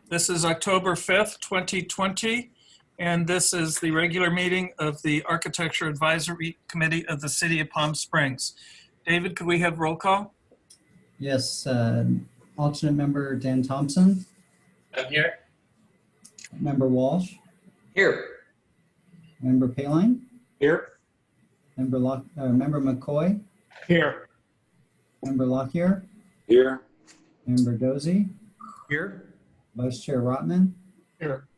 This is October 5th, 2020, and this is the regular meeting of the Architecture Advisory Committee of the City of Palm Springs. David, could we have roll call? Yes, alternate member Dan Thompson, I'm here. member Walsh, Here. member Paline, Here. member McCoy, Here. member Lockyer, Here. member Dozy, Here. Vice Chair Rotman, Here.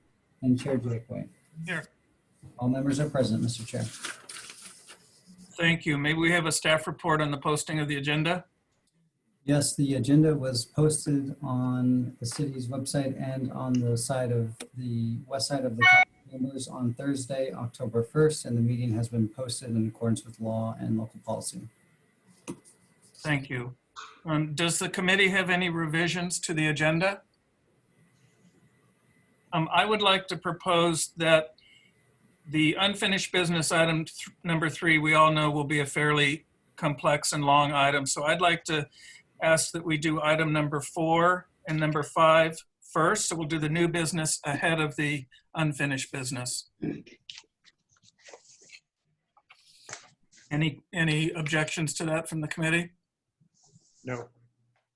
and Chair Jakeway. Here. All members are present, Mr. Chair. Thank you. May we have a staff report on the posting of the agenda? Yes, the agenda was posted on the city's website and on the side of the west side of the council chambers on Thursday, October 1st, and the meeting has been posted in accordance with law and local policy. Thank you. Does the committee have any revisions to the agenda? I would like to propose that the unfinished business item number 3, we all know will be a fairly complex and long item. So I'd like to ask that we do item number 4 and number 5 first. So we'll do the new business ahead of the unfinished business. Any objections to that from the committee? No.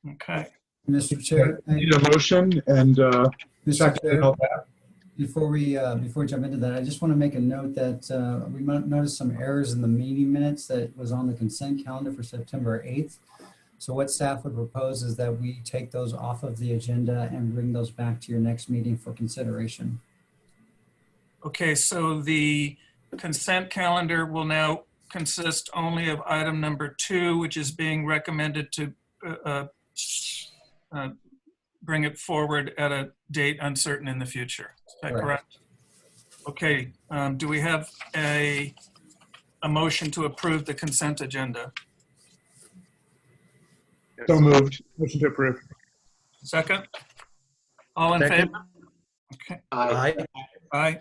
Okay. Mr. Chair, Need a motion and Mr. Chair, all that. before we jump into that, I just want to make a note that we might notice some errors in the meeting minutes that was on the consent calendar for September 8th. So what staff would propose is that we take those off of the agenda and bring those back to your next meeting for consideration. Okay, so the consent calendar will now consist only of item number 2, which is being recommended to bring it forward at a date uncertain in the future. Is that correct? Okay, do we have a motion to approve the consent agenda? So moved. Motion to approve. Second? All in Second. favor? Okay. Aye. Aye.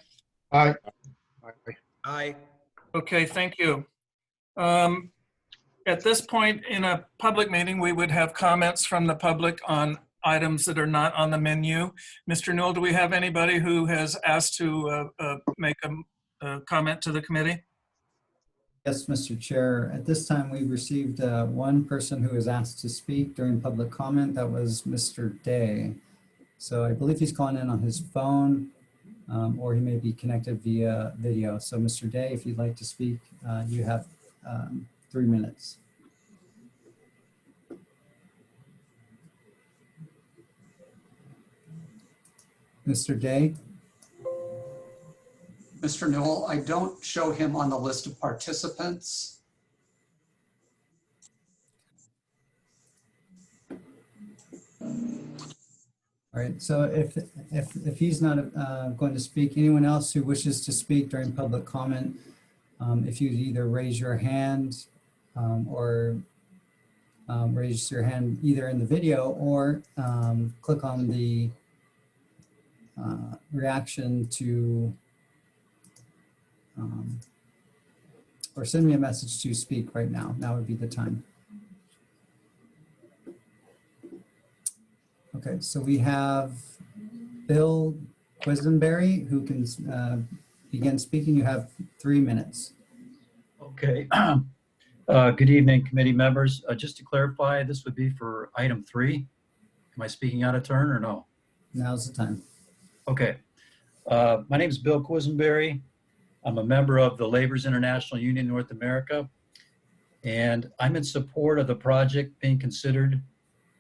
Aye. Aye. Okay, thank you. At this point in a public meeting, we would have comments from the public on items that are not on the menu. Mr. Newell, do we have anybody who has asked to make a comment to the committee? Yes, Mr. Chair. At this time, we've received one person who was asked to speak during public comment. That was Mr. Day. So I believe he's calling in on his phone, or he may be connected via video. So Mr. Day, if you'd like to speak, you have 3 minutes. Mr. Day? Mr. Newell, I don't show him on the list of participants. All right, so if he's not going to speak, anyone else who wishes to speak during public comment, if you either raise your hand or raise your hand either in the video or click on the reaction to or send me a message to speak right now. Now would be the time. Okay, so we have Bill Quisenberry who can begin speaking. You have 3 minutes. Okay. Good evening, committee members. Just to clarify, this would be for item 3. Am I speaking out of turn or no? Now's the time. Okay. My name is Bill Quisenberry. I'm a member of the Laborers International Union North America, and I'm in support of the project being considered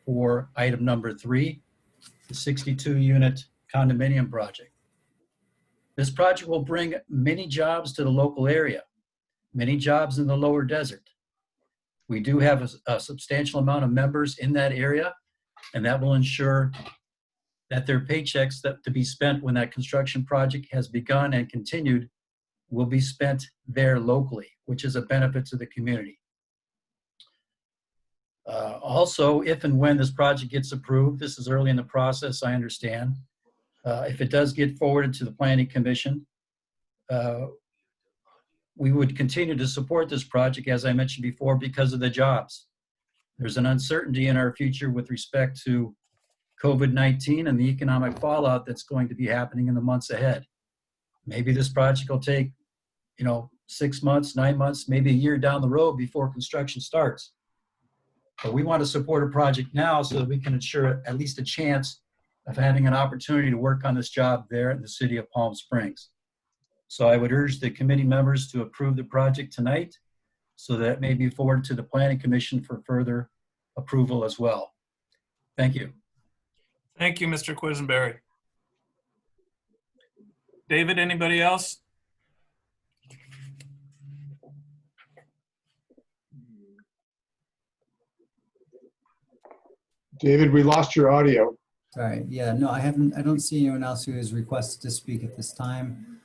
for item number 3, the 62-unit condominium project. This project will bring many jobs to the local area, many jobs in the lower desert. We do have a substantial amount of members in that area, and that will ensure that their paychecks that to be spent when that construction project has begun and continued will be spent there locally, which is a benefit to the community. Also, if and when this project gets approved, this is early in the process, I understand. If it does get forwarded to the Planning Commission, we would continue to support this project, as I mentioned before, because of the jobs. There's an uncertainty in our future with respect to COVID-19 and the economic fallout that's going to be happening in the months ahead. Maybe this project will take, 6 months, 9 months, maybe a year down the road before construction starts. But we want to support a project now so that we can ensure at least a chance of having an opportunity to work on this job there in the city of Palm Springs. So I would urge the committee members to approve the project tonight so that it may be forwarded to the Planning Commission for further approval as well. Thank you. Thank you, Mr. Quisenberry. David, anybody else? David, we lost your audio. Sorry, yeah, no, I don't see anyone else who has requested to speak at this time.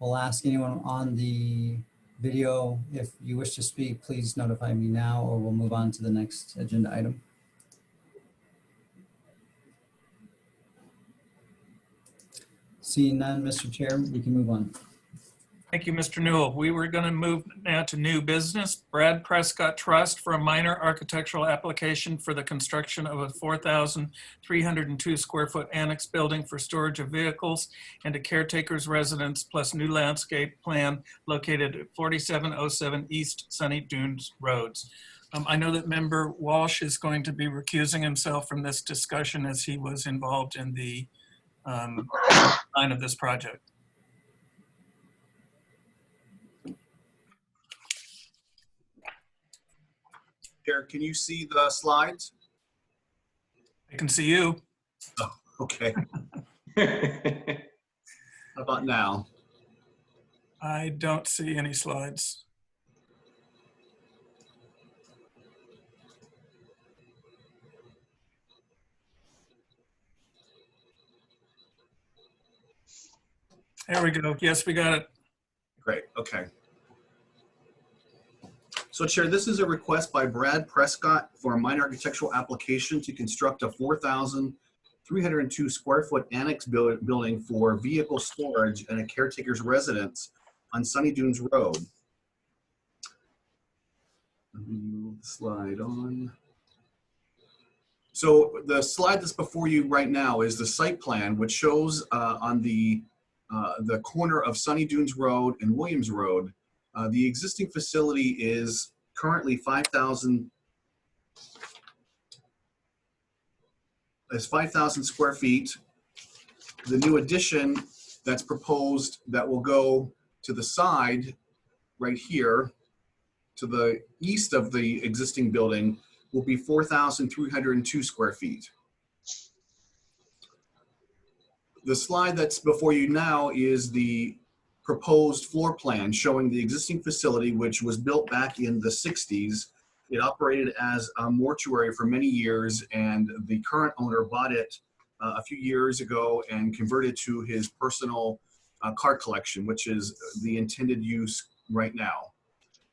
We'll ask anyone on the video, if you wish to speak, please notify me now, or we'll move on to the next agenda item. Seeing none, Mr. Chair, we can move on. Thank you, Mr. Newell. We were going to move now to new business. Brad Prescott Trust for a minor architectural application for the construction of a 4,302 square foot annex building for storage of vehicles and a caretaker's residence plus new landscape plan located at 4707 East Sunny Dunes Roads. I know that member Walsh is going to be recusing himself from this discussion as he was involved in the design of this project. Chair, can you see the slides? I can see you. Oh, okay. How about now? I don't see any slides. There we go. Yes, we got it. Great, okay. So Chair, this is a request by Brad Prescott for a minor architectural application to construct a 4,302 square foot annex building for vehicle storage and a caretaker's residence on Sunny Dunes Road. Let me move the slide on. So the slide that's before you right now is the site plan, which shows on the corner of Sunny Dunes Road and Williams Road. The existing facility is currently 5,000 square feet. The new addition that's proposed that will go to the side right here to the east of the existing building will be 4,302 square feet. The slide that's before you now is the proposed floor plan showing the existing facility, which was built back in the 60s. It operated as a mortuary for many years, and the current owner bought it a few years ago and converted to his personal car collection, which is the intended use right now.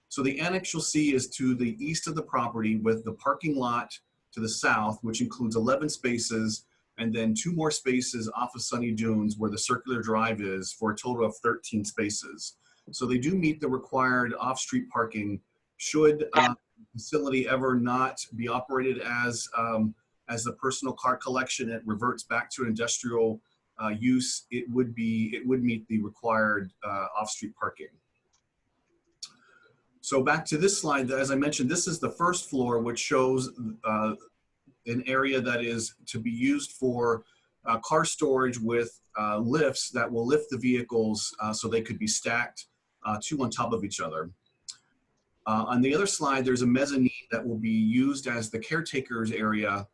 So the annex you'll see is to the east of the property with the parking lot to the south, which includes 11 spaces, and then 2 more spaces off of Sunny Dunes where the circular drive is, for a total of 13 spaces. So they do meet the required off-street parking. Should the facility ever not be operated as the personal car collection, it reverts back to industrial use, it would meet the required off-street parking. So back to this slide, as I mentioned, this is the first floor, which shows an area that is to be used for car storage with lifts that will lift the vehicles so they could be stacked 2 on top of each other. On the other slide, there's a mezzanine that will be used as the caretaker's area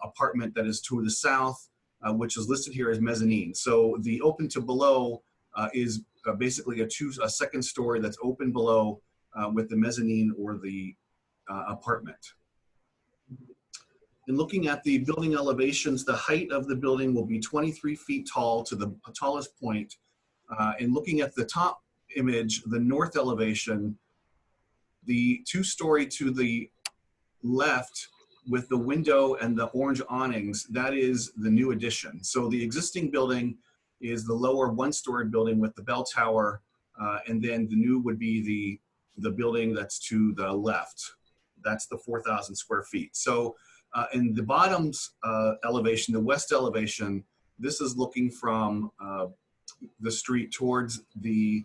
apartment that is to the south, which is listed here as mezzanine. So the open to below is basically a second story that's open below with the mezzanine or the apartment. In looking at the building elevations, the height of the building will be 23 feet tall to the tallest point. In looking at the top image, the north elevation, the 2-story to the left with the window and the orange awnings, that is the new addition. So the existing building is the lower 1-story building with the bell tower, and then the new would be the building that's to the left. That's the 4,000 square feet. So In the bottom's elevation, the west elevation, this is looking from the street towards the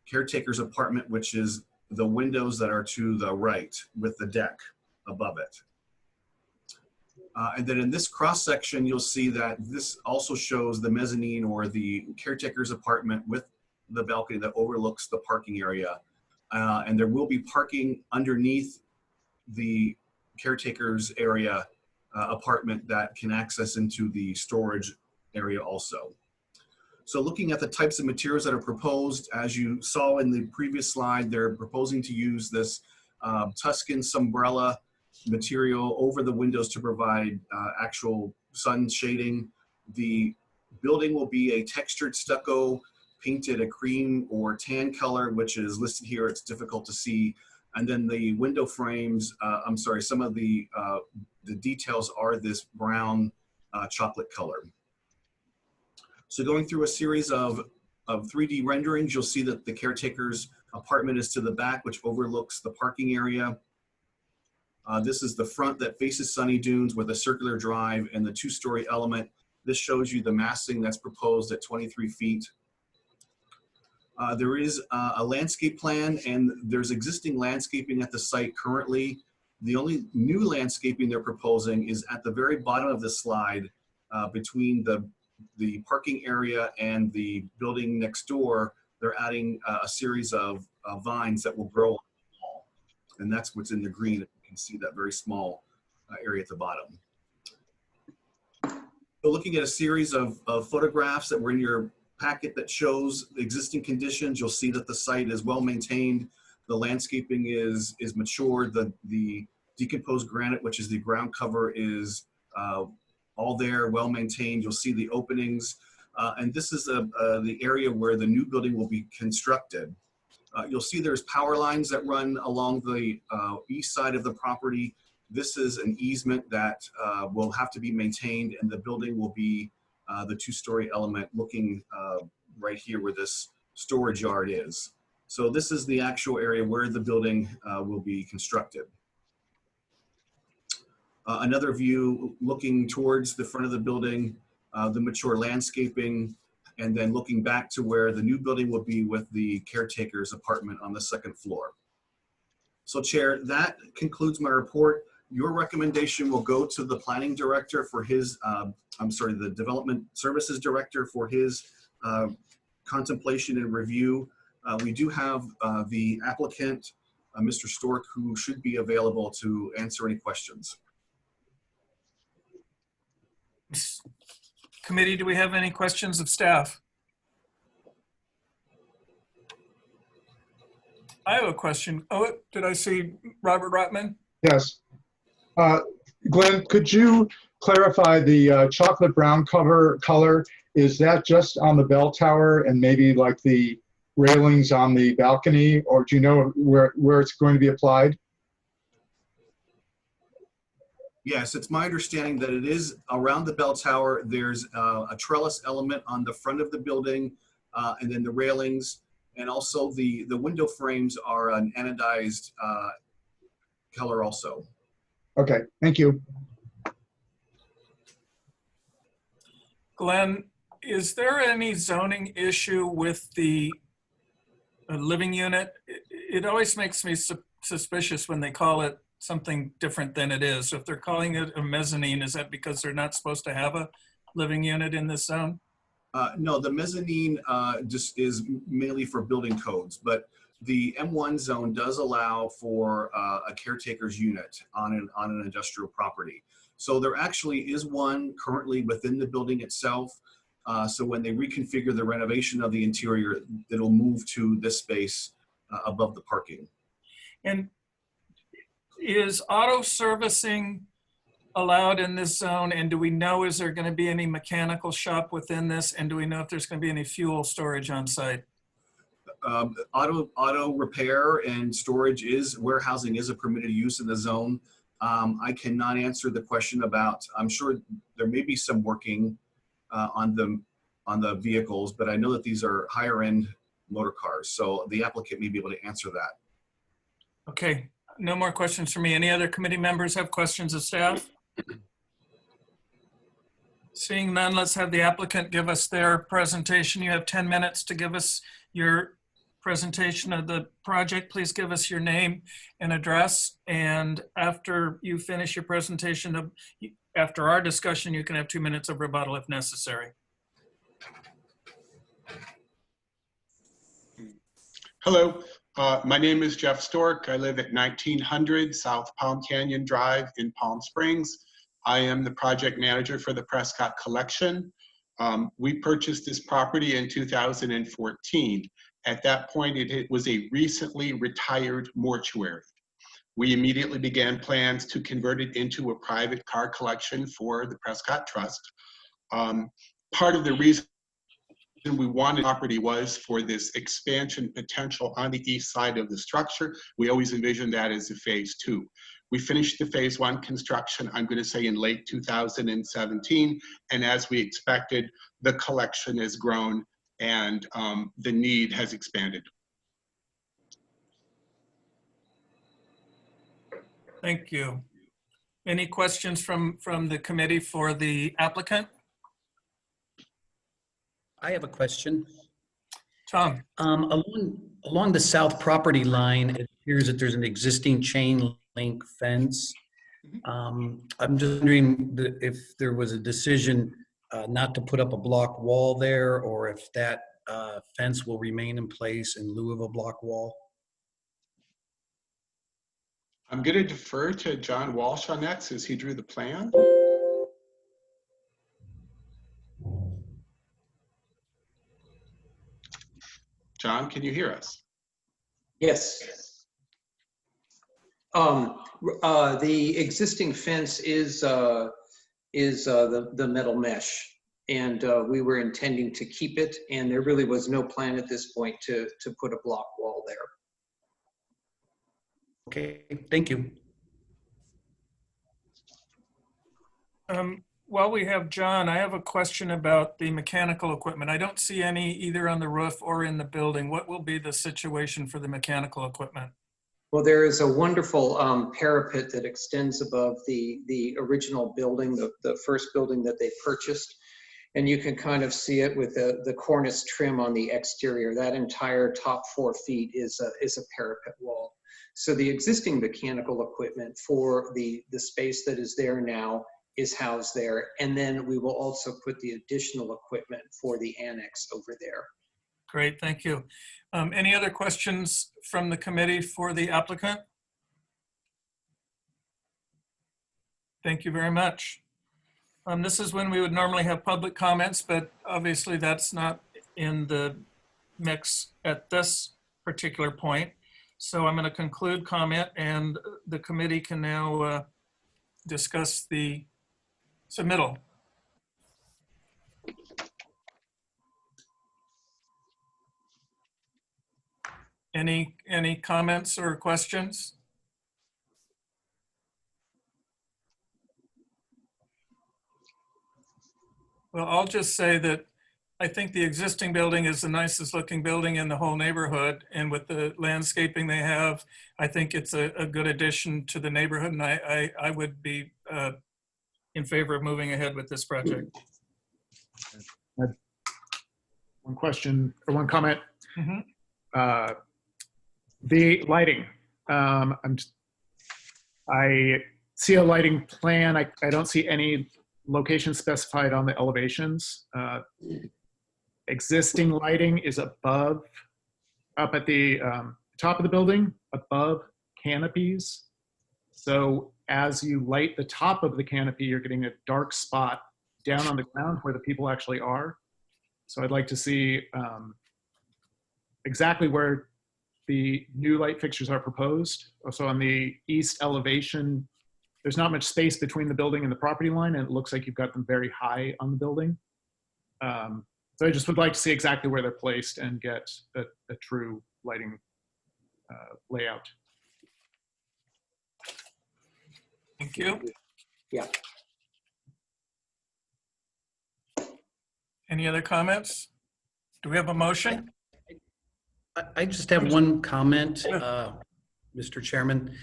caretaker's apartment, which is the windows that are to the right with the deck above it. And then in this cross section, you'll see that this also shows the mezzanine or the caretaker's apartment with the balcony that overlooks the parking area. And there will be parking underneath the caretaker's area apartment that can access into the storage area also. So looking at the types of materials that are proposed, as you saw in the previous slide, they're proposing to use this Tuscan Sombrella material over the windows to provide actual sun shading. The building will be a textured stucco painted a cream or tan color, which is listed here. It's difficult to see. And then the window frames, I'm sorry, some of the details are this brown chocolate color. So going through a series of 3D renderings, you'll see that the caretaker's apartment is to the back, which overlooks the parking area. This is the front that faces Sunny Dunes with a circular drive and the 2-story element. This shows you the massing that's proposed at 23 feet. There is a landscape plan, and there's existing landscaping at the site currently. The only new landscaping they're proposing is at the very bottom of the slide between the parking area and the building next door. They're adding a series of vines that will grow on the wall. And that's what's in the green. You can see that very small area at the bottom. So looking at a series of photographs that were in your packet that shows the existing conditions, you'll see that the site is well maintained. The landscaping is mature. The decomposed granite, which is the ground cover, is all there, well maintained. You'll see the openings. And this is the area where the new building will be constructed. You'll see there's power lines that run along the east side of the property. This is an easement that will have to be maintained, and the building will be the 2-story element looking right here where this storage yard is. So this is the actual area where the building will be constructed. Another view looking towards the front of the building, the mature landscaping, and then looking back to where the new building will be with the caretaker's apartment on the 2nd floor. So Chair, that concludes my report. Your recommendation will go to the planning director for his, the development services director for his contemplation and review. We do have the applicant, Mr. Stork, who should be available to answer any questions. Committee, do we have any questions of staff? I have a question. Oh, did I see Robert Rotman? Yes. Glenn, could you clarify the chocolate brown color? Is that just on the bell tower and maybe like the railings on the balcony, or do you know where it's going to be applied? Yes, it's my understanding that it is around the bell tower. There's a trellis element on the front of the building, and then the railings, and also the window frames are an anodized color also. Okay, thank you. Glenn, is there any zoning issue with the living unit? It always makes me suspicious when they call it something different than it is. So if they're calling it a mezzanine, is that because they're not supposed to have a living unit in this zone? No, the mezzanine just is mainly for building codes, but the M1 zone does allow for a caretaker's unit on an industrial property. So there actually is one currently within the building itself. So when they reconfigure the renovation of the interior, it'll move to this space above the parking. And is auto servicing allowed in this zone? And do we know, is there going to be any mechanical shop within this? And do we know if there's going to be any fuel storage on site? Auto repair and storage warehousing is a permitted use in the zone. I cannot answer the question about, I'm sure there may be some working on the vehicles, but I know that these are higher end motor cars. So the applicant may be able to answer that. Okay, no more questions for me. Any other committee members have questions of staff? Seeing none, let's have the applicant give us their presentation. You have 10 minutes to give us your presentation of the project. Please give us your name and address. And after you finish your presentation, after our discussion, you can have 2 minutes of rebuttal if necessary. Hello, my name is Jeff Stork. I live at 1900 South Palm Canyon Drive in Palm Springs. I am the project manager for the Prescott Collection. We purchased this property in 2014. At that point, it was a recently retired mortuary. We immediately began plans to convert it into a private car collection for the Prescott Trust. Part of the reason we wanted property was for this expansion potential on the east side of the structure. We always envisioned that as a phase 2. We finished the phase 1 construction, I'm going to say in late 2017. And as we expected, the collection has grown and the need has expanded. Thank you. Any questions from the committee for the applicant? I have a question. Tom? Along the south property line, it appears that there's an existing chain link fence. I'm just wondering if there was a decision not to put up a block wall there, or if that fence will remain in place in lieu of a block wall. I'm going to defer to John Walsh on that since he drew the plan. John, can you hear us? Yes. The existing fence is the metal mesh, and we were intending to keep it, and there really was no plan at this point to put a block wall there. Okay, thank you. While we have John, I have a question about the mechanical equipment. I don't see any either on the roof or in the building. What will be the situation for the mechanical equipment? Well, there is a wonderful parapet that extends above the original building, the first building that they purchased. And you can kind of see it with the cornice trim on the exterior. That entire top 4 feet is a parapet wall. So the existing mechanical equipment for the space that is there now is housed there. And then we will also put the additional equipment for the annex over there. Great, thank you. Any other questions from the committee for the applicant? Thank you very much. This is when we would normally have public comments, but obviously that's not in the mix at this particular point. So I'm going to conclude comment, and the committee can now discuss the submittal. Any comments or questions? Well, I'll just say that I think the existing building is the nicest looking building in the whole neighborhood. And with the landscaping they have, I think it's a good addition to the neighborhood. And I would be in favor of moving ahead with this project. One question or one comment. Mm-hmm. The lighting. I see a lighting plan. I don't see any location specified on the elevations. Existing lighting is up at the top of the building, above canopies. So as you light the top of the canopy, you're getting a dark spot down on the ground where the people actually are. So I'd like to see exactly where the new light fixtures are proposed. So on the east elevation, there's not much space between the building and the property line, and it looks like you've got them very high on the building. So I just would like to see exactly where they're placed and get a true lighting layout. Thank you. Yeah. Any other comments? Do we have a motion? I just have one comment, Mr. Chairman.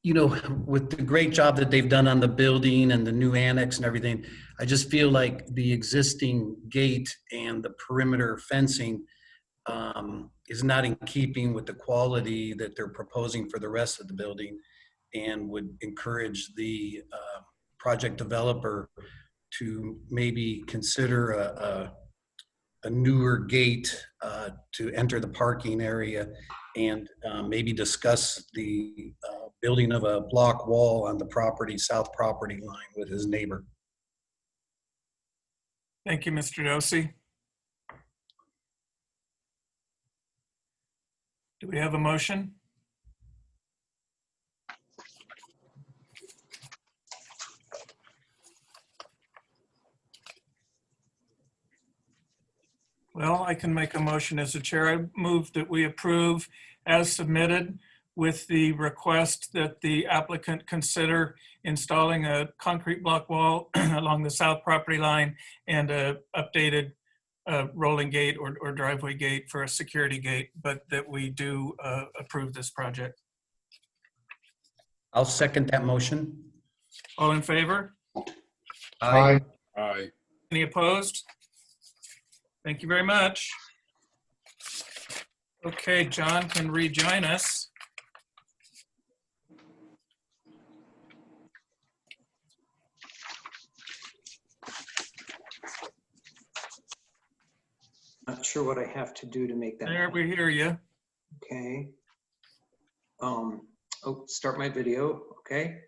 you know, with the great job that they've done on the building and the new annex and everything, I just feel like the existing gate and the perimeter fencing is not in keeping with the quality that they're proposing for the rest of the building, and would encourage the project developer to maybe consider a newer gate to enter the parking area, and maybe discuss the building of a block wall on the property, south property line with his neighbor. Thank you, Mr. Dosey. Do we have a motion? Well, I can make a motion as the chair. I move that we approve as submitted with the request that the applicant consider installing a concrete block wall along the south property line and a updated rolling gate or driveway gate for a security gate, but that we do approve this project. I'll second that motion. All in favor? Aye. Aye. Any opposed? Thank you very much. Okay, John can rejoin us. Not sure what I have to do to make that. There, we hear you. Okay. Start my video. Okay.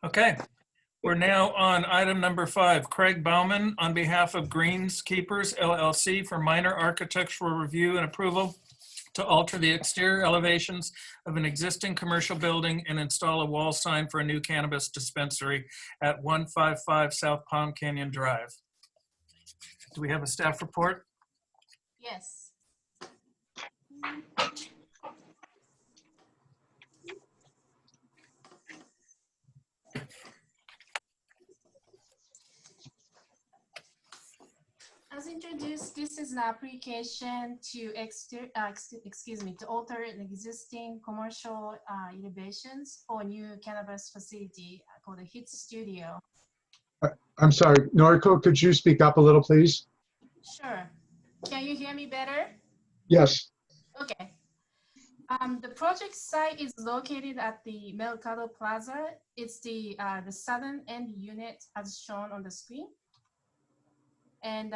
Okay, we're now on item number 5. Craig Bauman on behalf of Greenskeepers LLC for minor architectural review and approval to alter the exterior elevations of an existing commercial building and install a wall sign for a new cannabis dispensary at 155 South Palm Canyon Drive. Do we have a staff report? Yes. As introduced, this is an application to to alter an existing commercial elevations for a new cannabis facility called the HIT Studio. I'm sorry, Noriko, could you speak up a little, please? Sure. Can you hear me better? Yes. Okay. The project site is located at the Mercado Plaza. It's the southern end unit as shown on the screen. And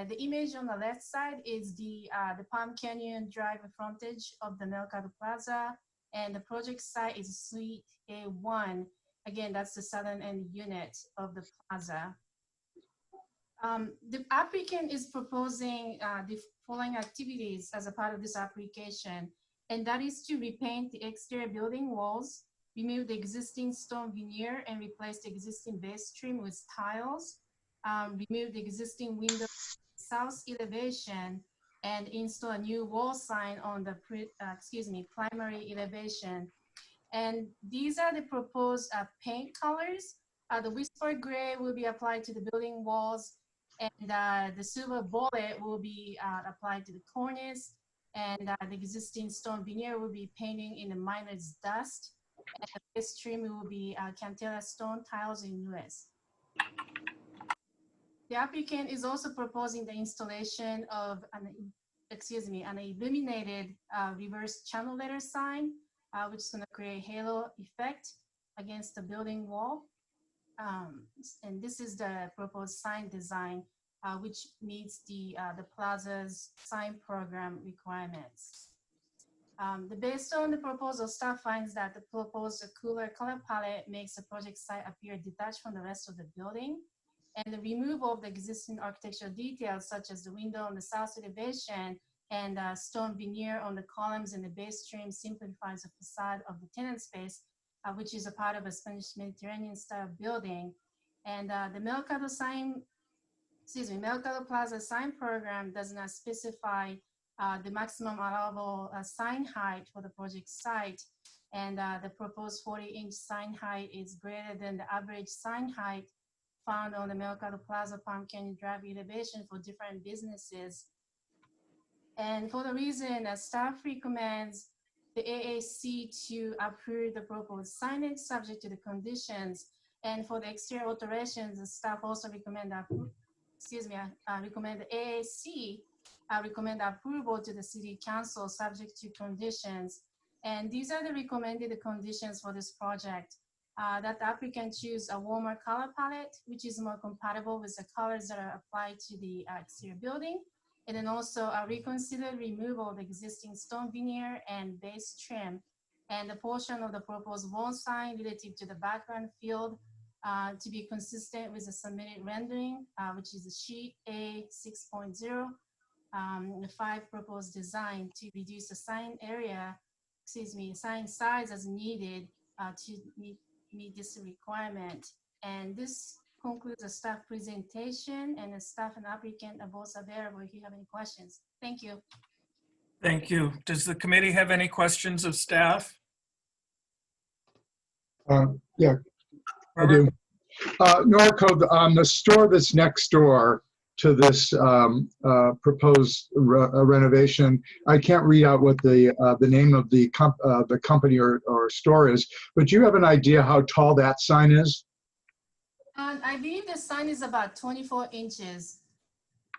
the image on the left side is the Palm Canyon Drive frontage of the Mercado Plaza. And the project site is Suite A1. Again, that's the southern end unit of the plaza. The applicant is proposing the following activities as a part of this application, and that is to repaint the exterior building walls, remove the existing stone veneer and replace the existing base trim with tiles, remove the existing window south elevation, and install a new wall sign on the primary elevation. And these are the proposed paint colors. The whisper gray will be applied to the building walls, and the silver bullet will be applied to the cornice, and the existing stone veneer will be painting in the miner's dust, and the base trim will be Cantera stone tiles in US. The applicant is also proposing the installation of an illuminated reverse channel letter sign, which is going to create a halo effect against the building wall. And this is the proposed sign design, which meets the plaza's sign program requirements. Based on the proposal, staff finds that the proposed cooler color palette makes the project site appear detached from the rest of the building. And the removal of the existing architectural details, such as the window on the south elevation and stone veneer on the columns and the base trim, simplifies the facade of the tenant space, which is a part of a Spanish Mediterranean style building. And the Mercado Plaza sign program does not specify the maximum allowable sign height for the project site. And the proposed 40-inch sign height is greater than the average sign height found on the Mercado Plaza Palm Canyon Drive elevation for different businesses. And for the reason that staff recommends the AAC to approve the proposed signage subject to the conditions. And for the exterior alterations, the staff also recommend recommend the AAC recommend approval to the city council subject to conditions. And these are the recommended conditions for this project. That the applicant choose a warmer color palette, which is more compatible with the colors that are applied to the exterior building. And then also reconsider removal of the existing stone veneer and base trim. And the portion of the proposed wall sign relative to the background field to be consistent with the submitted rendering, which is the sheet A 6.0. The 5 proposed design to reduce the sign area, sign size as needed to meet this requirement. And this concludes the staff presentation, and the staff and applicant are both available if you have any questions. Thank you. Thank you. Does the committee have any questions of staff? Yeah, I do. Norco, on the store that's next door to this proposed renovation, I can't read out what the name of the company or store is, but do you have an idea how tall that sign is? I believe the sign is about 24 inches.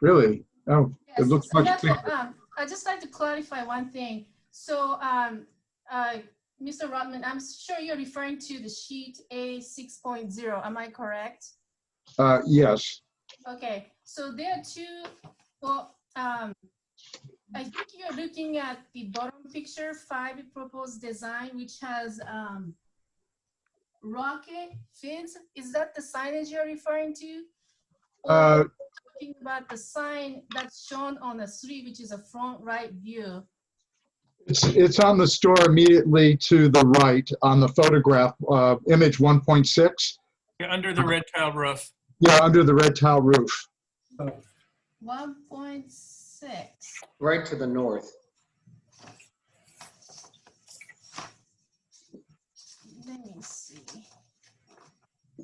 Really? Oh, Yes, it looks so much bigger. I'd just like to clarify one thing. So, Mr. Rotman, I'm sure you're referring to the sheet A 6.0. Am I correct? Yes. Okay, so there are two, well, I think you're looking at the bottom picture, 5 proposed design, which has rocket fins. Is that the signage you're referring to? Or talking about the sign that's shown on the 3, which is a front right view? It's on the store immediately to the right on the photograph, image 1.6. Yeah, under the red tile roof. Yeah, under the red tile roof. 1.6. Right to the north. Let me see.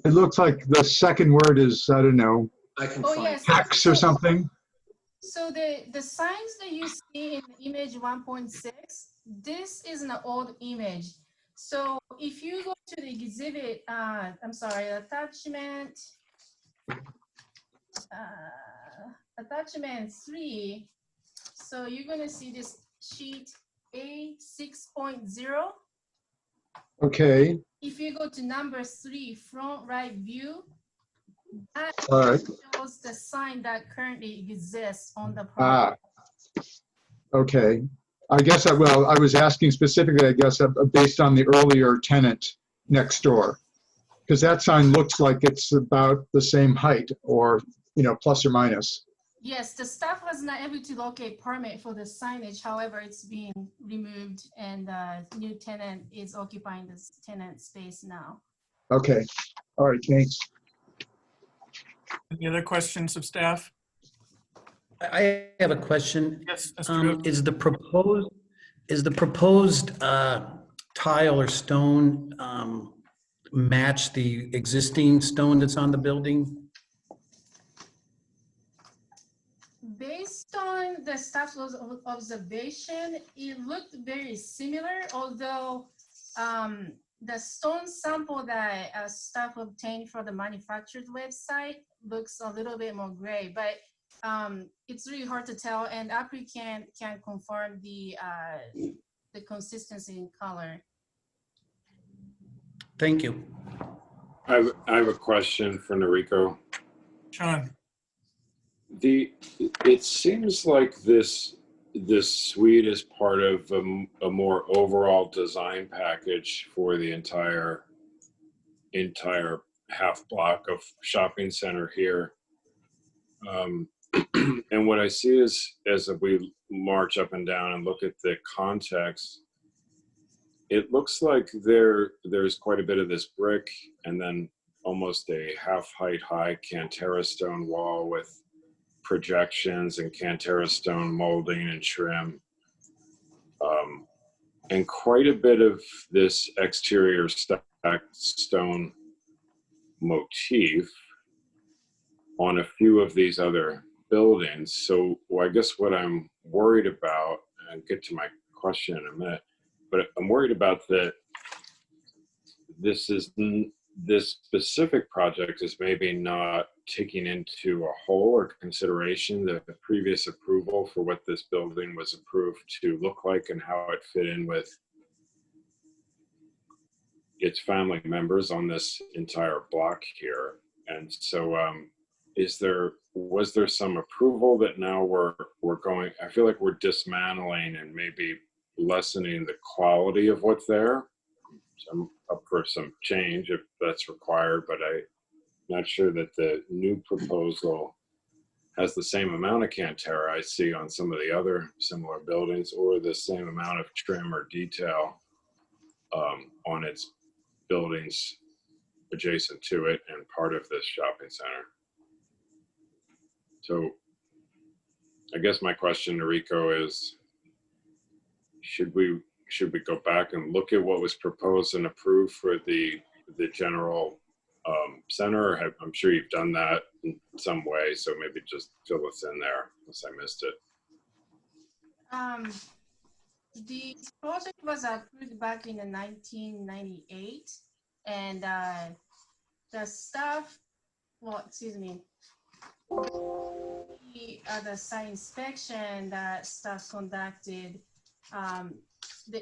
It looks like the second word is, I don't know, I can Oh, find yes. hex or something. So the signs that you see in image 1.6, this is an old image. So if you go to the exhibit, attachment 3, so you're gonna see this sheet A 6.0. Okay. If you go to number 3, front right view, that All right. shows the sign that currently exists on the property. Okay. I guess I was asking specifically, I guess, based on the earlier tenant next door, because that sign looks like it's about the same height, or, plus or minus. Yes, the staff was not able to locate permit for the signage. However, it's being removed, and the new tenant is occupying this tenant space now. Okay. All right. Thanks. Any other questions of staff? I have a question. Yes, Mr. Hook. Is the proposed tile or stone match the existing stone that's on the building? Based on the staff's observation, it looked very similar, although the stone sample that staff obtained from the manufacturer's website looks a little bit more gray, but it's really hard to tell, and applicant can confirm the consistency in color. Thank you. I have a question for Noriko. Sean. It seems like this suite is part of a more overall design package for the entire half block of shopping center here. And what I see is, as we march up and down and look at the context, it looks like there's quite a bit of this brick and then almost a half-height high Cantera stone wall with projections and Cantera stone molding and trim. And quite a bit of this exterior stacked stone motif on a few of these other buildings. So I guess what I'm worried about, and I'll get to my question in a minute, but I'm worried about this specific project is maybe not taking into a whole or consideration the previous approval for what this building was approved to look like and how it fit in with its family members on this entire block here. And so was there some approval that now we're going, I feel like we're dismantling and maybe lessening the quality of what's there. So I'm up for some change if that's required, but I'm not sure that the new proposal has the same amount of Cantera I see on some of the other similar buildings, or the same amount of trim or detail on its buildings adjacent to it and part of this shopping center. So I guess my question to Rico is, should we go back and look at what was proposed and approved for the general center? Or I'm sure you've done that in some way, so maybe just fill us in there unless I missed it. The project was approved back in 1998, and the staff, the site inspection that staff conducted,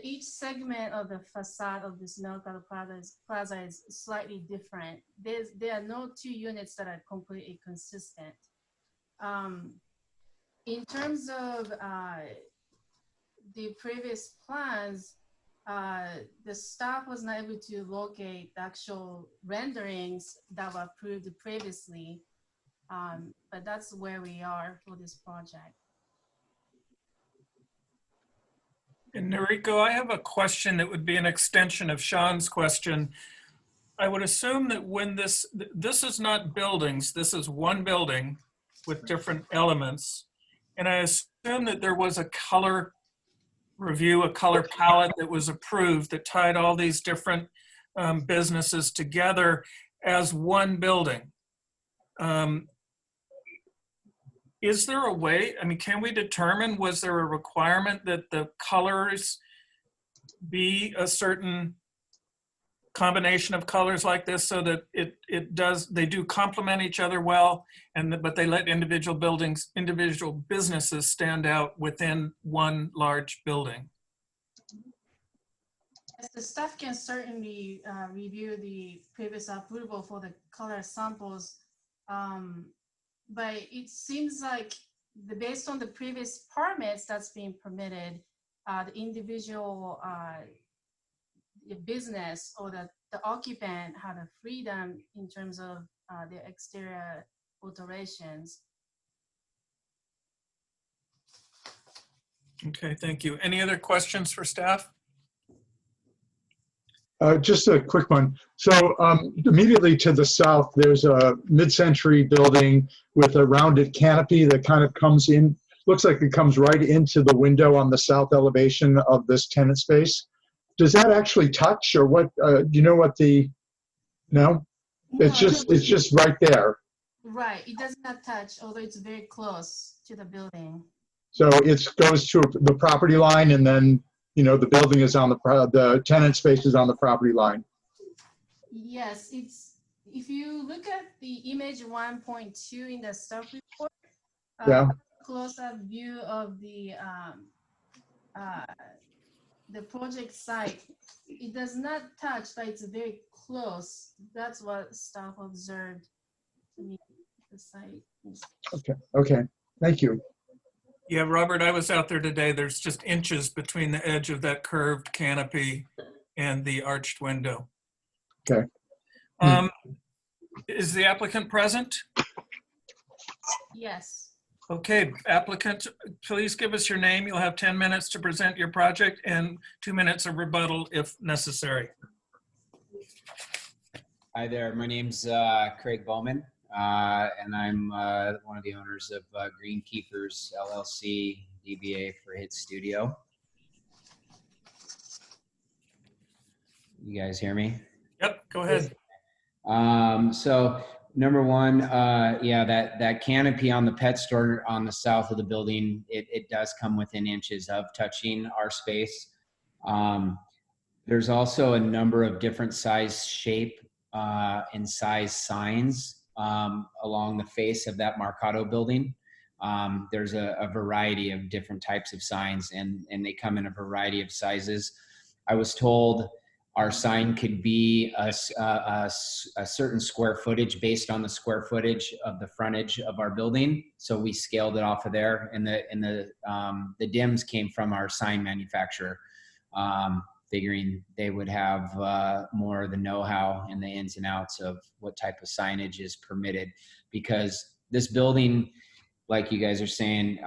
each segment of the facade of this Mercado Plaza is slightly different. There are no two units that are completely consistent. In terms of the previous plans, the staff was not able to locate the actual renderings that were approved previously, but that's where we are for this project. And Noriko, I have a question that would be an extension of Sean's question. I would assume that when this is not buildings, this is one building with different elements. And I assume that there was a color review, a color palette that was approved that tied all these different businesses together as one building. Is there a way, I mean, can we determine, was there a requirement that the colors be a certain combination of colors like this so that they do complement each other well, but they let individual businesses stand out within one large building? Yes, the staff can certainly review the previous approval for the color samples. But it seems like based on the previous permits that's being permitted, the individual the business or the occupant had a freedom in terms of their exterior alterations. Okay, thank you. Any other questions for staff? Just a quick one. So immediately to the south, there's a mid-century building with a rounded canopy that kind of comes in, looks like it comes right into the window on the south elevation of this tenant space. Does that actually touch, or what? Do you know what no? It's just right there. Right, it does not touch, although it's very close to the building. So it goes to the property line, and then the building is on the tenant space is on the property line. Yes, if you look at the image 1.2 in the staff report, yeah, close-up view of the project site, it does not touch, but it's very close. That's what staff observed to me. The site. Okay. Thank you. Yeah, Robert, I was out there today. There's just inches between the edge of that curved canopy and the arched window. Okay. Is the applicant present? Yes. Okay, applicant, please give us your name. You'll have 10 minutes to present your project and 2 minutes of rebuttal if necessary. Hi there, my name's Craig Bowman, and I'm one of the owners of Green Keepers LLC, DBA for Hit Studio. You guys hear me? Yep, go ahead. So number one, yeah, that canopy on the pet store on the south of the building, it does come within inches of touching our space. There's also a number of different size, shape, and size signs along the face of that Marcato building. There's a variety of different types of signs, and they come in a variety of sizes. I was told our sign could be a certain square footage based on the square footage of the frontage of our building. So we scaled it off of there, and the dims came from our sign manufacturer, figuring they would have more of the know-how and the ins and outs of what type of signage is permitted. Because this building, like you guys are saying,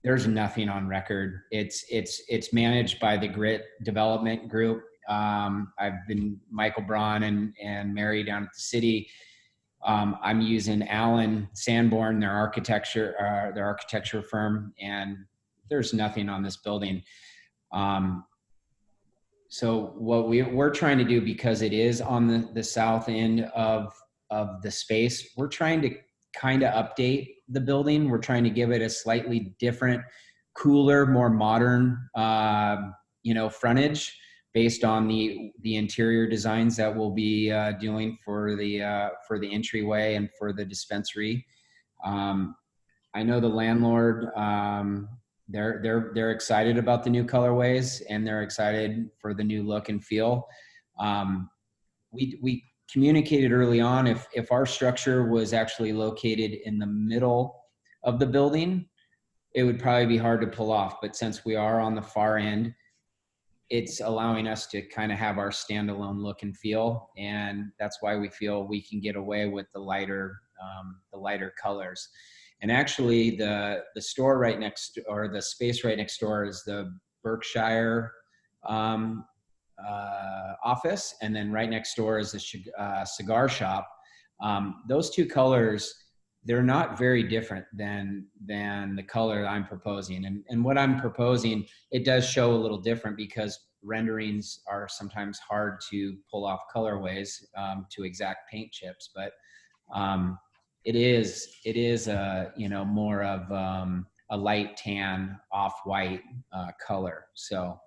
there's nothing on record. It's managed by the Grit Development Group. I've been Michael Braun and Mary down at the city. I'm using Allen Sanborn, their architecture firm, and there's nothing on this building. So what we're trying to do, because it is on the south end of the space, we're trying to kind of update the building. We're trying to give it a slightly different, cooler, more modern, frontage based on the interior designs that we'll be doing for the entryway and for the dispensary. I know the landlord, they're excited about the new colorways, and they're excited for the new look and feel. We communicated early on, if our structure was actually located in the middle of the building, it would probably be hard to pull off. But since we are on the far end, it's allowing us to kind of have our standalone look and feel. And that's why we feel we can get away with the lighter colors. And actually the store right next, or the space right next door, is the Berkshire office. And then right next door is the cigar shop. Those two colors, they're not very different than the color I'm proposing. And what I'm proposing, it does show a little different because renderings are sometimes hard to pull off colorways to exact paint chips. But it is a, more of a light tan, off-white color. So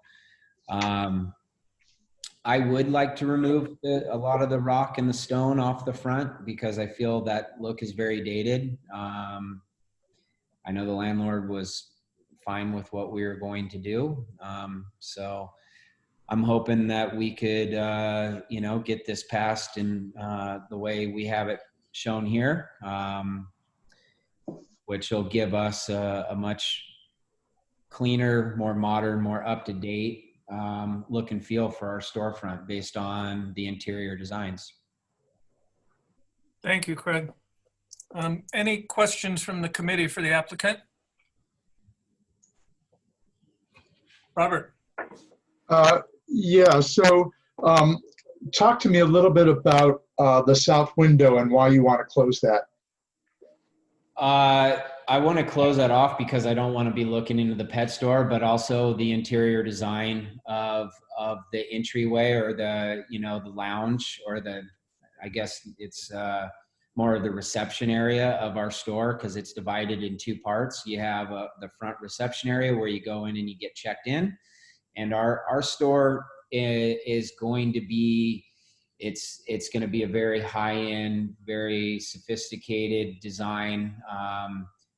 I would like to remove a lot of the rock and the stone off the front, because I feel that look is very dated. I know the landlord was fine with what we were going to do. So I'm hoping that we could, get this passed in the way we have it shown here, which will give us a much cleaner, more modern, more up-to-date look and feel for our storefront based on the interior designs. Thank you, Craig. Any questions from the committee for the applicant? Robert. Yeah, so talk to me a little bit about the south window and why you want to close that. I want to close that off because I don't want to be looking into the pet store, but also the interior design of the entryway, or the lounge, or I guess it's more of the reception area of our store, because it's divided in two parts. You have the front reception area where you go in and you get checked in, and our store is going to be, it's going to be a very high-end, very sophisticated design.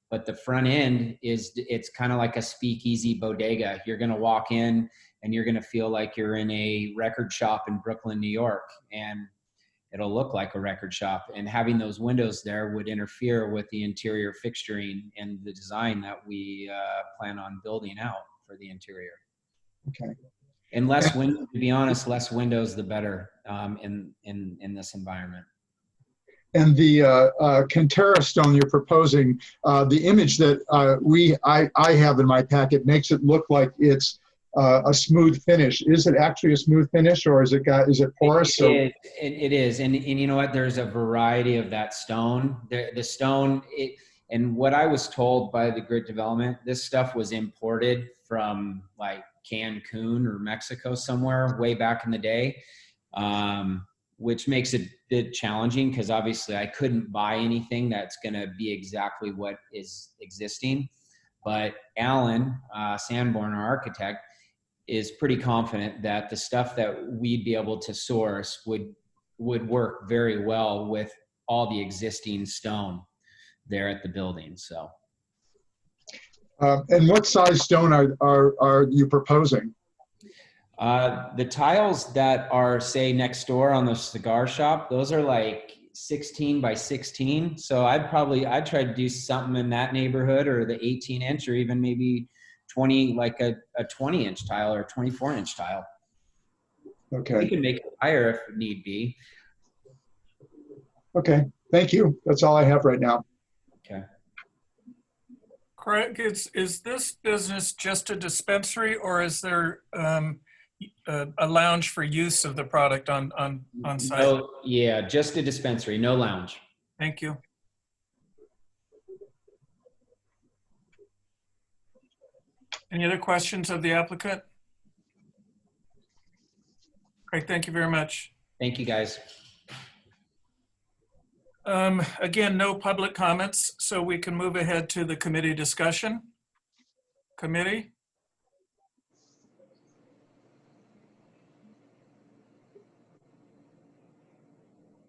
But the front end it's kind of like a speakeasy bodega. You're going to walk in and you're going to feel like you're in a record shop in Brooklyn, New York, and it'll look like a record shop. And having those windows there would interfere with the interior fixturing and the design that we plan on building out for the interior. Okay. And less windows, to be honest, less windows the better in this environment. And the Cantera stone you're proposing, the image that I have in my packet makes it look like it's a smooth finish. Is it actually a smooth finish, or is it porous? It is, and you know what? There's a variety of that stone. The stone, and what I was told by the Grit Development, this stuff was imported from like Cancun or Mexico somewhere way back in the day. Which makes it a bit challenging, because obviously I couldn't buy anything that's going to be exactly what is existing. But Alan Sanborn, our architect, is pretty confident that the stuff that we'd be able to source would work very well with all the existing stone there at the building. So. And what size stone are you proposing? The tiles that are, say, next door on the cigar shop, those are like 16 by 16. So I'd try to do something in that neighborhood, or the 18-inch, or even maybe 20, like a 20-inch tile or a 24-inch tile. Okay. We can make it higher if need be. Okay, thank you. That's all I have right now. Okay. Craig, is this business just a dispensary, or is there a lounge for use of the product on site? No, yeah, just a dispensary, no lounge. Thank you. Any other questions of the applicant? Great, thank you very much. Thank you, guys. Again, no public comments, so we can move ahead to the committee discussion. Committee?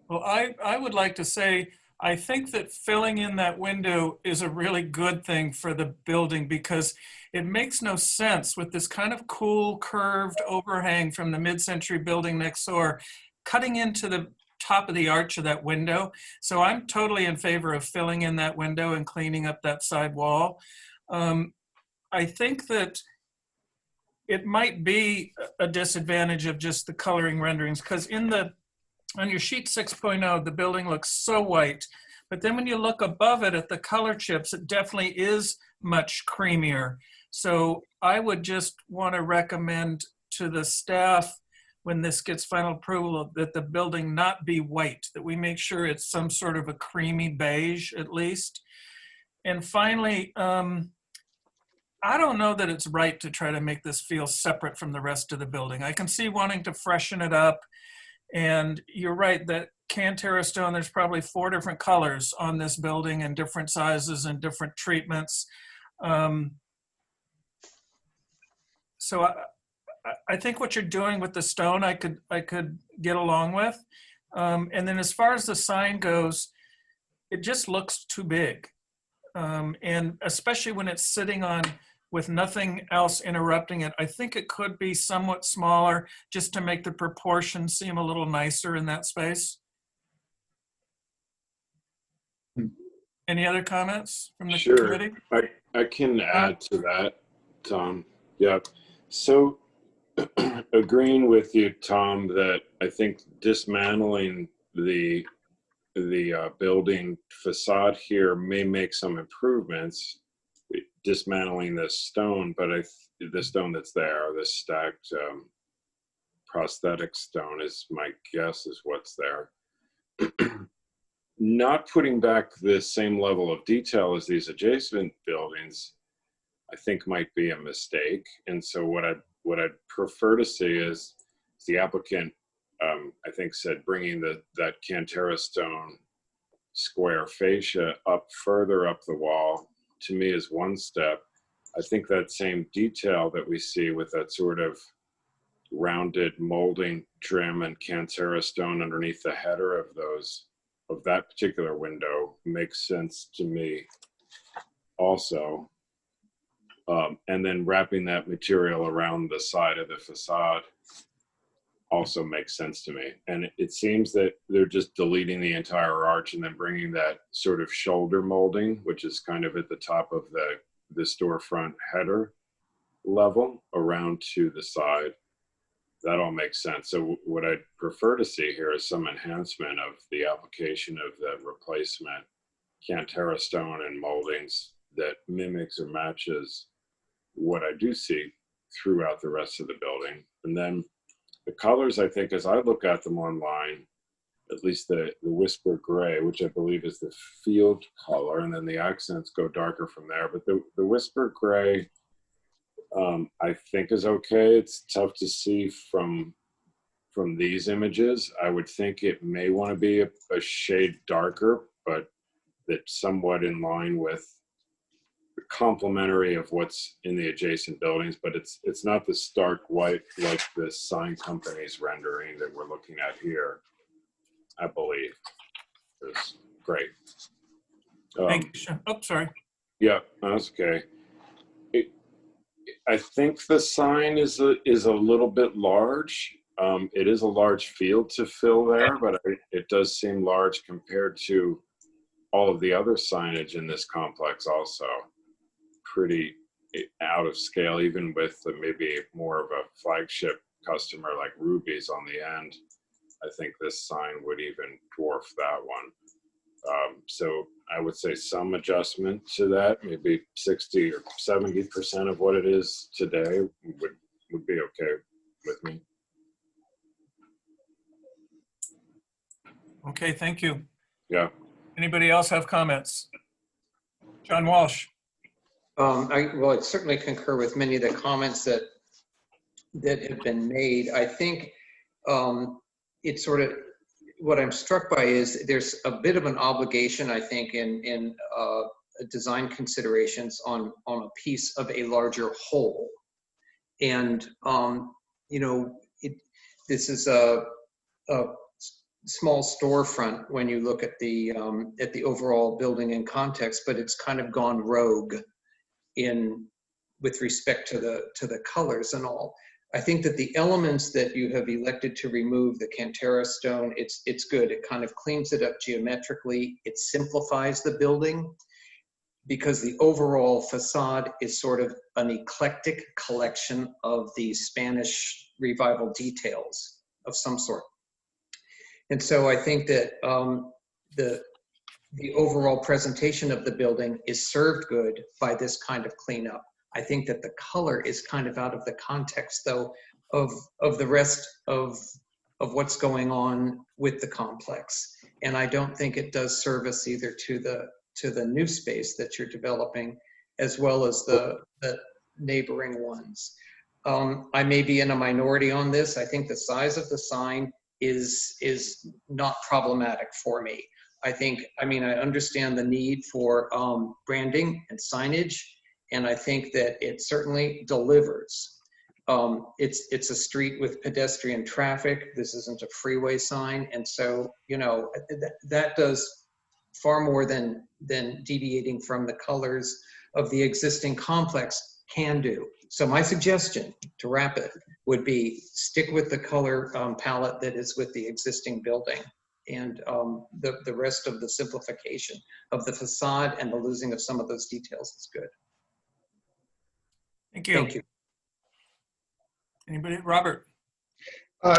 Well, I would like to say, I think that filling in that window is a really good thing for the building, because it makes no sense with this kind of cool curved overhang from the mid-century building next door, cutting into the top of the arch of that window. So I'm totally in favor of filling in that window and cleaning up that side wall. I think that it might be a disadvantage of just the coloring renderings, because on your sheet 6.0, the building looks so white, but then when you look above it at the color chips, it definitely is much creamier. So I would just want to recommend to the staff, when this gets final approval, that the building not be white, that we make sure it's some sort of a creamy beige at least. And finally, I don't know that it's right to try to make this feel separate from the rest of the building. I can see wanting to freshen it up. And you're right that Cantera stone, there's probably 4 different colors on this building and different sizes and different treatments. So I think what you're doing with the stone, I could get along with. And then as far as the sign goes, it just looks too big. And especially when it's sitting on with nothing else interrupting it, I think it could be somewhat smaller just to make the proportions seem a little nicer in that space. Any other comments from the committee? I can add to that, Tom. Yeah. So agreeing with you, Tom, that I think dismantling the building facade here may make some improvements, dismantling the stone, but the stone that's there, the stacked prosthetic stone, is my guess is what's there. Not putting back the same level of detail as these adjacent buildings, I think might be a mistake. And so what I'd prefer to see is the applicant, I think, said bringing that Cantera stone square fascia up further up the wall, to me, is one step. I think that same detail that we see with that sort of rounded molding trim and Cantera stone underneath the header of that particular window makes sense to me also. And then wrapping that material around the side of the facade also makes sense to me. And it seems that they're just deleting the entire arch and then bringing that sort of shoulder molding, which is kind of at the top of the storefront header level, around to the side. That all makes sense. So what I'd prefer to see here is some enhancement of the application of the replacement Cantera stone and moldings that mimics or matches what I do see throughout the rest of the building. And then the colors, I think, as I look at them online, at least the Whisper Gray, which I believe is the field color, and then the accents go darker from there. But the Whisper Gray, I think, is okay. It's tough to see from these images. I would think it may want to be a shade darker, but that's somewhat in line with complementary of what's in the adjacent buildings, but it's not the stark white like the sign company's rendering that we're looking at here, I believe. It's great. Thank you, Sean. Oh, sorry. Yeah, that's okay. I think the sign is a little bit large. It is a large field to fill there, but it does seem large compared to all of the other signage in this complex also. Pretty out of scale, even with maybe more of a flagship customer like Ruby's on the end. I think this sign would even dwarf that one. So I would say some adjustment to that, maybe 60 or 70% of what it is today would be okay with me. Okay, thank you. Yeah. Anybody else have comments? John Walsh. I certainly concur with many of the comments that have been made. I think it's sort of, what I'm struck by is there's a bit of an obligation, I think, in design considerations on a piece of a larger whole. And, you know, this is a small storefront when you look at the overall building in context, but it's kind of gone rogue with respect to the colors and all. I think that the elements that you have elected to remove, the Cantera stone, it's good. It kind of cleans it up geometrically. It simplifies the building because the overall facade is sort of an eclectic collection of the Spanish Revival details of some sort. And so I think that the overall presentation of the building is served good by this kind of cleanup. I think that the color is kind of out of the context, though, of the rest of what's going on with the complex. And I don't think it does service either to the new space that you're developing, as well as the neighboring ones. I may be in a minority on this. I think the size of the sign is not problematic for me. I mean, I understand the need for branding and signage, and I think that it certainly delivers. It's a street with pedestrian traffic. This isn't a freeway sign. And so, you know, that does far more than deviating from the colors of the existing complex can do. So my suggestion, to wrap it, would be stick with the color palette that is with the existing building, and the rest of the simplification of the facade and the losing of some of those details is good. Thank you. Thank you. Anybody? Robert?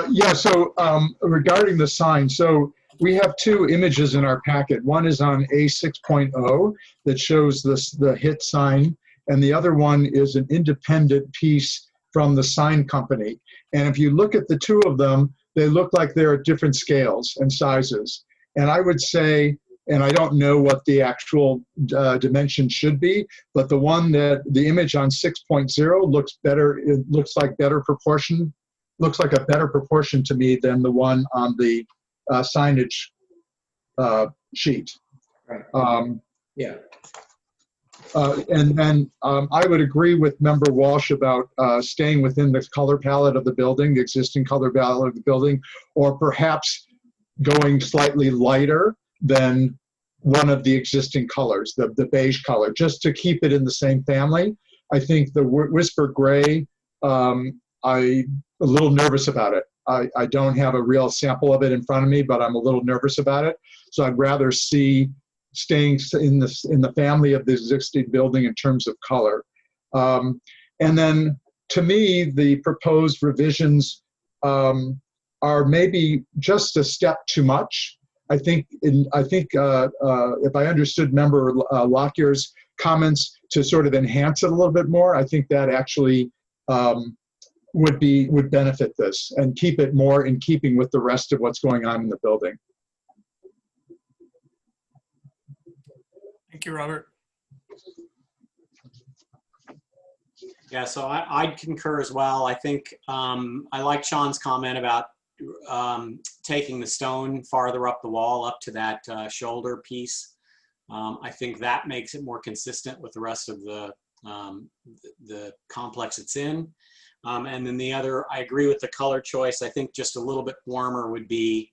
Yeah, so regarding the sign, so we have two images in our packet. One is on A6.0 that shows the HIT sign, and the other one is an independent piece from the sign company. And if you look at the two of them, they look like they're at different scales and sizes. And I would say, and I don't know what the actual dimension should be, but the image on 6.0 looks better. It looks like better proportion. Looks like a better proportion to me than the one on the signage sheet. Right. Yeah. And then I would agree with Member Walsh about staying within the color palette of the building, the existing color palette of the building, or perhaps going slightly lighter than one of the existing colors, the beige color, just to keep it in the same family. I think the Whisper Gray, I'm a little nervous about it. I don't have a real sample of it in front of me, but I'm a little nervous about it. So I'd rather see staying in the family of the existing building in terms of color. And then to me, the proposed revisions are maybe just a step too much. I think if I understood Member Lockyer's comments to sort of enhance it a little bit more, I think that actually would benefit this and keep it more in keeping with the rest of what's going on in the building. Thank you, Robert. Yeah, so I'd concur as well. I think I like Sean's comment about taking the stone farther up the wall, up to that shoulder piece. I think that makes it more consistent with the rest of the complex it's in. And then the other, I agree with the color choice. I think just a little bit warmer would be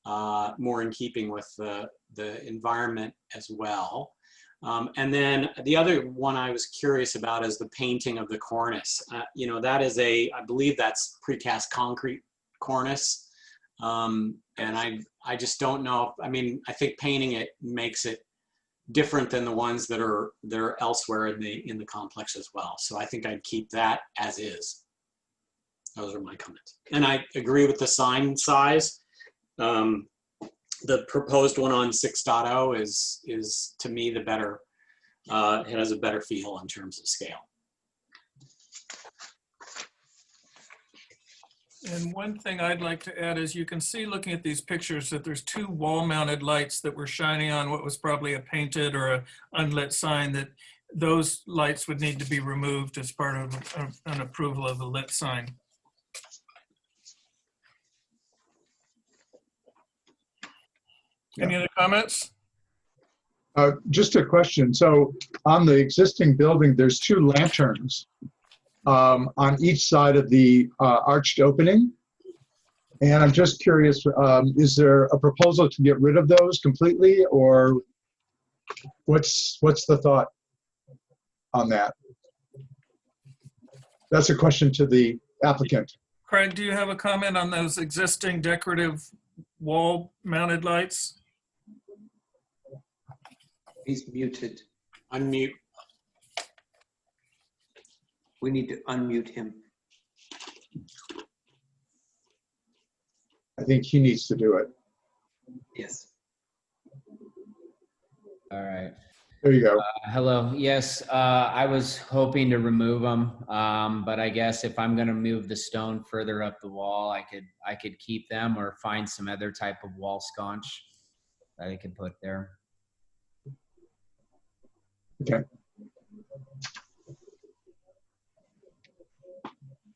more in keeping with the environment as well. And then the other one I was curious about is the painting of the cornice. You know, that is I believe that's precast concrete cornice. And I just don't know. I mean, I think painting it makes it different than the ones that are elsewhere in the complex as well. So I think I'd keep that as is. Those are my comments. And I agree with the sign size. The proposed one on 6.0 is to me the better, it has a better feel in terms of scale. And one thing I'd like to add is you can see looking at these pictures that there's 2 wall-mounted lights that were shining on what was probably a painted or an unlit sign, that those lights would need to be removed as part of an approval of the lit sign. Any other comments? Just a question. So on the existing building, there's 2 lanterns on each side of the arched opening. And I'm just curious, is there a proposal to get rid of those completely, or what's the thought on that? That's a question to the applicant. Craig, do you have a comment on those existing decorative wall-mounted lights? He's muted. Unmute. We need to unmute him. I think he needs to do it. Yes. All right. There you go. Hello. Yes, I was hoping to remove them, but I guess if I'm going to move the stone further up the wall, I could keep them or find some other type of wall sconce that I could put there. Okay.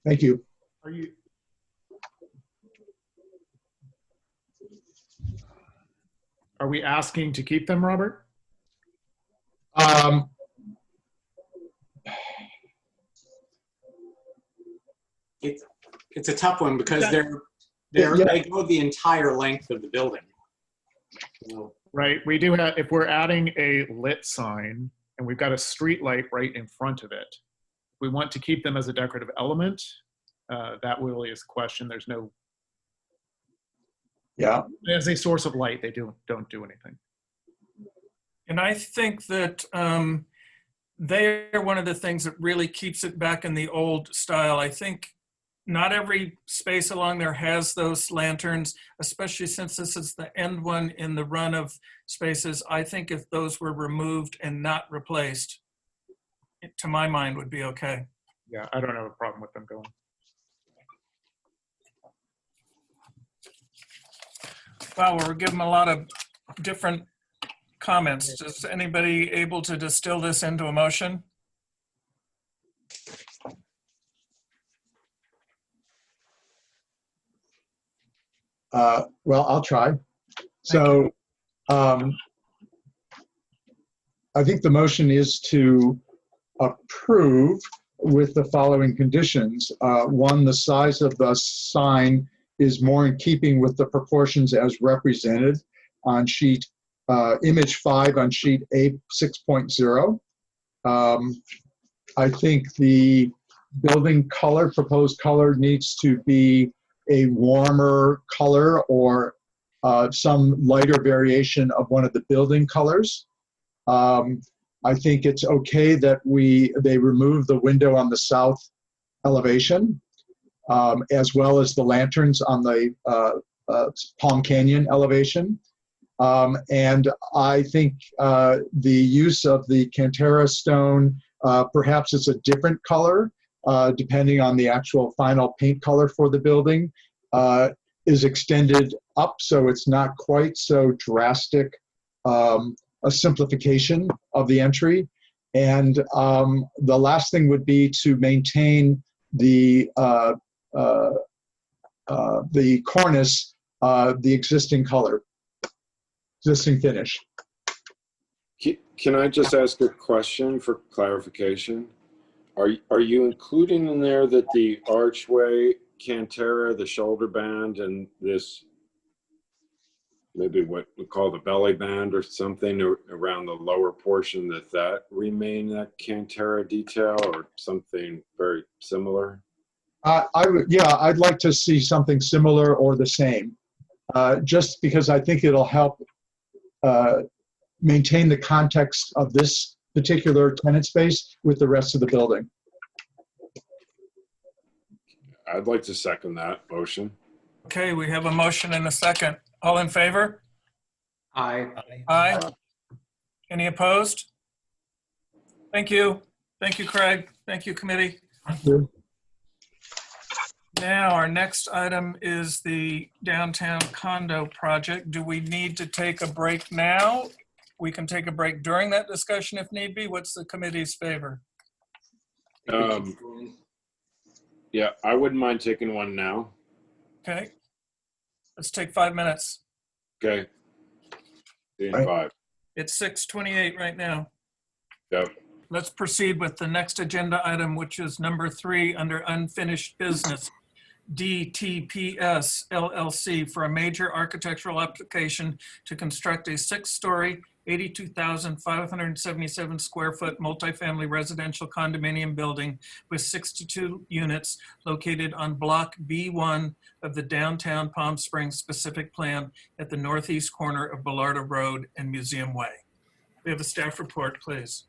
Thank you. Are we asking to keep them, Robert? It's a tough one because Yeah. they go the entire length of the building. So, Right. We do have, if we're adding a lit sign and we've got a street light right in front of it, we want to keep them as a decorative element. That really is a question. There's no. Yeah. As a source of light, they don't do anything. And I think that they're one of the things that really keeps it back in the old style. I think not every space along there has those lanterns, especially since this is the end one in the run of spaces. I think if those were removed and not replaced, to my mind, would be okay. Yeah, I don't have a problem with them going. Wow, we're giving a lot of different comments. Is anybody able to distill this into a motion? Well, I'll try. So I think the motion is to approve with the following conditions. 1, the size of the sign is more in keeping with the proportions as represented on sheet image 5 on sheet A6.0. I think the building color, proposed color, needs to be a warmer color or some lighter variation of one of the building colors. I think it's okay that they remove the window on the south elevation, as well as the lanterns on the Palm Canyon elevation. And I think the use of the Cantera stone, perhaps it's a different color, depending on the actual final paint color for the building, is extended up, so it's not quite so drastic a simplification of the entry. And the last thing would be to maintain the cornice, the existing color, existing finish. Can I just ask a question for clarification? Are you including in there that the archway, cantera, the shoulder band, and this maybe what we call the belly band or something around the lower portion, that remain that cantera detail or something very similar? Yeah, I'd like to see something similar or the same, just because I think it'll help maintain the context of this particular tenant space with the rest of the building. I'd like to second that motion. Okay, we have a motion and a second. All in favor? Aye. Aye. Any opposed? Thank you. Thank you, Craig. Thank you, committee. Thank you. Now, our next item is the downtown condo project. Do we need to take a break now? We can take a break during that discussion if need be. What's the committee's favor? Yeah, I wouldn't mind taking one now. Okay. Let's take 5 minutes. Okay. See you in 5. It's 6:28 right now. Yep. Let's proceed with the next agenda item, which is number 3 under unfinished business. DTPS LLC for a major architectural application to construct a 6-story, 82,577 square foot multifamily residential condominium building with 62 units located on Block B1 of the downtown Palm Springs specific plan at the northeast corner of Bellardo Road and Museum Way. We have a staff report, please.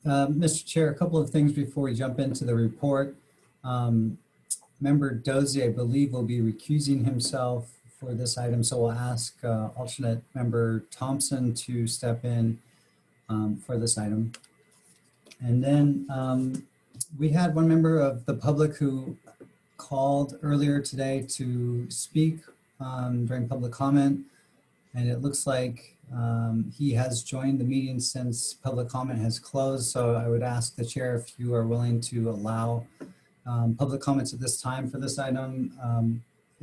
Mr. Chair, a couple of things before we jump into the report. Member Dozie, I believe, will be recusing himself for this item, so we'll ask alternate member Thompson to step in for this item. And then we had one member of the public who called earlier today to speak during public comment, and it looks like he has joined the meeting since public comment has closed. So I would ask the chair if you are willing to allow public comments at this time for this item.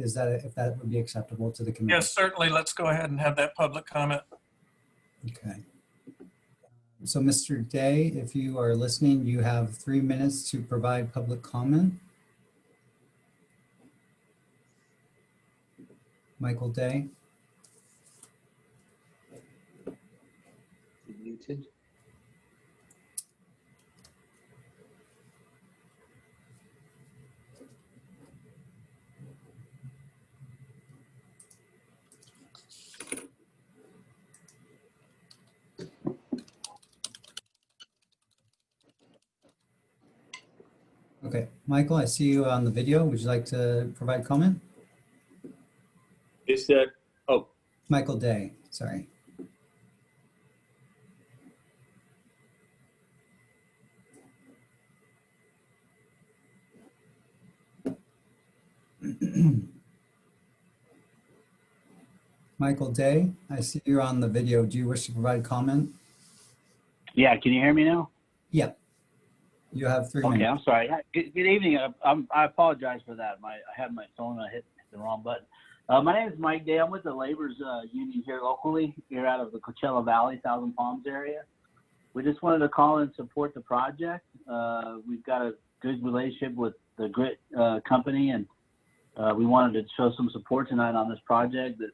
If that would be acceptable to the committee? Yes, certainly. Let's go ahead and have that public comment. Okay. So Mr. Day, if you are listening, you have 3 minutes to provide public comment. Michael Day. Muted. Okay, Michael, I see you on the video. Would you like to provide comment? Is that, oh, Michael Day, sorry. Michael Day, I see you're on the video. Do you wish to provide comment? yeah, can you hear me now? Yeah. You have 3 Okay, minutes. I'm sorry. Good evening. I apologize for that. I had my phone, I hit the wrong button. My name is Mike Day. I'm with the Laborers Union here locally, here out of the Coachella Valley, Thousand Palms area. We just wanted to call and support the project. We've got a good relationship with the Grit company, and we wanted to show some support tonight on this project that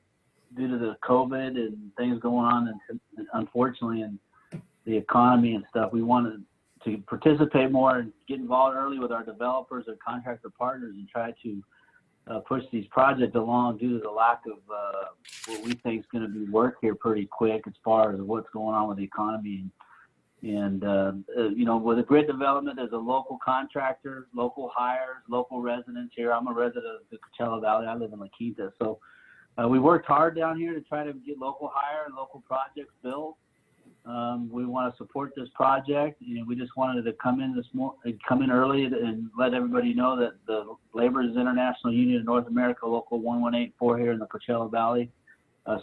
due to the COVID and things going on, and unfortunately, and the economy and stuff, we wanted to participate more and get involved early with our developers and contractor partners and try to push these projects along due to the lack of what we think is going to be work here pretty quick as far as what's going on with the economy. And you know, with the grid development, there's a local contractor, local hires, local residents here. I'm a resident of the Coachella Valley. I live in La Quinta. So we worked hard down here to try to get local hire and local projects built. We want to support this project, and we just wanted to come in early and let everybody know that the Laborers International Union of North America, Local 1184 here in the Coachella Valley,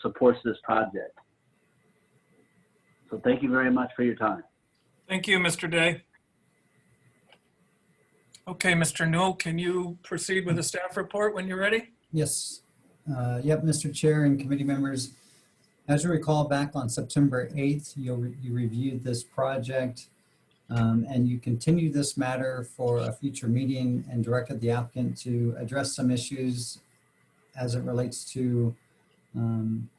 supports this project. So thank you very much for your time. Thank you, Mr. Day. Okay, Mr. Newell, can you proceed with the staff report when you're ready? Yes. Yep, Mr. Chair and committee members. As you recall, back on September 8th, you reviewed this project and you continued this matter for a future meeting and directed the applicant to address some issues as it relates to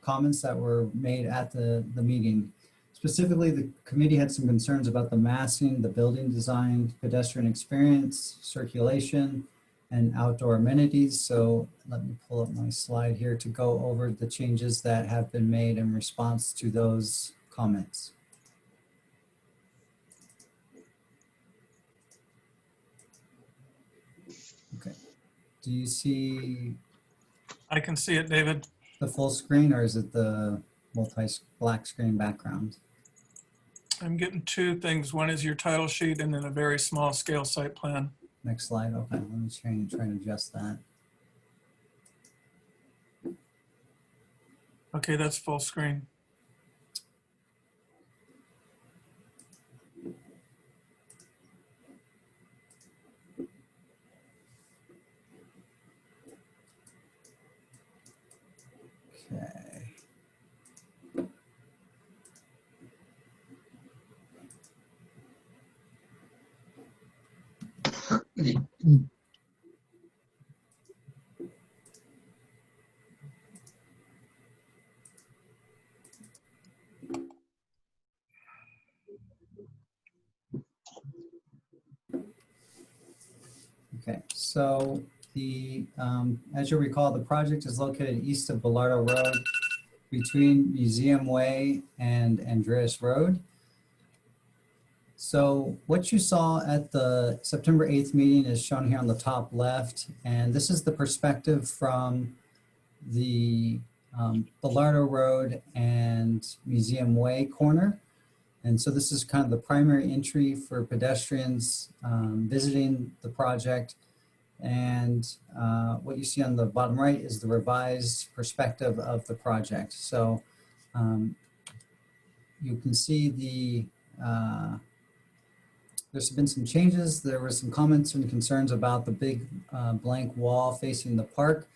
comments that were made at the meeting. Specifically, the committee had some concerns about the massing, the building design, pedestrian experience, circulation, and outdoor amenities. So let me pull up my slide here to go over the changes that have been made in response to those comments. Okay. Do you see I can see it, David. the full screen, or is it the black screen background? I'm getting two things. One is your title sheet and then a very small scale site plan. Next slide. Okay, let me try and adjust that. Okay, that's full screen. Okay. Okay, so as you recall, the project is located east of Bellardo Road between Museum Way and Andreas Road. So what you saw at the September 8th meeting is shown here on the top left, and this is the perspective from the Bellardo Road and Museum Way corner. And so this is kind of the primary entry for pedestrians visiting the project. And what you see on the bottom right is the revised perspective of the project. So you can see there's been some changes. There were some comments and concerns about the big blank wall facing the park.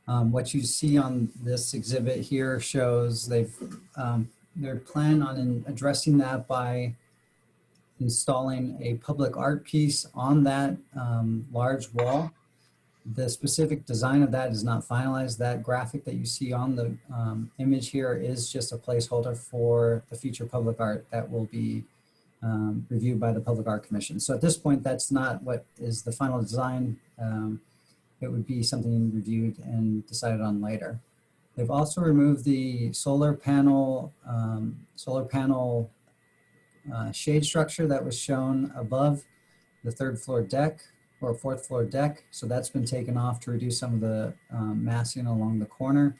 What you see on this exhibit here shows they're planning on addressing that by installing a public art piece on that large wall. The specific design of that is not finalized. That graphic that you see on the image here is just a placeholder for the future public art that will be reviewed by the Public Art Commission. So at this point, that's not what is the final design. It would be something reviewed and decided on later. They've also removed the solar panel shade structure that was shown above the third floor deck or fourth floor deck. So that's been taken off to reduce some of the massing along the corner.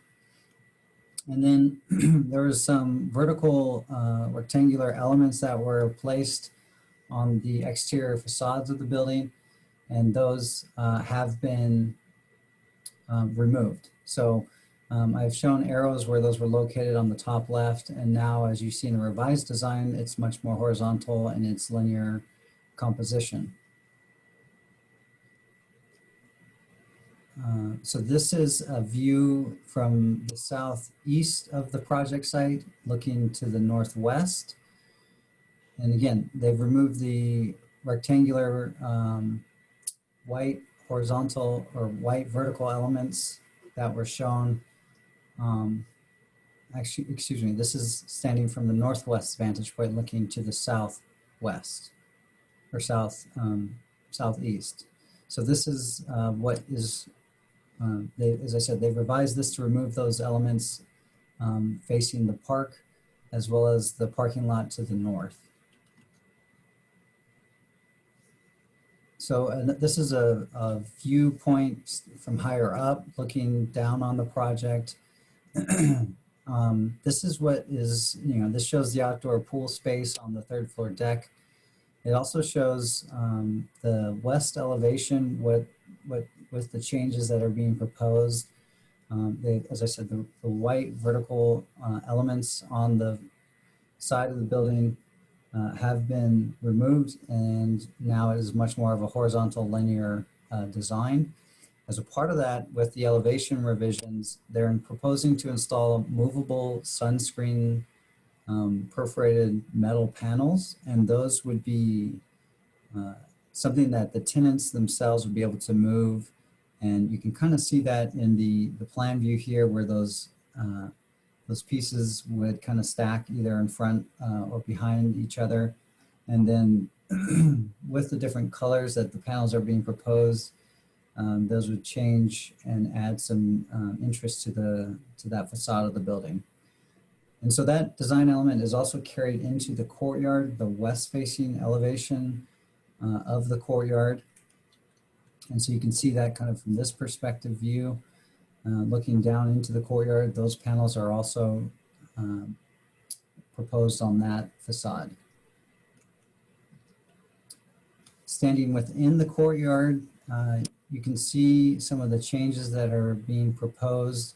And then there was some vertical rectangular elements that were placed on the exterior facades of the building, and those have been removed. So I've shown arrows where those were located on the top left, and now as you see in the revised design, it's much more horizontal in its linear composition. So this is a view from the southeast of the project site looking to the northwest. And again, they've removed the rectangular white horizontal or white vertical elements that were shown. Actually, excuse me, this is standing from the northwest vantage point looking to the southwest or southeast. So this is what is, as I said, they've revised this to remove those elements facing the park as well as the parking lot to the north. So this is a viewpoint from higher up looking down on the project. This is what is, this shows the outdoor pool space on the third floor deck. It also shows the west elevation, with the changes that are being proposed. As I said, the white vertical elements on the side of the building have been removed, and now it is much more of a horizontal linear design. As a part of that, with the elevation revisions, they're proposing to install movable sunscreen perforated metal panels, and those would be something that the tenants themselves would be able to move. And you can kind of see that in the plan view here, where those pieces would kind of stack either in front or behind each other. And then with the different colors that the panels are being proposed, those would change and add some interest to that facade of the building. And so that design element is also carried into the courtyard, the west-facing elevation of the courtyard. And so you can see that kind of from this perspective view, looking down into the courtyard. Those panels are also proposed on that facade. Standing within the courtyard, you can see some of the changes that are being proposed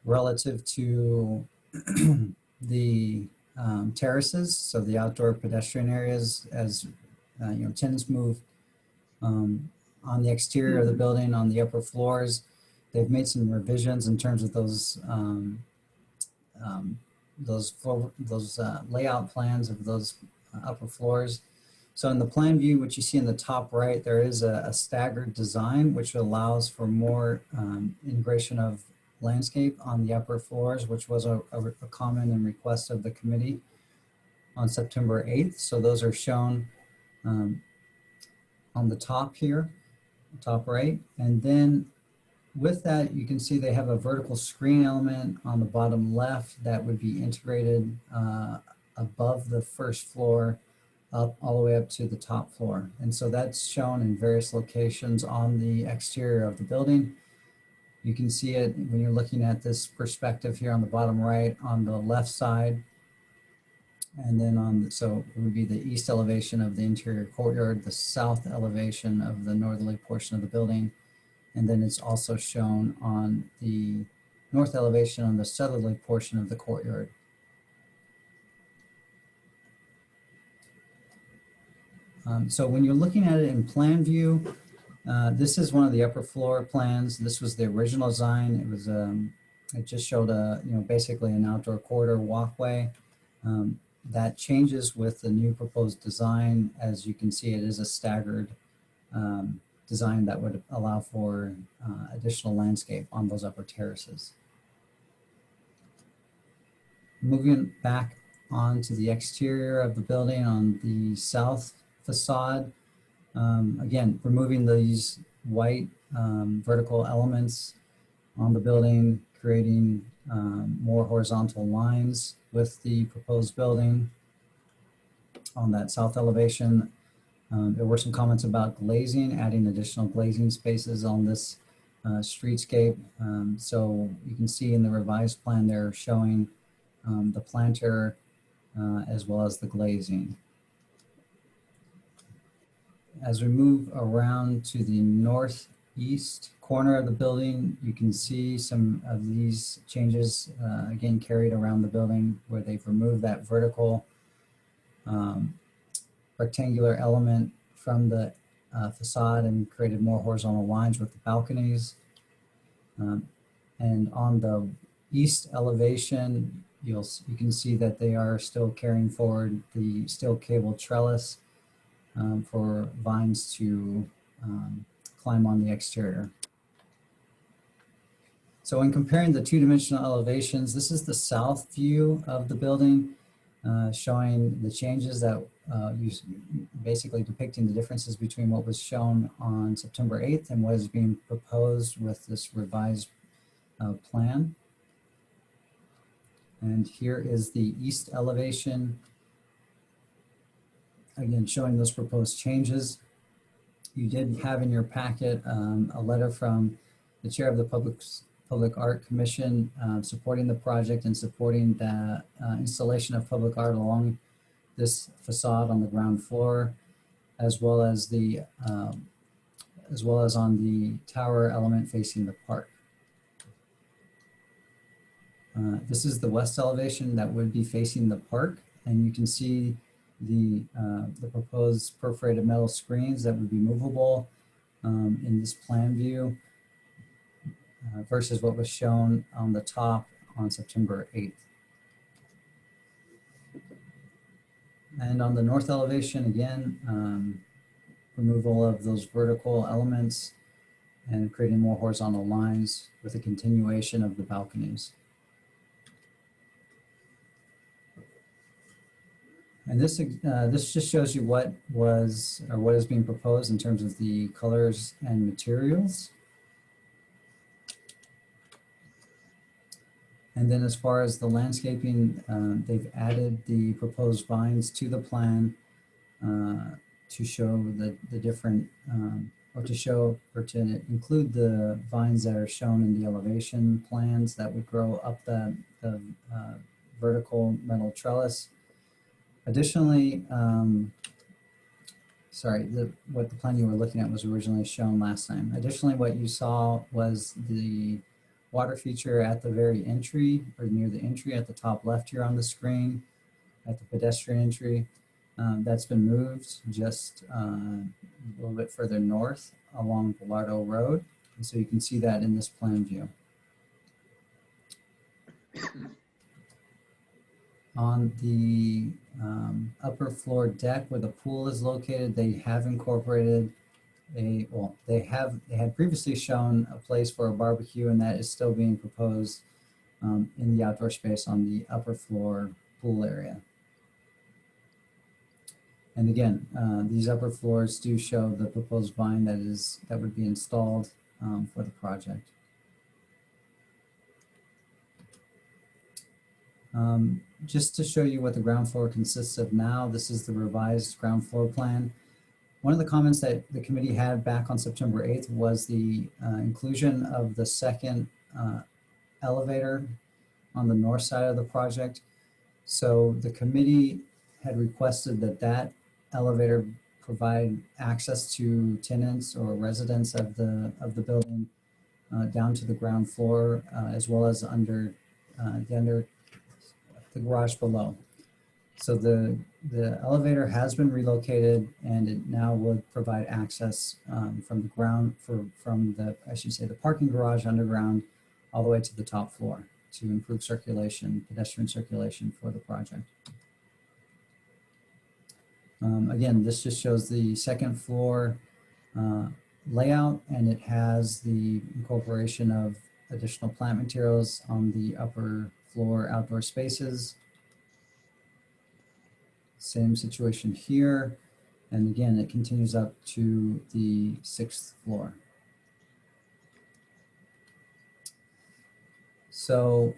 relative to the terraces, so the outdoor pedestrian areas, as tenants move on the exterior of the building, on the upper floors. They've made some revisions in terms of those layout plans of those upper floors. So in the plan view, what you see in the top right, there is a staggered design, which allows for more integration of landscape on the upper floors, which was a comment and request of the committee on September 8th. So those are shown on the top here, top right. And then with that, you can see they have a vertical screen element on the bottom left that would be integrated above the first floor up all the way up to the top floor. And so that's shown in various locations on the exterior of the building. You can see it when you're looking at this perspective here on the bottom right on the left side. And then so it would be the east elevation of the interior courtyard, the south elevation of the northerly portion of the building. And then it's also shown on the north elevation on the southerly portion of the courtyard. So when you're looking at it in plan view, this is one of the upper floor plans. This was the original design. It was it just showed basically an outdoor corridor walkway. That changes with the new proposed design. As you can see, it is a staggered design that would allow for additional landscape on those upper terraces. Moving back onto the exterior of the building on the south facade, again, removing these white vertical elements on the building, creating more horizontal lines with the proposed building. On that south elevation, there were some comments about glazing, adding additional glazing spaces on this streetscape. So you can see in the revised plan they're showing the planter as well as the glazing. As we move around to the northeast corner of the building, you can see some of these changes again carried around the building, where they've removed that vertical rectangular element from the facade and created more horizontal lines with the balconies. And on the east elevation, you can see that they are still carrying forward the steel cable trellis for vines to climb on the exterior. So in comparing the two-dimensional elevations, this is the south view of the building, showing the changes that basically depicting the differences between what was shown on September 8th and what is being proposed with this revised plan. And here is the east elevation, again, showing those proposed changes. You did have in your packet a letter from the chair of the Public Art Commission supporting the project and supporting the installation of public art along this facade on the ground floor, as well as on the tower element facing the park. This is the west elevation that would be facing the park, and you can see the proposed perforated metal screens that would be movable in this plan view. versus what was shown on the top on September 8th. And on the north elevation, again, removal of those vertical elements and creating more horizontal lines with a continuation of the balconies. And this just shows you what was or what is being proposed in terms of the colors and materials. And then as far as the landscaping, they've added the proposed vines to the plan to show the different, or to include the vines that are shown in the elevation plans that would grow up the vertical metal trellis. Additionally, what the plan you were looking at was originally shown last time. Additionally, what you saw was the water feature at the very entry, or near the entry at the top left here on the screen, at the pedestrian entry. That's been moved just a little bit further north along Gallardo Road. And so you can see that in this plan view. On the upper floor deck where the pool is located, they have incorporated they had previously shown a place for a barbecue, and that is still being proposed in the outdoor space on the upper floor pool area. And again, these upper floors do show the proposed vine that would be installed for the project. Just to show you what the ground floor consists of now, this is the revised ground floor plan. One of the comments that the committee had back on September 8th was the inclusion of the second elevator on the north side of the project. So the committee had requested that elevator provide access to tenants or residents of the building down to the ground floor, as well as under the garage below. So the elevator has been relocated, and it now would provide access from the ground from the parking garage underground all the way to the top floor to improve circulation, pedestrian circulation for the project. Again, this just shows the second floor layout, and it has the incorporation of additional plant materials on the upper floor outdoor spaces. Same situation here. And again, it continues up to the 6th floor. So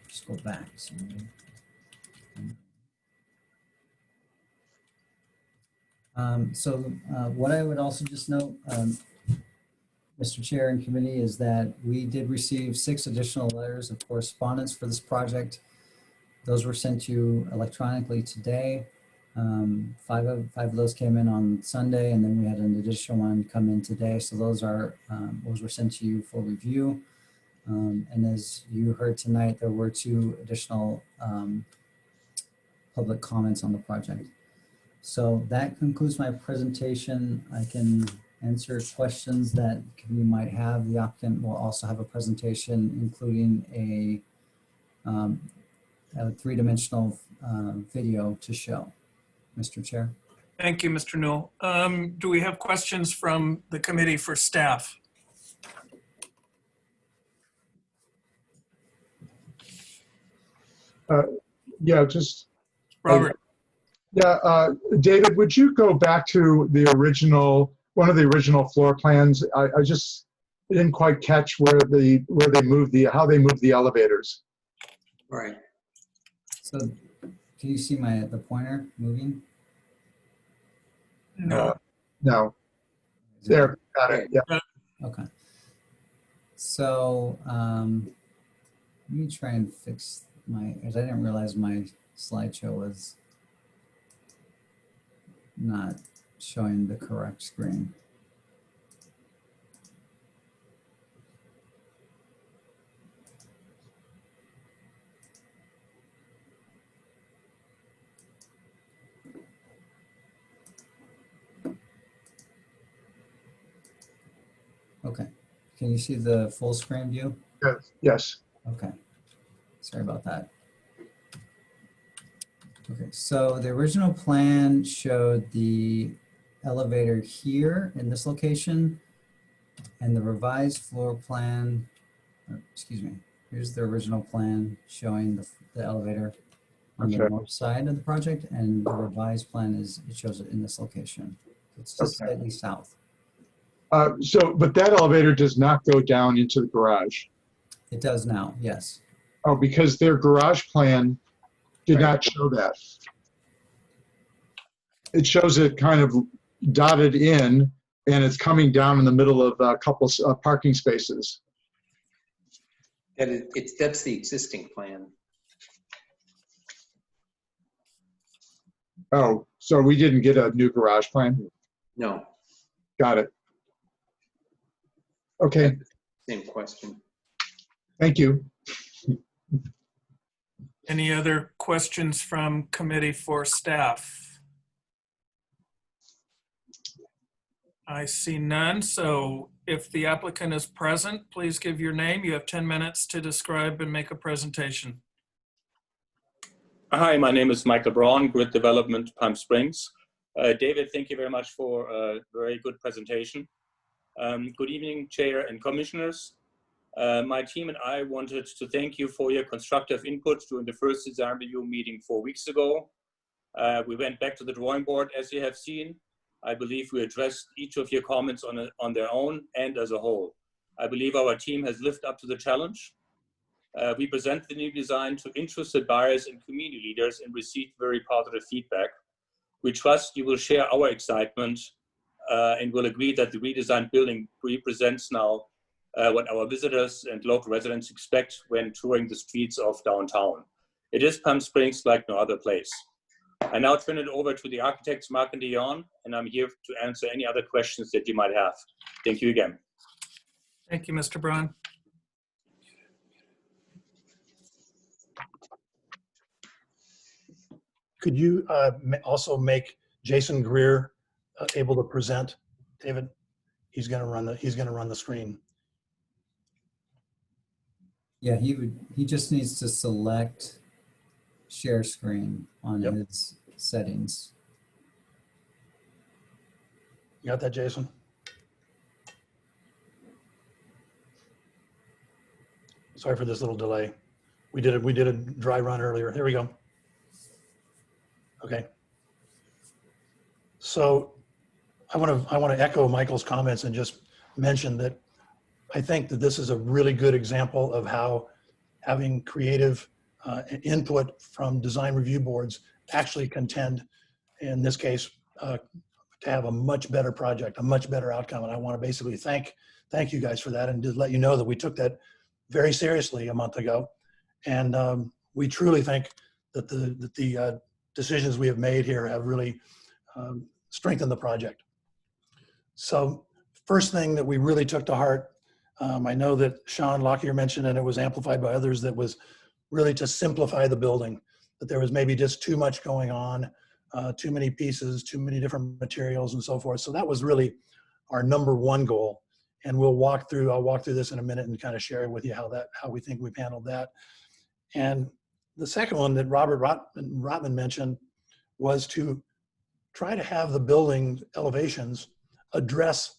just go back. What I would also just note, Mr. Chair and committee, is that we did receive 6 additional letters of correspondence for this project. Those were sent to you electronically today. 5 of those came in on Sunday, and then we had an additional one come in today. So those were sent to you for review. And as you heard tonight, there were 2 additional public comments on the project. So that concludes my presentation. I can answer questions that you might have. The applicant will also have a presentation, including a 3-dimensional video to show. Mr. Chair. Thank you, Mr. Newell. Do we have questions from the committee for staff? Yeah, just Robert. David, would you go back to the one of the original floor plans? I just didn't quite catch how they moved the elevators. Right. So can you see the pointer moving? No. No. There, got it. Yeah. Okay. So let me try and fix because I didn't realize my slideshow was not showing the correct screen. Okay, Can you see the full screen view? Yes. Okay. Sorry about that. Okay, so the original plan showed the elevator here in this location, and the revised floor plan, excuse me, here's the original plan showing the elevator on the north side of the project, and the revised plan it shows it in this location. It's just slightly south. But that elevator does not go down into the garage. It does now, yes. Oh, because their garage plan did not show that. It shows it kind of dotted in, and it's coming down in the middle of a couple of parking spaces. That's the existing plan. Oh, so we didn't get a new garage plan? No. Got it. Okay. Same question. Thank you. Any other questions from committee for staff? I see none. So if the applicant is present, please give your name. You have 10 minutes to describe and make a presentation. Hi, my name is Michael Braun, Grid Development, Palm Springs. David, thank you very much for a very good presentation. Good evening, Chair and Commissioners. My team and I wanted to thank you for your constructive input during the first design review meeting 4 weeks ago. We went back to the drawing board, as you have seen. I believe we addressed each of your comments on their own and as a whole. I believe our team has lived up to the challenge. We present the new design to interested buyers and community leaders and received very positive feedback. We trust you will share our excitement and will agree that the redesigned building represents now what our visitors and local residents expect when touring the streets of downtown. It is Palm Springs like no other place. I now turn it over to the architects, Mark and Dion, and I'm here to answer any other questions that you might have. Thank you again. Thank you, Mr. Braun. Could you also make Jason Greer able to present, David? He's going to run the screen. Yeah, he just needs to select share screen on his settings. You got that, Jason? Sorry for this little delay. We did a dry run earlier. Here we go. Okay. So I want to echo Michael's comments and just mention that I think that this is a really good example of how having creative input from design review boards actually can tend, in this case, to have a much better project, a much better outcome. And I want to basically thank you guys for that, and just let you know that we took that very seriously a month ago. And we truly think that the decisions we have made here have really strengthened the project. So first thing that we really took to heart, I know that Sean Lockyer mentioned, and it was amplified by others, that was really to simplify the building, that there was maybe just too much going on, too many pieces, too many different materials and so forth. So that was really our number one goal. And I'll walk through this in a minute and kind of share with you how we think we've handled that. And the second one that Robert Rotman mentioned was to try to have the building elevations address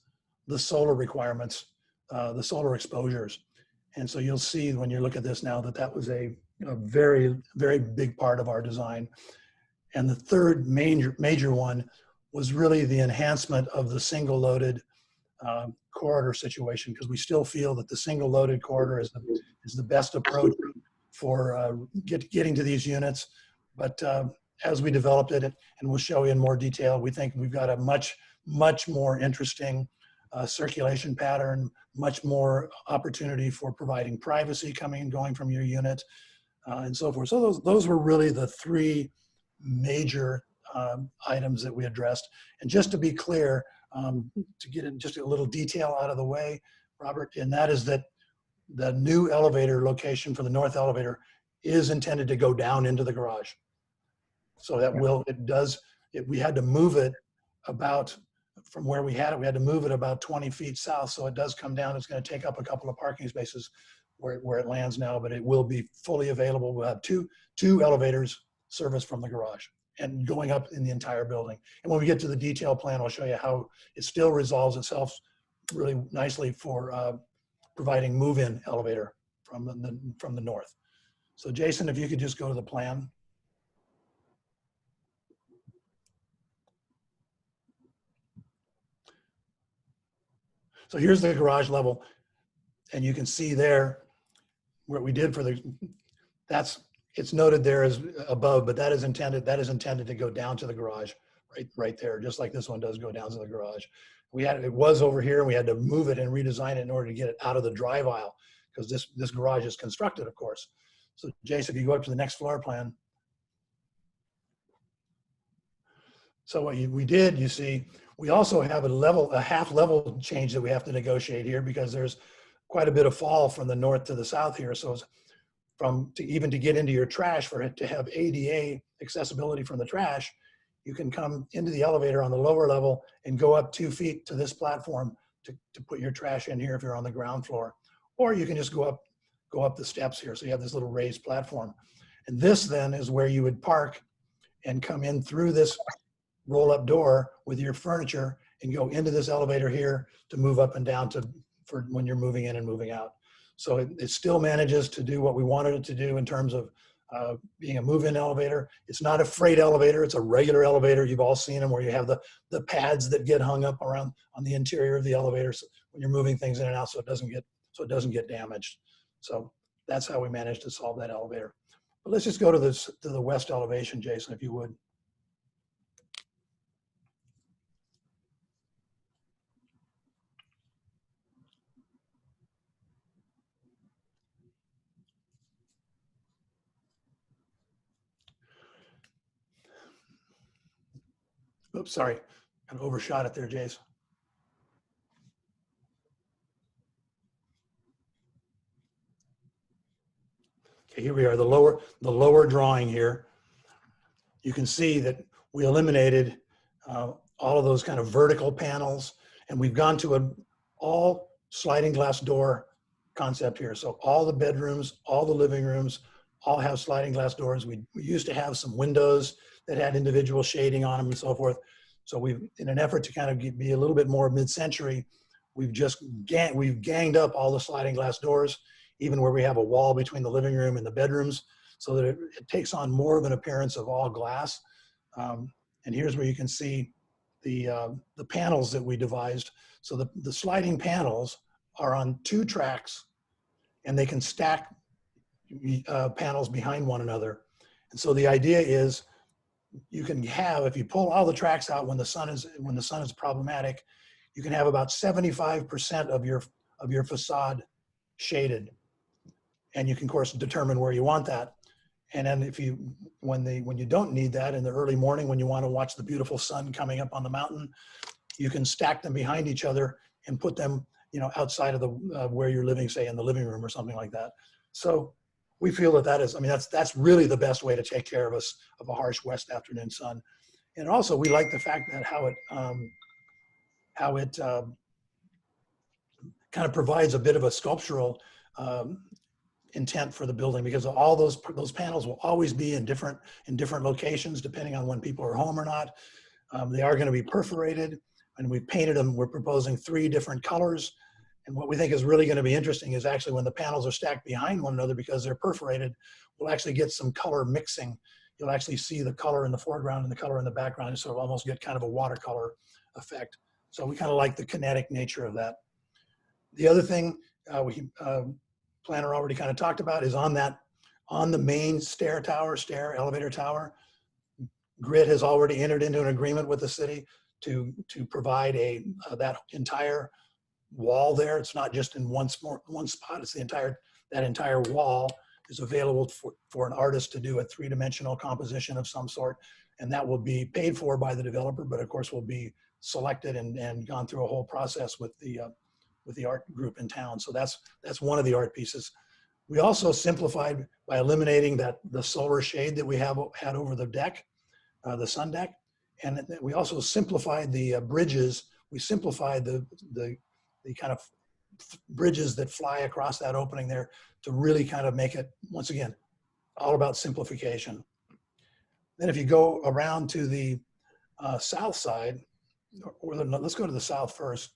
the solar requirements, the solar exposures. And so you'll see when you look at this now that was a very, very big part of our design. And the third major one was really the enhancement of the single loaded corridor situation, because we still feel that the single loaded corridor is the best approach for getting to these units. But as we developed it, and we'll show you in more detail, we think we've got a much more interesting circulation pattern, much more opportunity for providing privacy coming and going from your unit, and so forth. So those were really the three major items that we addressed. And just to be clear, to get just a little detail out of the way, Robert, and that is that the new elevator location for the north elevator is intended to go down into the garage. So that we had to move it about from where we had to move it about 20 feet south. So it does come down. It's going to take up a couple of parking spaces where it lands now, but it will be fully available. We'll have two elevators serviced from the garage and going up in the entire building. And when we get to the detail plan, I'll show you how it still resolves itself really nicely for providing move-in elevator from the north. So Jason, if you could just go to the plan. So here's the garage level, and you can see there what we did for it's noted there as above, but that is intended to go down to the garage right there, just like this one does go down to the garage. It was over here, and we had to move it and redesign it in order to get it out of the drive aisle, because this garage is constructed, of course. So Jason, if you go up to the next floor plan. So what we did, you see, we also have a half level change that we have to negotiate here, because there's quite a bit of fall from the north to the south here. So it's even to get into your trash, for it to have ADA accessibility from the trash, you can come into the elevator on the lower level and go up 2 feet to this platform to put your trash in here if you're on the ground floor. Or you can just go up the steps here. So you have this little raised platform. And this then is where you would park and come in through this roll-up door with your furniture and go into this elevator here to move up and down for when you're moving in and moving out. So it still manages to do what we wanted it to do in terms of being a move-in elevator. It's not a freight elevator, it's a regular elevator. You've all seen them, where you have the pads that get hung up around on the interior of the elevator when you're moving things in and out, so it doesn't get damaged. So that's how we managed to solve that elevator. But let's just go to the west elevation, Jason, if you would. Oops, sorry, kind of overshot it there, Jace. Okay, here we are, the lower drawing here. You can see that we eliminated all of those kind of vertical panels, and we've gone to an all sliding glass door concept here. So all the bedrooms, all the living rooms, all have sliding glass doors. We used to have some windows that had individual shading on them and so forth. So we've, in an effort to kind of be a little bit more mid-century, we've ganged up all the sliding glass doors, even where we have a wall between the living room and the bedrooms, so that it takes on more of an appearance of all glass. And here's where you can see the panels that we devised. So the sliding panels are on 2 tracks, and they can stack panels behind one another. And so the idea is, you can have, if you pull all the tracks out when the sun is problematic, you can have about 75% of your facade shaded, and you can of course determine where you want that. And then when you don't need that in the early morning, when you want to watch the beautiful sun coming up on the mountain, you can stack them behind each other and put them, outside of where you're living, say in the living room or something like that. So we feel that is, that's really the best way to take care of a harsh west afternoon sun. And also we like the fact that how it kind of provides a bit of a sculptural intent for the building, because all those panels will always be in different locations depending on when people are home or not. They are going to be perforated, and we've painted them. We're proposing 3 different colors. And what we think is really going to be interesting is actually when the panels are stacked behind one another, because they're perforated, we'll actually get some color mixing. You'll actually see the color in the foreground and the color in the background, and sort of almost get kind of a watercolor effect. So we kind of like the kinetic nature of that. The other thing planner already kind of talked about is on the main elevator tower, Grid has already entered into an agreement with the city to provide that entire wall there. It's not just in one spot, it's that entire wall is available for an artist to do a 3-dimensional composition of some sort, and that will be paid for by the developer, but of course will be selected and gone through a whole process with the art group in town. So that's one of the art pieces. We also simplified by eliminating the solar shade that we had over the deck, the sun deck, and we also simplified the bridges we simplified the kind of bridges that fly across that opening there to really kind of make it, once again, all about simplification. Then if you go around to the south side, let's go to the south first.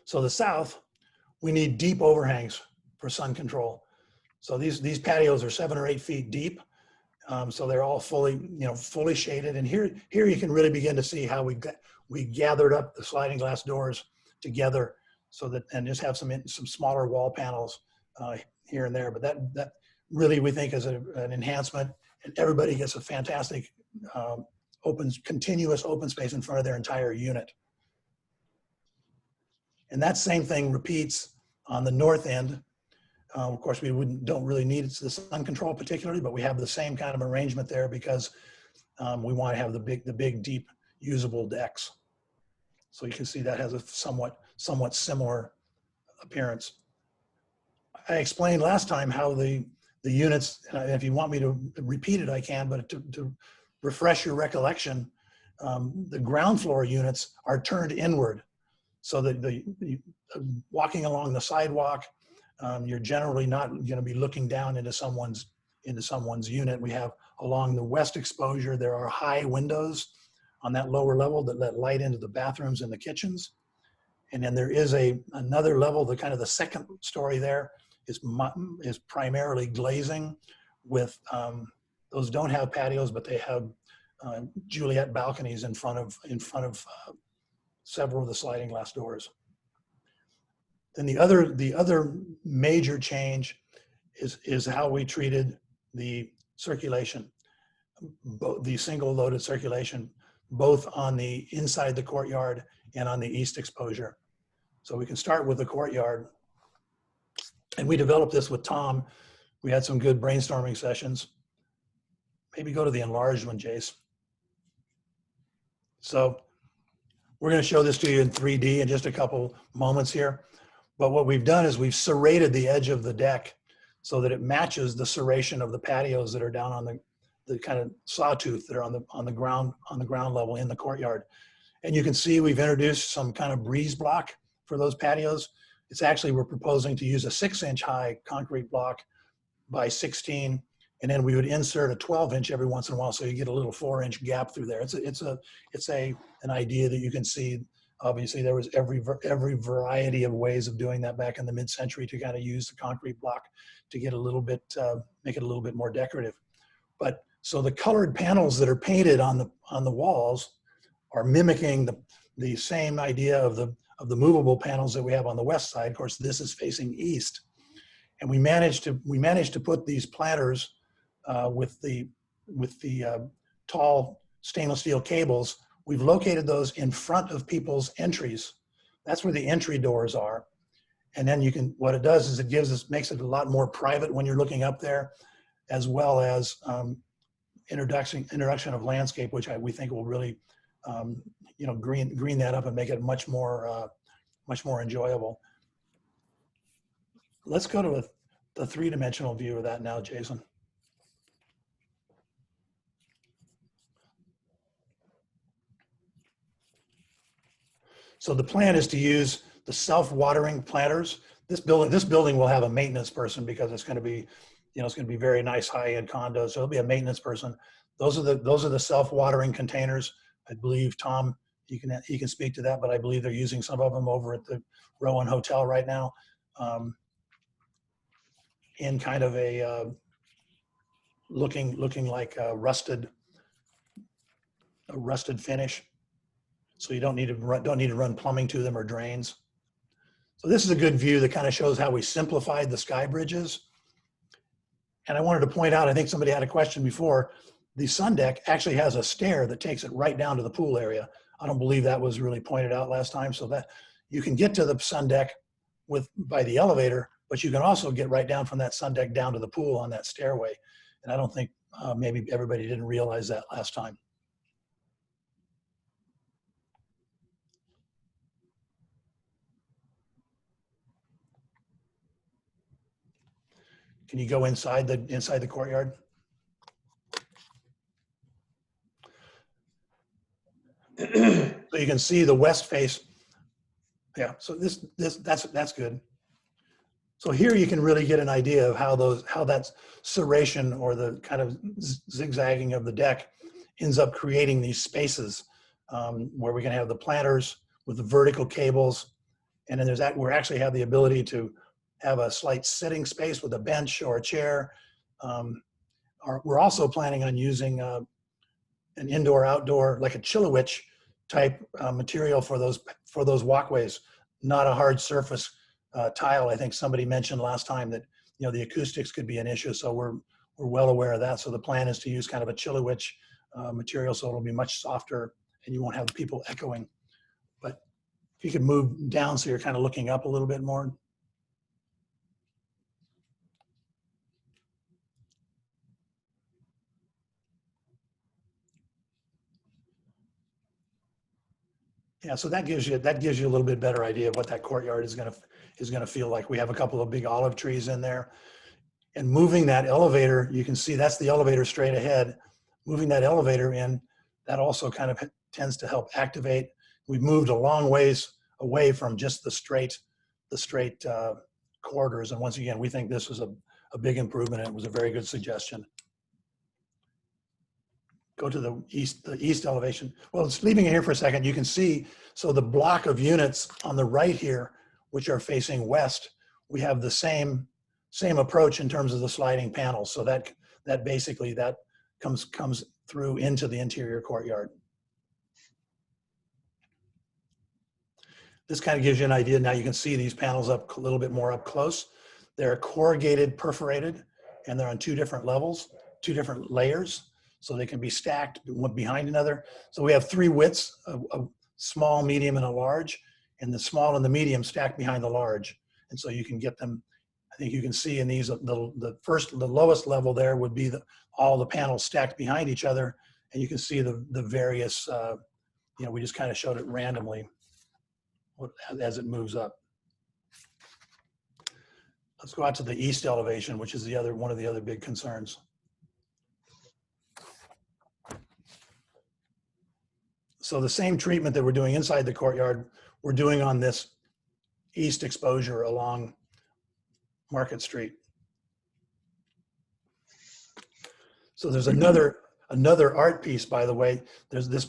So the south, we need deep overhangs for sun control. So these patios are 7 or 8 feet deep. So they're all fully shaded. And here you can really begin to see how we gathered up the sliding glass doors together so that, and just have some smaller wall panels here and there. But that really we think is an enhancement, and everybody gets a fantastic continuous open space in front of their entire unit. And that same thing repeats on the north end. Of course, we don't really need the sun control particularly, but we have the same kind of arrangement there because we want to have the big, deep, usable decks. So you can see that has a somewhat similar appearance. I explained last time how the units, and if you want me to repeat it, I can, but to refresh your recollection, the ground floor units are turned inward. So that walking along the sidewalk, you're generally not going to be looking down into someone's unit. We have along the west exposure, there are high windows on that lower level that let light into the bathrooms and the kitchens. And then there is another level, the kind of the second story there is primarily glazing with, those don't have patios, but they have Juliet balconies in front of several of the sliding glass doors. Then the other major change is how we treated the circulation, the single loaded circulation, both on the inside the courtyard and on the east exposure. So we can start with the courtyard. And we developed this with Tom. We had some good brainstorming sessions. Maybe go to the enlarged one, Jace. So we're going to show this to you in 3D in just a couple moments here. But what we've done is we've serrated the edge of the deck so that it matches the serration of the patios that are down on the kind of sawtooth that are on the ground level in the courtyard. And you can see we've introduced some kind of breeze block for those patios. It's actually, we're proposing to use a 6-inch high concrete block by 16, and then we would insert a 12-inch every once in a while, so you get a little 4-inch gap through there. It's an idea that you can see. Obviously, there was every variety of ways of doing that back in the mid-century to kind of use the concrete block to get a little bit, make it a little bit more decorative. But so the colored panels that are painted on the walls are mimicking the same idea of the movable panels that we have on the west side. Of course, this is facing east, and we managed to put these planters with the tall stainless steel cables. We've located those in front of people's entries. That's where the entry doors are. And then what it does is makes it a lot more private when you're looking up there, as well as introduction of landscape, which we think will really, green that up and make it much more enjoyable. Let's go to the 3-dimensional view of that now, Jason. So the plan is to use the self-watering planters. This building will have a maintenance person because it's going to be, it's going to be very nice high-end condos. So it'll be a maintenance person. Those are the self-watering containers. I believe Tom, he can speak to that, but I believe they're using some of them over at the Rowan Hotel right now, in kind of a looking like a rusted finish. So you don't need to run plumbing to them or drains. So this is a good view that kind of shows how we simplified the sky bridges. And I wanted to point out, I think somebody had a question before, the sun deck actually has a stair that takes it right down to the pool area. I don't believe that was really pointed out last time, so that you can get to the sun deck by the elevator, but you can also get right down from that sun deck down to the pool on that stairway. And I don't think maybe everybody didn't realize that last time. Can you go inside the courtyard? So you can see the west face. Yeah, so that's good. So here you can really get an idea of how that serration or the kind of zigzagging of the deck ends up creating these spaces where we can have the planters with the vertical cables. And then we actually have the ability to have a slight sitting space with a bench or a chair. We're also planning on using an indoor-outdoor, like a Chilowich type material for those walkways, not a hard surface tile. I think somebody mentioned last time that the acoustics could be an issue, so we're well aware of that. So the plan is to use kind of a Chilowich material, so it'll be much softer and you won't have people echoing. But if you could move down so you're kind of looking up a little bit more. Yeah, so that gives you a little bit better idea of what that courtyard is gonna feel like. We have a couple of big olive trees in there, and moving that elevator, you can see that's the elevator straight ahead. Moving that elevator in, that also kind of tends to help activate. We've moved a long ways away from just the straight corridors, and once again, we think this was a big improvement, and it was a very good suggestion. Go to the east elevation. Well, it's leaving it here for a second. You can see, so the block of units on the right here, which are facing west, we have the same approach in terms of the sliding panels. So that basically comes through into the interior courtyard. This kind of gives you an idea. Now you can see these panels up a little bit more up close. They're corrugated, perforated, and they're on 2 different levels, 2 different layers. So they can be stacked one behind another. So we have 3 widths, a small, medium, and a large, and the small and the medium stacked behind the large. And so you can get them, I think you can see in these, the lowest level there would be all the panels stacked behind each other. And you can see the various, we just kind of showed it randomly as it moves up. Let's go out to the east elevation, which is one of the other big concerns. So the same treatment that we're doing inside the courtyard, we're doing on this east exposure along Market Street. So there's another art piece, by the way. There's this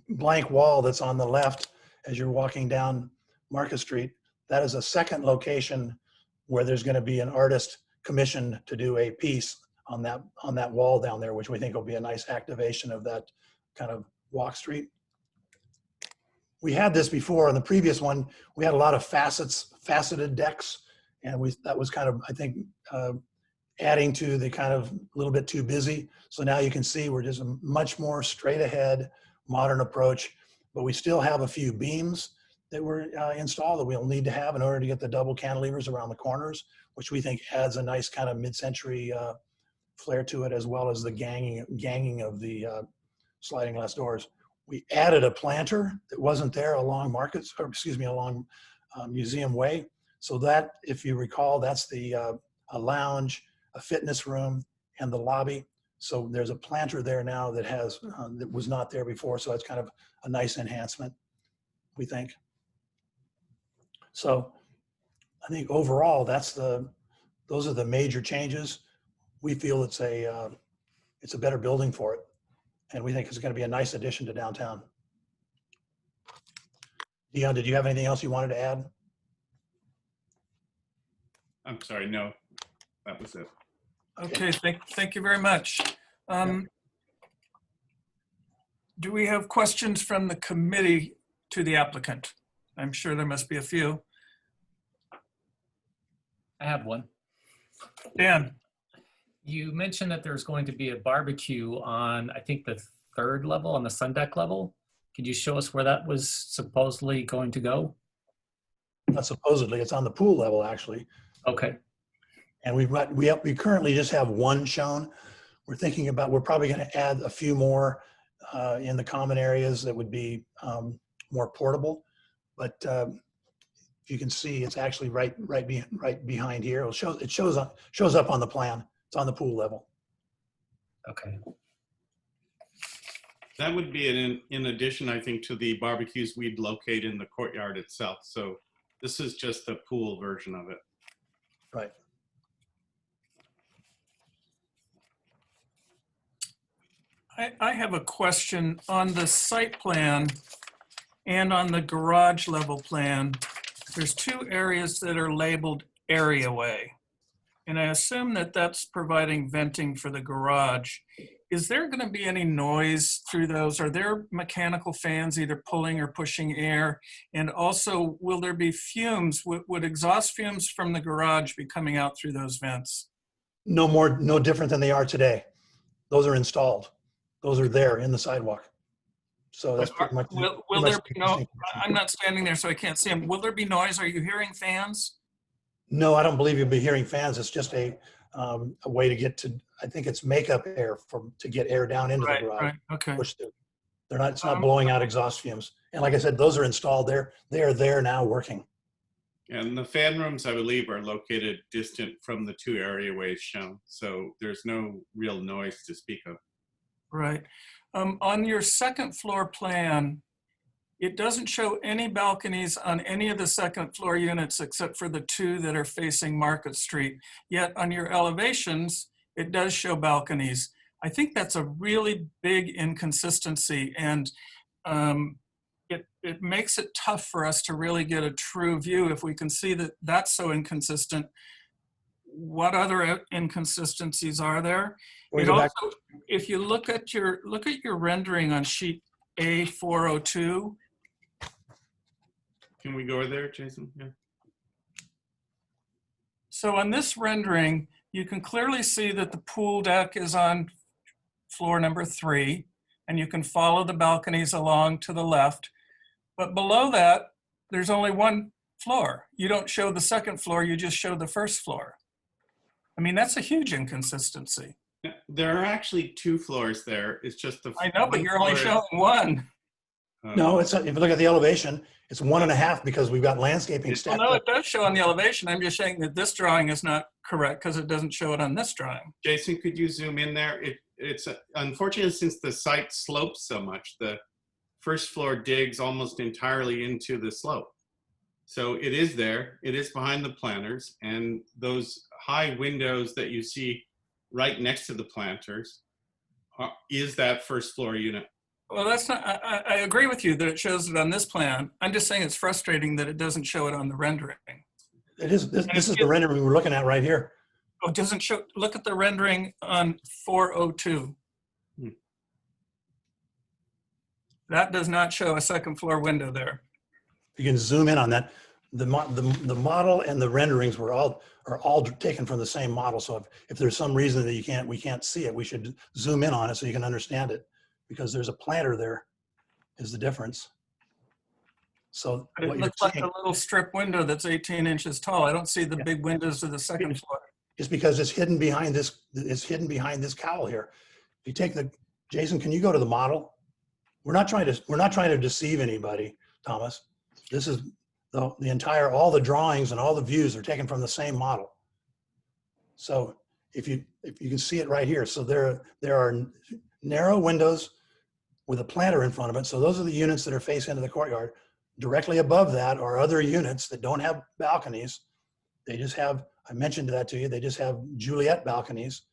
blank wall that's on the left as you're walking down Market Street. That is a second location where there's going to be an artist commissioned to do a piece on that wall down there, which we think will be a nice activation of that kind of walk street. We had this before on the previous one. We had a lot of faceted decks, and that was kind of, I think, adding to the kind of a little bit too busy. So now you can see we're just a much more straight ahead, modern approach, but we still have a few beams that were installed that we'll need to have in order to get the double cantilevers around the corners, which we think adds a nice kind of mid-century flair to it, as well as the ganging of the sliding glass doors. We added a planter that wasn't there along along Museum Way. So that, if you recall, that's a lounge, a fitness room, and the lobby. So there's a planter there now that that was not there before. So it's kind of a nice enhancement, we think. So I think overall, those are the major changes. We feel it's a better building for it. And we think it's going to be a nice addition to downtown. Dion, did you have anything else you wanted to add? I'm sorry, no, that was it. Okay, thank you very much. Do we have questions from the committee to the applicant? I'm sure there must be a few. I have one. Dan. You mentioned that there's going to be a barbecue on, I think, the 3rd level, on the sun deck level. Could you show us where that was supposedly going to go? Not supposedly, it's on the pool level, actually. Okay. And we currently just have one shown. We're probably going to add a few more in the common areas that would be more portable. But if you can see, it's actually right behind here. It shows up on the plan. It's on the pool level. Okay. That would be in addition, I think, to the barbecues we'd locate in the courtyard itself. So this is just the pool version of it. Right. I have a question on the site plan and on the garage level plan. There's two areas that are labeled areaway. And I assume that that's providing venting for the garage. Is there going to be any noise through those? Are there mechanical fans either pulling or pushing air? And also, will there be fumes? Would exhaust fumes from the garage be coming out through those vents? No different than they are today. Those are installed. Those are there in the sidewalk. So that's pretty much. Will pretty there much be no, I'm not standing there, so I can't see them. Will there be noise? Are you hearing fans? No, I don't believe you'll be hearing fans. It's just a way to get to, I think it's makeup air to get air down into the garage. Right, okay. Which they're not, it's not blowing out exhaust fumes. And like I said, those are installed there. They are there now working. And the fan rooms, I believe, are located distant from the two areaways shown. So there's no real noise to speak of. Right. On your second floor plan, it doesn't show any balconies on any of the second floor units except for the two that are facing Market Street. Yet on your elevations, it does show balconies. I think that's a really big inconsistency, and it makes it tough for us to really get a true view. If we can see that that's so inconsistent, what other inconsistencies are there? It also, if you look at your rendering on sheet A402. Can we go there, Jason? Yeah. So on this rendering, you can clearly see that the pool deck is on floor number 3, and you can follow the balconies along to the left. But below that, there's only one floor. You don't show the second floor, you just show the first floor. I mean, that's a huge inconsistency. There are actually 2 floors there. It's just the. I know, but you're only showing one. No, it's if you look at the elevation, it's 1.5 because we've got landscaping stacked Well, no, up. it does show on the elevation. I'm just saying that this drawing is not correct because it doesn't show it on this drawing. Jason, could you zoom in there? It's unfortunate since the site slopes so much, the first floor digs almost entirely into the slope. So it is there, it is behind the planters, and those high windows that you see right next to the planters is that first floor unit. Well, that's not, I agree with you that it shows it on this plan. I'm just saying it's frustrating that it doesn't show it on the rendering. It is, this is the rendering we're looking at right here. Oh, it doesn't show, look at the rendering on 402. That does not show a second floor window there. You can zoom in on that. The model and the renderings are all taken from the same model. So if there's some reason that we can't see it, we should zoom in on it so you can understand it, because there's a planter there is the difference. So But it looks like a little strip window that's 18 inches tall. I don't see the big windows of the second floor. It's because it's hidden behind this. It's hidden behind this cowl here. If you take Jason, can you go to the model? We're not trying to deceive anybody, Thomas. This is the entire, all the drawings and all the views are taken from the same model. So if you can see it right here, so there are narrow windows with a planter in front of it. So those are the units that are facing into the courtyard. Directly above that are other units that don't have balconies. They just have, I mentioned that to you, they just have Juliet balconies.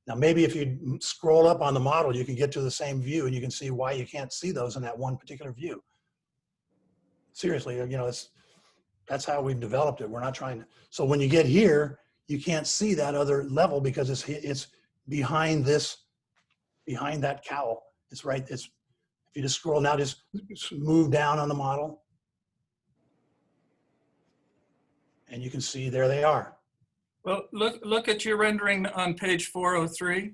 Now, maybe if you scroll up on the model, you can get to the same view and you can see why you can't see those in that one particular view. Seriously, that's how we've developed it. We're not trying to, so when you get here, you can't see that other level because it's behind that cowl. It's right, if you just scroll now, just move down on the model. And you can see there they are. Well, look at your rendering on page 403.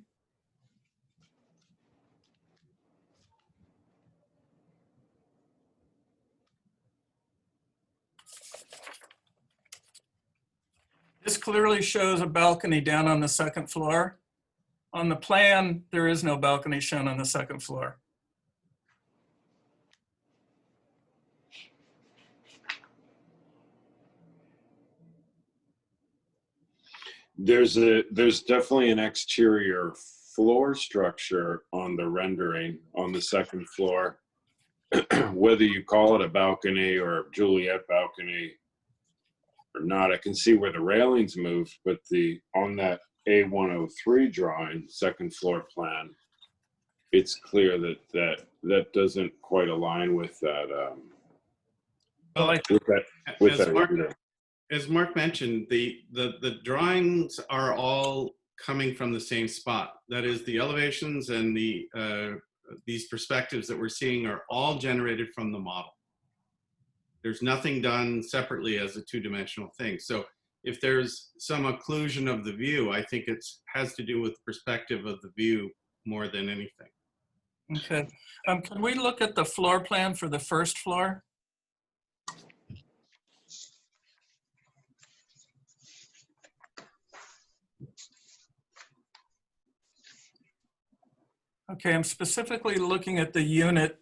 This clearly shows a balcony down on the second floor. On the plan, there is no balcony shown on the second floor. There's definitely an exterior floor structure on the rendering on the second floor, whether you call it a balcony or a Juliet balcony or not, I can see where the railings moved, but on that A103 drawing, second floor plan, it's clear that doesn't quite align with that. Well, with as that Mark, rendering. as Mark mentioned, the drawings are all coming from the same spot. That is, the elevations and these perspectives that we're seeing are all generated from the model. There's nothing done separately as a two-dimensional thing. So if there's some occlusion of the view, I think it has to do with the perspective of the view more than anything. Okay. Can we look at the floor plan for the first floor? Okay, I'm specifically looking at the unit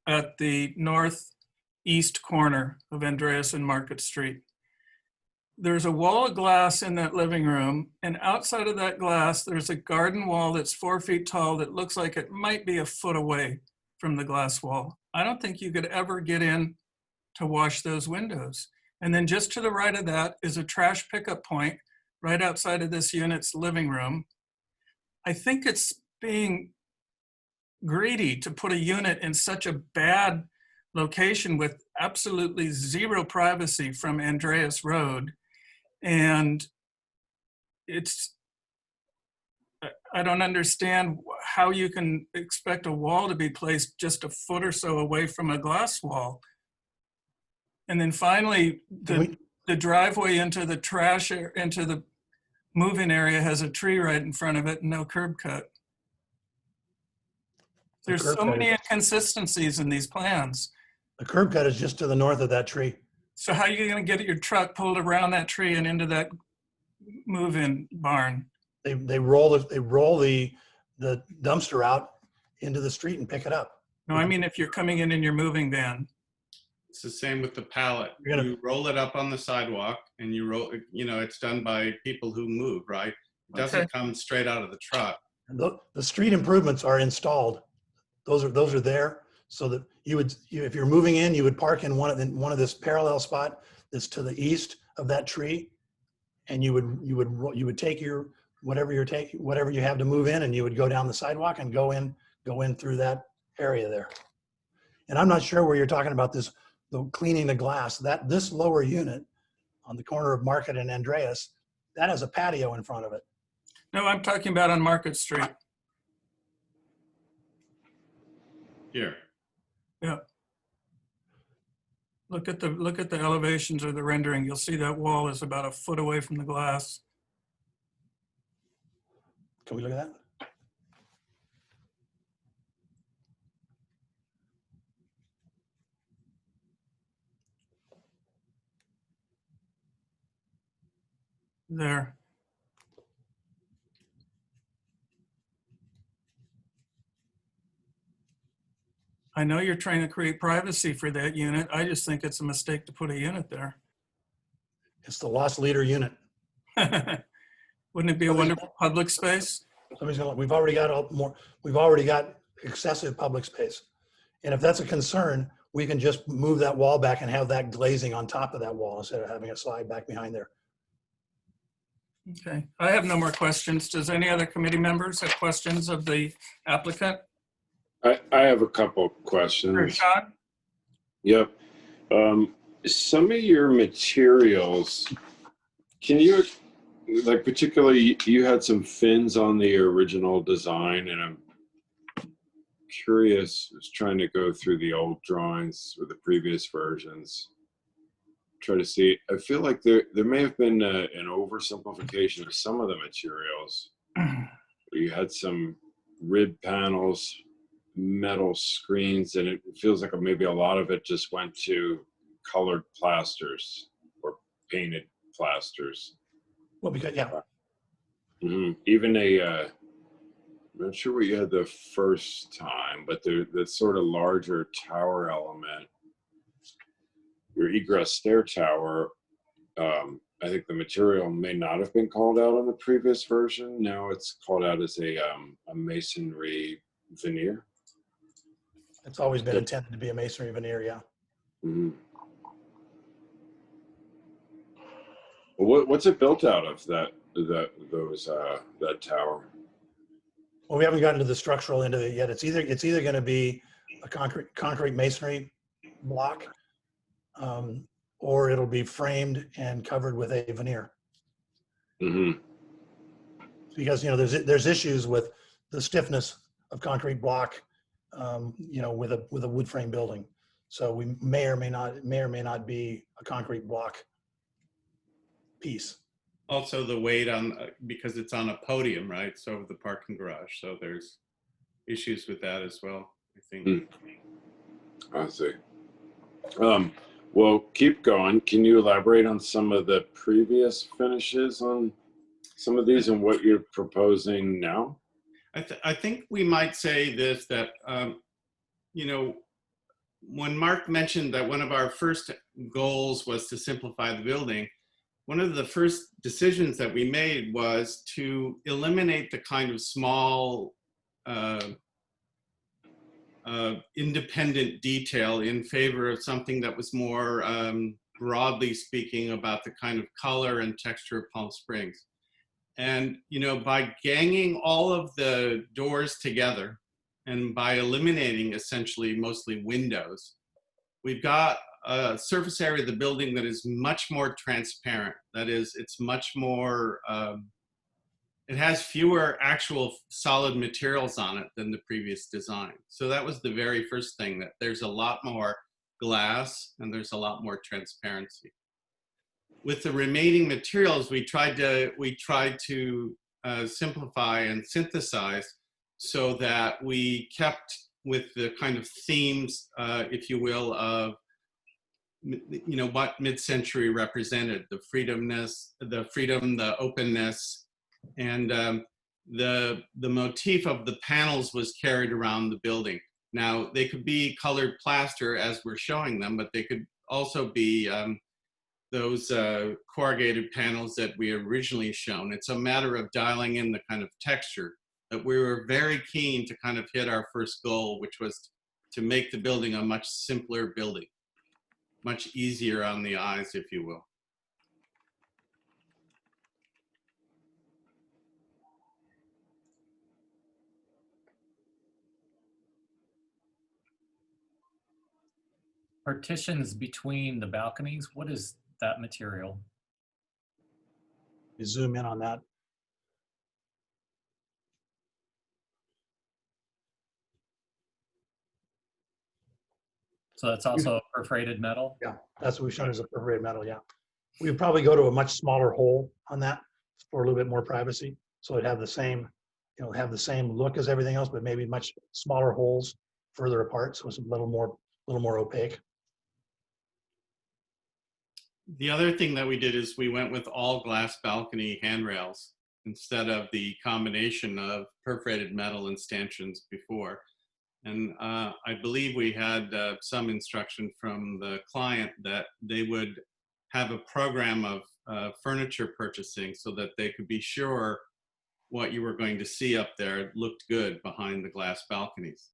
at the northeast corner of Andreas and Market Street. There's a wall of glass in that living room, and outside of that glass, there's a garden wall that's 4 feet tall that looks like it might be a foot away from the glass wall. I don't think you could ever get in to wash those windows. And then just to the right of that is a trash pickup point right outside of this unit's living room. I think it's being greedy to put a unit in such a bad location with absolutely zero privacy from Andreas Road. And I don't understand how you can expect a wall to be placed just a foot or so away from a glass wall. And then finally, the driveway into the trash, into the move-in area has a tree right in front of it and no curb cut. There's so many inconsistencies in these plans. The curb cut is just to the north of that tree. So how are you going to get your truck pulled around that tree and into that move-in barn? They roll the dumpster out into the street and pick it up. No, I mean if you're coming in your moving van. It's the same with the pallet. You roll it up on the sidewalk and you roll, it's done by people who move, right? It doesn't come straight out of the truck. The street improvements are installed. Those are there so that if you're moving in, you would park in one of this parallel spot that's to the east of that tree, and you would take your whatever you have to move in, and you would go down the sidewalk and go in through that area there. And I'm not sure where you're talking about the cleaning the glass. This lower unit on the corner of Market and Andreas, that has a patio in front of it. No, I'm talking about on Market Street. Here. Yeah. Look at the elevations or the rendering. You'll see that wall is about a foot away from the glass. Can we look at that? There. I know you're trying to create privacy for that unit. I just think it's a mistake to put a unit there. It's the loss leader unit. Wouldn't it be a wonderful public space? We've already got excessive public space. And if that's a concern, we can just move that wall back and have that glazing on top of that wall instead of having it slide back behind there. Okay, I have no more questions. Does any other committee members have questions of the applicant? I have a couple questions. Sure, Sean? Yep. Some of your materials, can you, like particularly, you had some fins on the original design, and I'm curious, I was trying to go through the old drawings or the previous versions, try to see, I feel like there may have been an oversimplification of some of the materials. You had some rib panels, metal screens, and it feels like maybe a lot of it just went to colored plasters or painted plasters. Well, because, yeah. Even I'm not sure what you had the first time, but the sort of larger tower element, your egress stair tower, I think the material may not have been called out on the previous version. Now it's called out as a masonry veneer. It's always been intended to be a masonry veneer, yeah. Mhm. Well, what's it built out of, that tower? Well, we haven't gotten to the structural end of it yet. It's either going to be a concrete masonry block, or it'll be framed and covered with a veneer. Mm-hmm. Because there's issues with the stiffness of concrete block, with a wood frame building. So we may or may not be a concrete block piece. Also the weight on, because it's on a podium, right? So the parking garage. So there's issues with that as well, I think. I see. Well, keep going. Can you elaborate on some of the previous finishes on some of these and what you're proposing now? I think we might say this, that, when Mark mentioned that one of our first goals was to simplify the building, one of the first decisions that we made was to eliminate the kind of small independent detail in favor of something that was more broadly speaking about the kind of color and texture of Palm Springs. And, by ganging all of the doors together and by eliminating essentially mostly windows, we've got a surface area of the building that is much more transparent. That is, it's much more, it has fewer actual solid materials on it than the previous design. So that was the very first thing, that there's a lot more glass and there's a lot more transparency. With the remaining materials, we tried to simplify and synthesize so that we kept with the kind of themes, if you will, of what mid-century represented: the freedom, the openness, and the motif of the panels was carried around the building. Now, they could be colored plaster as we're showing them, but they could also be those corrugated panels that we originally shown. It's a matter of dialing in the kind of texture that we were very keen to kind of hit our first goal, which was to make the building a much simpler building, much easier on the eyes, if you will. Partitions between the balconies, what is that material? You zoom in on that. So that's also perforated metal? Yeah, that's what we've shown as a perforated metal, yeah. We'd probably go to a much smaller hole on that for a little bit more privacy. So it'd have the same, have the same look as everything else, but maybe much smaller holes further apart. So it's a little more opaque. The other thing that we did is we went with all glass balcony handrails instead of the combination of perforated metal and stanchions before. And I believe we had some instruction from the client that they would have a program of furniture purchasing so that they could be sure what you were going to see up there looked good behind the glass balconies.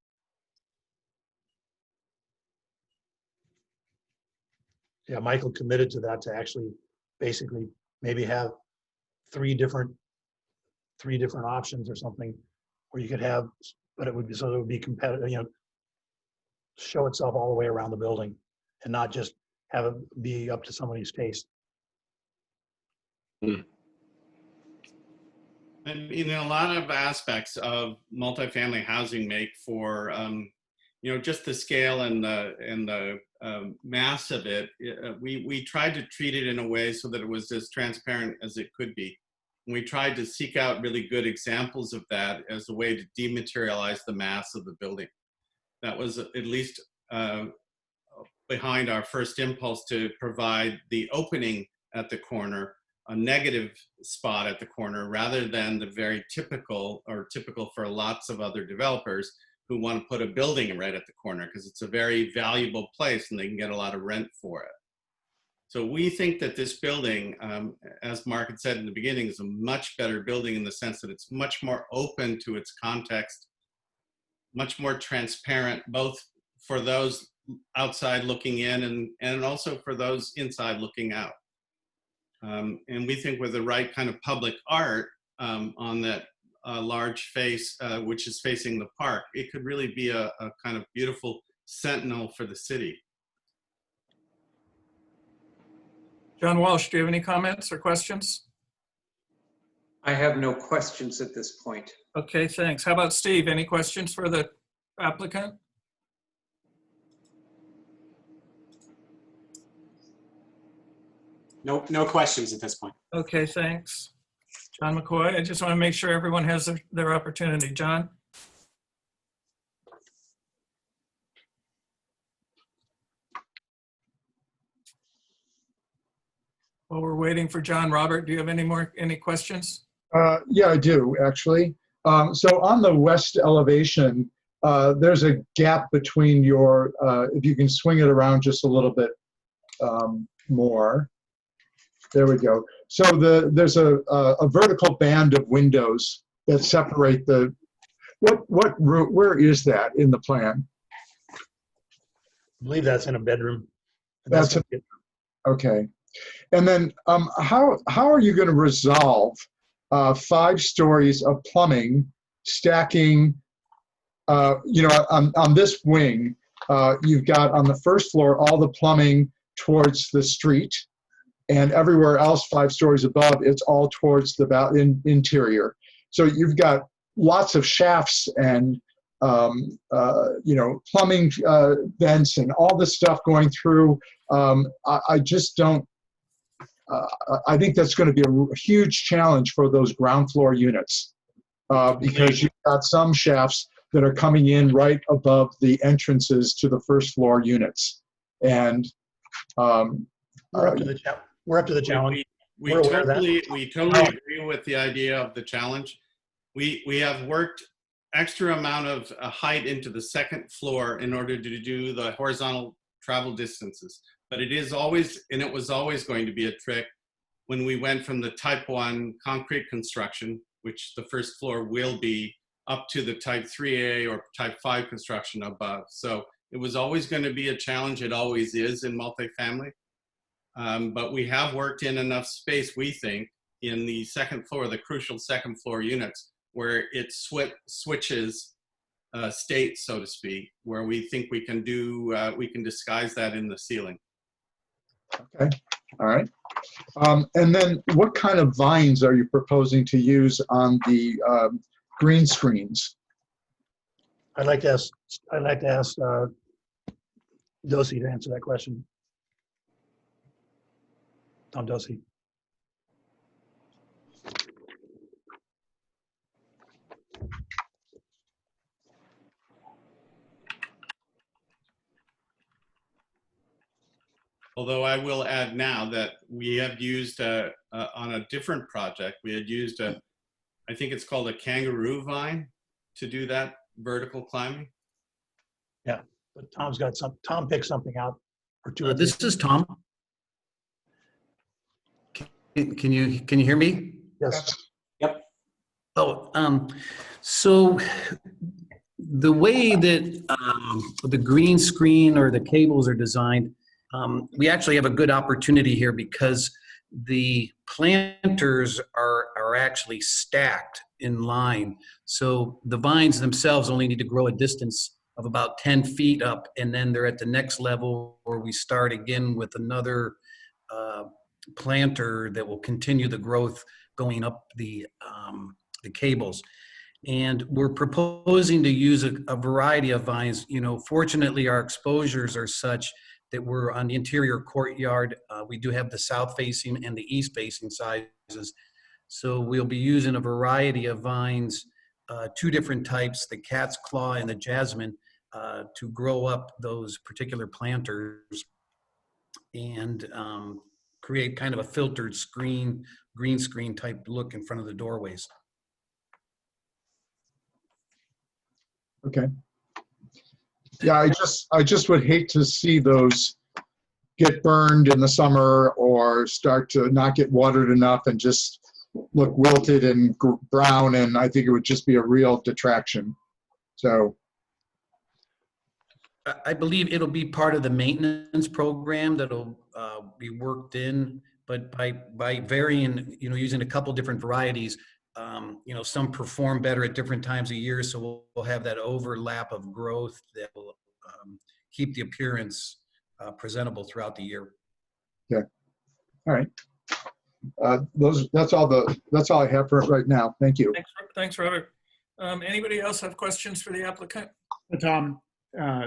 Yeah, Michael committed to that, to actually basically maybe have three different options or something, where you could have, but it would be, so it would be competitive, show itself all the way around the building and not just have it be up to somebody's taste. And a lot of aspects of multifamily housing make for just the scale and the mass of it. We tried to treat it in a way so that it was as transparent as it could be. And we tried to seek out really good examples of that as a way to dematerialize the mass of the building. That was at least behind our first impulse to provide the opening at the corner, a negative spot at the corner, rather than the very typical for lots of other developers who want to put a building right at the corner because it's a very valuable place and they can get a lot of rent for it. So we think that this building, as Mark had said in the beginning, is a much better building in the sense that it's much more open to its context, much more transparent, both for those outside looking in and also for those inside looking out. And we think with the right kind of public art on that large face, which is facing the park, it could really be a kind of beautiful sentinel for the city. John Walsh, do you have any comments or questions? I have no questions at this point. Okay, thanks. How about Steve? Any questions for the applicant? No questions at this point. Okay, thanks. John McCoy, I just want to make sure everyone has their opportunity. John? While we're waiting for John, Robert, do you have any questions? Yeah, I do, actually. So on the west elevation, there's a gap between your, if you can swing it around just a little bit more. There we go. So there's a vertical band of windows that separate the, where is that in the plan? I believe that's in a bedroom. That's okay. And then how are you going to resolve 5 stories of plumbing stacking? On this wing, you've got on the first floor all the plumbing towards the street, and everywhere else 5 stories above, it's all towards the interior. So you've got lots of shafts and plumbing vents and all this stuff going through. I just don't. I think that's going to be a huge challenge for those ground floor units because you've got some shafts that are coming in right above the entrances to the first floor units. And we're up to the challenge. We totally agree with the idea of the challenge. We have worked extra amount of height into the second floor in order to do the horizontal travel distances. But it is always, and it was always going to be a trick when we went from the type 1 concrete construction, which the first floor will be, up to the type 3A or type 5 construction above. So it was always going to be a challenge. It always is in multifamily. But we have worked in enough space, we think, in the second floor, the crucial second floor units, where it switches state, so to speak, where we think we can do, we can disguise that in the ceiling. Okay, all right. And then what kind of vines are you proposing to use on the green screens? I'd like to ask Dosey to answer that question. Tom Dosey. Although I will add now that we have used, on a different project, we had used I think it's called a kangaroo vine to do that vertical climbing. Yeah, but Tom picked something out or two. This is Tom. Can you hear me? Yes. Yep. Oh, so the way that the green screen or the cables are designed, we actually have a good opportunity here because the planters are actually stacked in line. So the vines themselves only need to grow a distance of about 10 feet up, and then they're at the next level where we start again with another planter that will continue the growth going up the cables. And we're proposing to use a variety of vines. Fortunately, our exposures are such that we're on the interior courtyard. We do have the south facing and the east facing sizes. So we'll be using a variety of vines, 2 different types, the cat's claw and the jasmine, to grow up those particular planters and create kind of a filtered screen, green screen type look in front of the doorways. Okay. Yeah, I just would hate to see those get burned in the summer or start to not get watered enough and just look wilted and brown, and I think it would just be a real detraction. So I believe it'll be part of the maintenance program that'll be worked in, but by varying, using a couple different varieties, some perform better at different times of year, so we'll have that overlap of growth that will keep the appearance presentable throughout the year. yeah, all right. That's all I have for right now. Thank you. Thanks, Robert. Anybody else have questions for the applicant? Tom,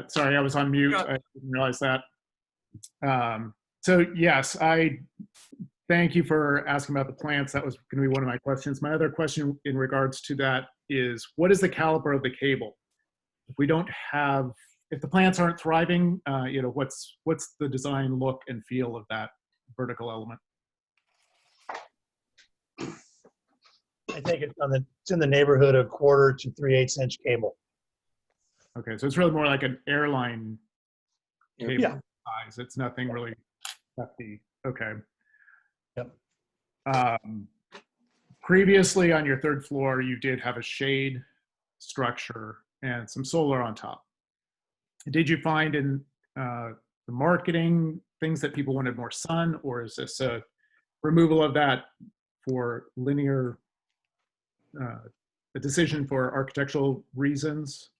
sorry, I was on mute. I didn't realize that. So yes, I thank you for asking about the plants. That was going to be one of my questions. My other question in regards to that is, what is the caliber of the cable? If we don't have, if the plants aren't thriving, what's the design look and feel of that vertical element? I think it's in the neighborhood of 1/4 to 3/8 inch cable. Okay, so it's really more like an airline cable Yeah. size. It's nothing really hefty. Okay. Yep. Previously on your 3rd floor, you did have a shade structure and some solar on top. Did you find in the marketing things that people wanted more sun, or is this a removal of that for linear, a decision for architectural reasons?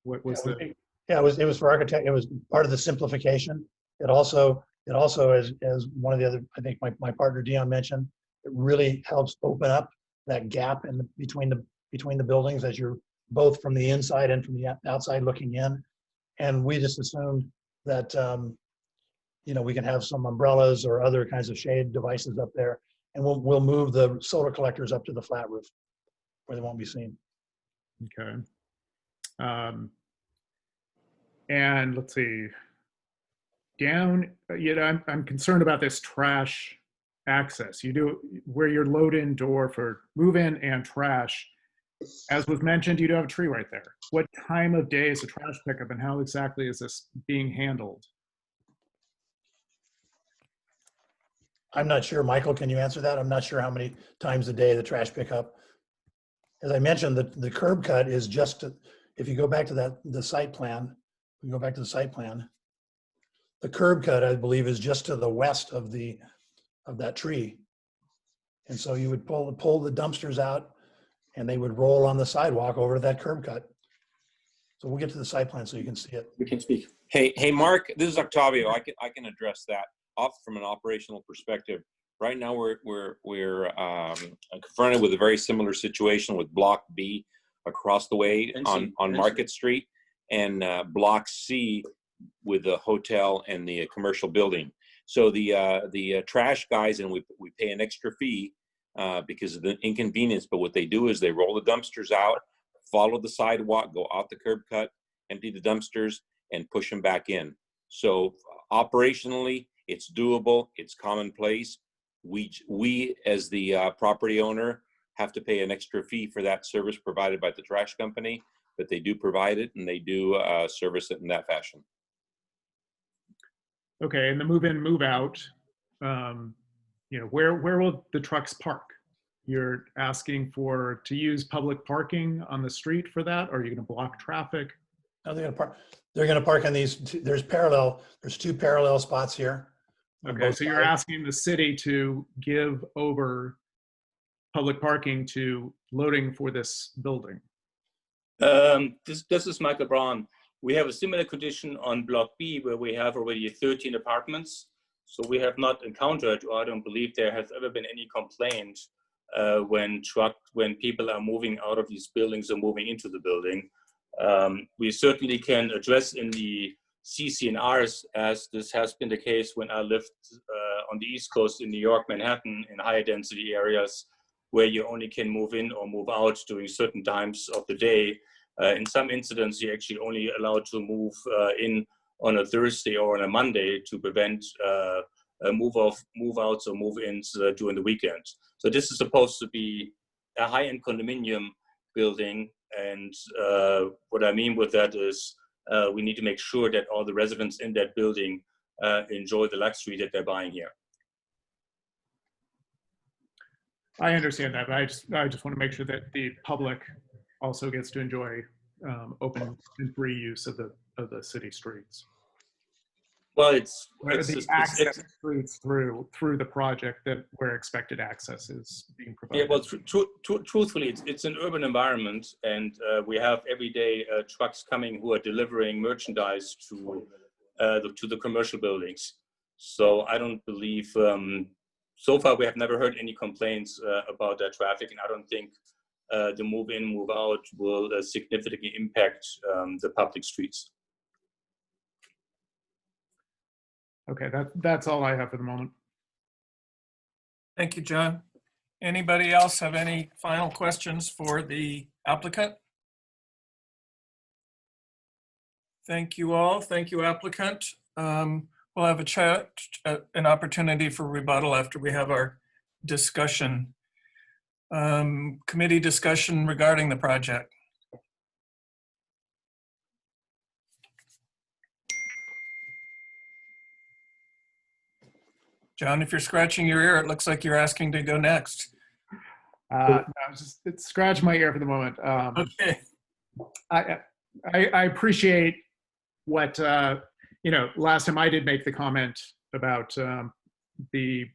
What was the? Yeah, it was for architect. It was part of the simplification. It also as one of the other, I think my partner Dion mentioned, it really helps open up that gap between the buildings as you're both from the inside and from the outside looking in. And we just assumed that we can have some umbrellas or other kinds of shade devices up there, and we'll move the solar collectors up to the flat roof where they won't be seen. Okay. And let's see, down, I'm concerned about this trash access. You do where your load-in door for move-in and trash, as was mentioned, you do have a tree right there. What time of day is the trash pickup, and how exactly is this being handled? I'm not sure. Michael, can you answer that? I'm not sure how many times a day the trash pickup. As I mentioned, the curb cut is just, if you go back to the site plan, the curb cut, I believe, is just to the west of that tree. And so you would pull the dumpsters out and they would roll on the sidewalk over to that curb cut. So we'll get to the site plan so you can see it. We can speak. Hey, Mark, this is Octavio. I can address that from an operational perspective. Right now, we're confronted with a very similar situation with Block B across the way on Market Street, and Block C with the hotel and the commercial building. So the trash guys, and we pay an extra fee because of the inconvenience. But what they do is they roll the dumpsters out, follow the sidewalk, go out the curb cut, empty the dumpsters, and push them back in. So operationally, it's doable. It's commonplace. We as the property owner have to pay an extra fee for that service provided by the trash company, but they do provide it, and they do service it in that fashion. Okay, and the move in, move out, where will the trucks park? You're asking to use public parking on the street for that, or are you going to block traffic? No, they're going to park on these. There's two parallel spots here. Okay, so you're asking the city to give over public parking to loading for this building? This is Michael Braun. We have a similar condition on Block B, where we have already 13 apartments. So we have not encountered, or I don't believe there has ever been any complaint when people are moving out of these buildings or moving into the building. We certainly can address in the CC&Rs, as this has been the case when I lived on the East Coast in New York, Manhattan, in higher density areas where you only can move in or move out during certain times of the day. In some incidents, you're actually only allowed to move in on a Thursday or on a Monday to prevent move-outs or move-ins during the weekend. So this is supposed to be a high-end condominium building, and what I mean with that is we need to make sure that all the residents in that building enjoy the luxury that they're buying here. I understand that, but I just want to make sure that the public also gets to enjoy open and free use of the city streets. Well, the access streets through the project where expected access is being provided. Yeah, well, truthfully, it's an urban environment, and we have everyday trucks coming who are delivering merchandise to the commercial buildings. So I don't believe, so far we have never heard any complaints about that traffic, and I don't think the move in, move out will significantly impact the public streets. Okay, that's all I have for the moment. Thank you, John. Anybody else have any final questions for the applicant? Thank you all. Thank you, applicant. We'll have an opportunity for rebuttal after we have our discussion. Committee discussion regarding the project. John, if you're scratching your ear, it looks like you're asking to go next. No, just scratch my ear for the moment. Okay. I appreciate what, last time I did make the comment about the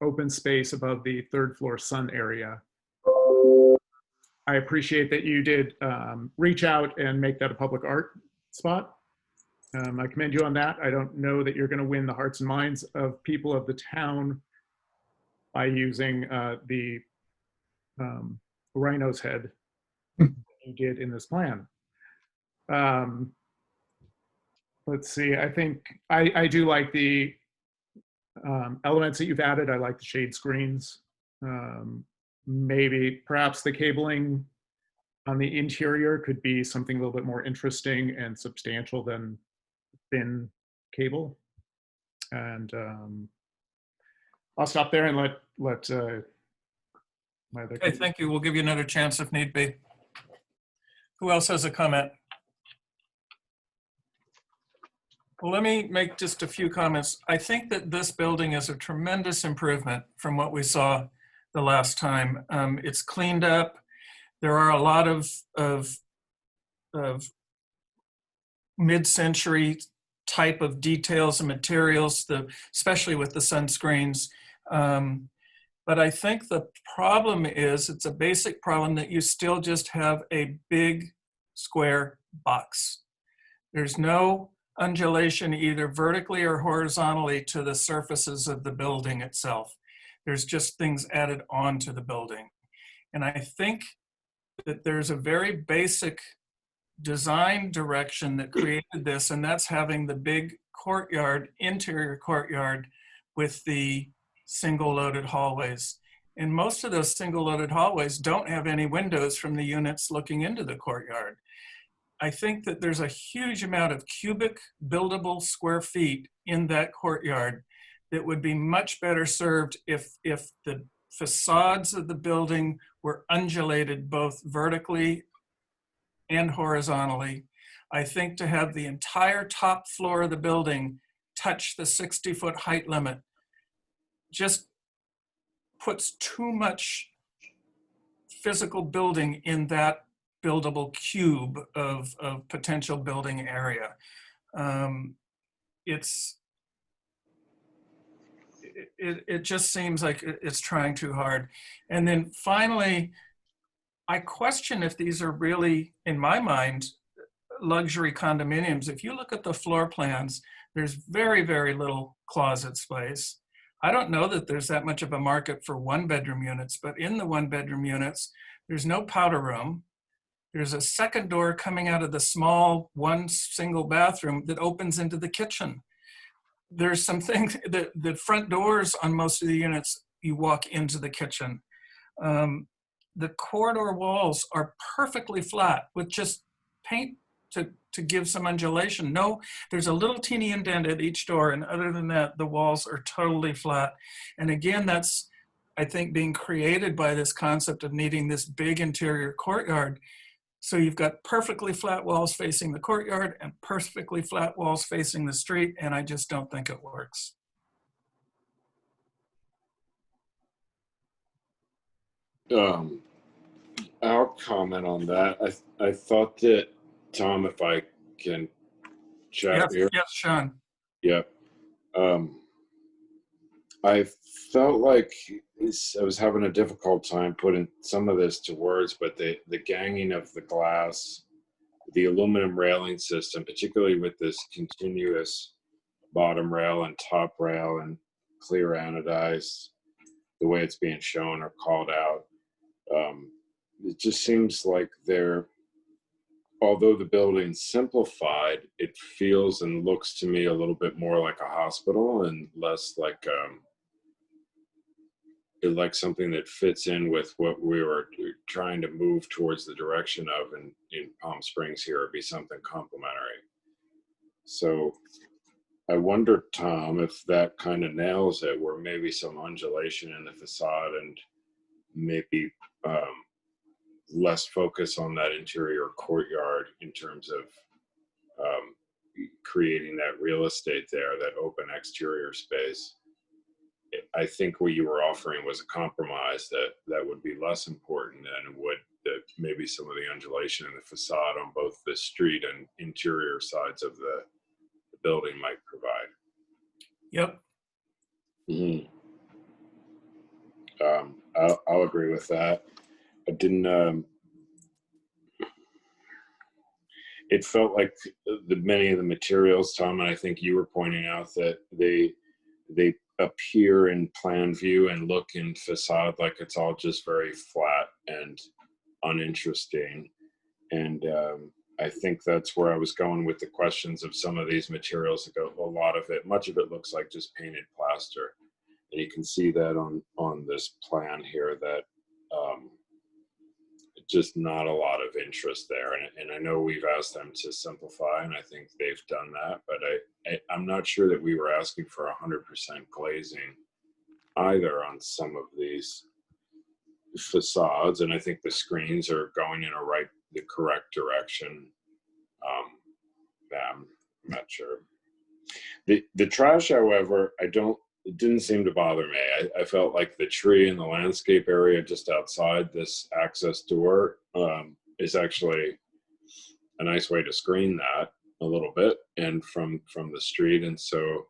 open space above the third floor sun area. I appreciate that you did reach out and make that a public art spot. I commend you on that. I don't know that you're going to win the hearts and minds of people of the town by using the rhino's head you did in this plan. Let's see, I think I do like the elements that you've added. I like the shade screens. Maybe perhaps the cabling on the interior could be something a little bit more interesting and substantial than thin cable. And I'll stop there and let my other. Okay, thank you. We'll give you another chance if need be. Who else has a comment? Well, let me make just a few comments. I think that this building is a tremendous improvement from what we saw the last time. It's cleaned up. There are a lot of mid-century type of details and materials, especially with the sunscreens. But I think the problem is, it's a basic problem that you still just have a big square box. There's no undulation either vertically or horizontally to the surfaces of the building itself. There's just things added on to the building. And I think that there's a very basic design direction that created this, and that's having the big courtyard, interior courtyard with the single loaded hallways. And most of those single loaded hallways don't have any windows from the units looking into the courtyard. I think that there's a huge amount of cubic buildable square feet in that courtyard that would be much better served if the facades of the building were undulated both vertically and horizontally. I think to have the entire top floor of the building touch the 60-foot height limit just puts too much physical building in that buildable cube of potential building area. It just seems like it's trying too hard. And then finally, I question if these are really, in my mind, luxury condominiums. If you look at the floor plans, there's very, very little closet space. I don't know that there's that much of a market for one-bedroom units, but in the one-bedroom units, there's no powder room. There's a second door coming out of the small one single bathroom that opens into the kitchen. There's some things, the front doors on most of the units, you walk into the kitchen. The corridor walls are perfectly flat with just paint to give some undulation. No, there's a little teeny indent at each door, and other than that, the walls are totally flat. And again, that's, I think, being created by this concept of needing this big interior courtyard. So you've got perfectly flat walls facing the courtyard and perfectly flat walls facing the street, and I just don't think it works. I'll comment on that. I thought that, Tom, if I can chat Yes, here. yes, Sean. Yep. I felt like I was having a difficult time putting some of this to words, but the ganging of the glass, the aluminum railing system, particularly with this continuous bottom rail and top rail and clear anodized, the way it's being shown or called out, it just seems like although the building's simplified, it feels and looks to me a little bit more like a hospital and less like something that fits in with what we were trying to move towards the direction of in Palm Springs here. It'd be something complementary. So I wonder, Tom, if that kind of nails it, where maybe some undulation in the facade and maybe less focus on that interior courtyard in terms of creating that real estate there, that open exterior space. I think what you were offering was a compromise that would be less important than would that maybe some of the undulation in the facade on both the street and interior sides of the building might provide. Yep. Mm-hmm. I'll agree with that. I didn't. It felt like many of the materials, Tom, and I think you were pointing out that they appear in plan view and look in facade like it's all just very flat and uninteresting. And I think that's where I was going with the questions of some of these materials. Much of it looks like just painted plaster. And you can see that on this plan here that just not a lot of interest there. And I know we've asked them to simplify, and I think they've done that, but I'm not sure that we were asking for 100% glazing either on some of these facades. And I think the screens are going in the correct direction. I'm not sure. The trash, however, it didn't seem to bother me. I felt like the tree in the landscape area just outside this access door is actually a nice way to screen that a little bit and from the street. And so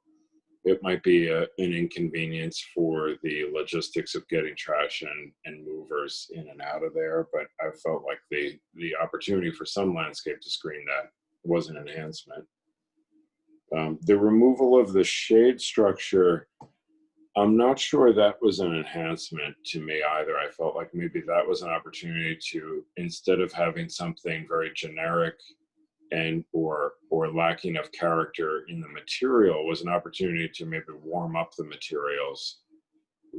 it might be an inconvenience for the logistics of getting trash and movers in and out of there. But I felt like the opportunity for some landscape to screen that was an enhancement. The removal of the shade structure, I'm not sure that was an enhancement to me either. I felt like maybe that was an opportunity to, instead of having something very generic and or lacking of character in the material, was an opportunity to maybe warm up the materials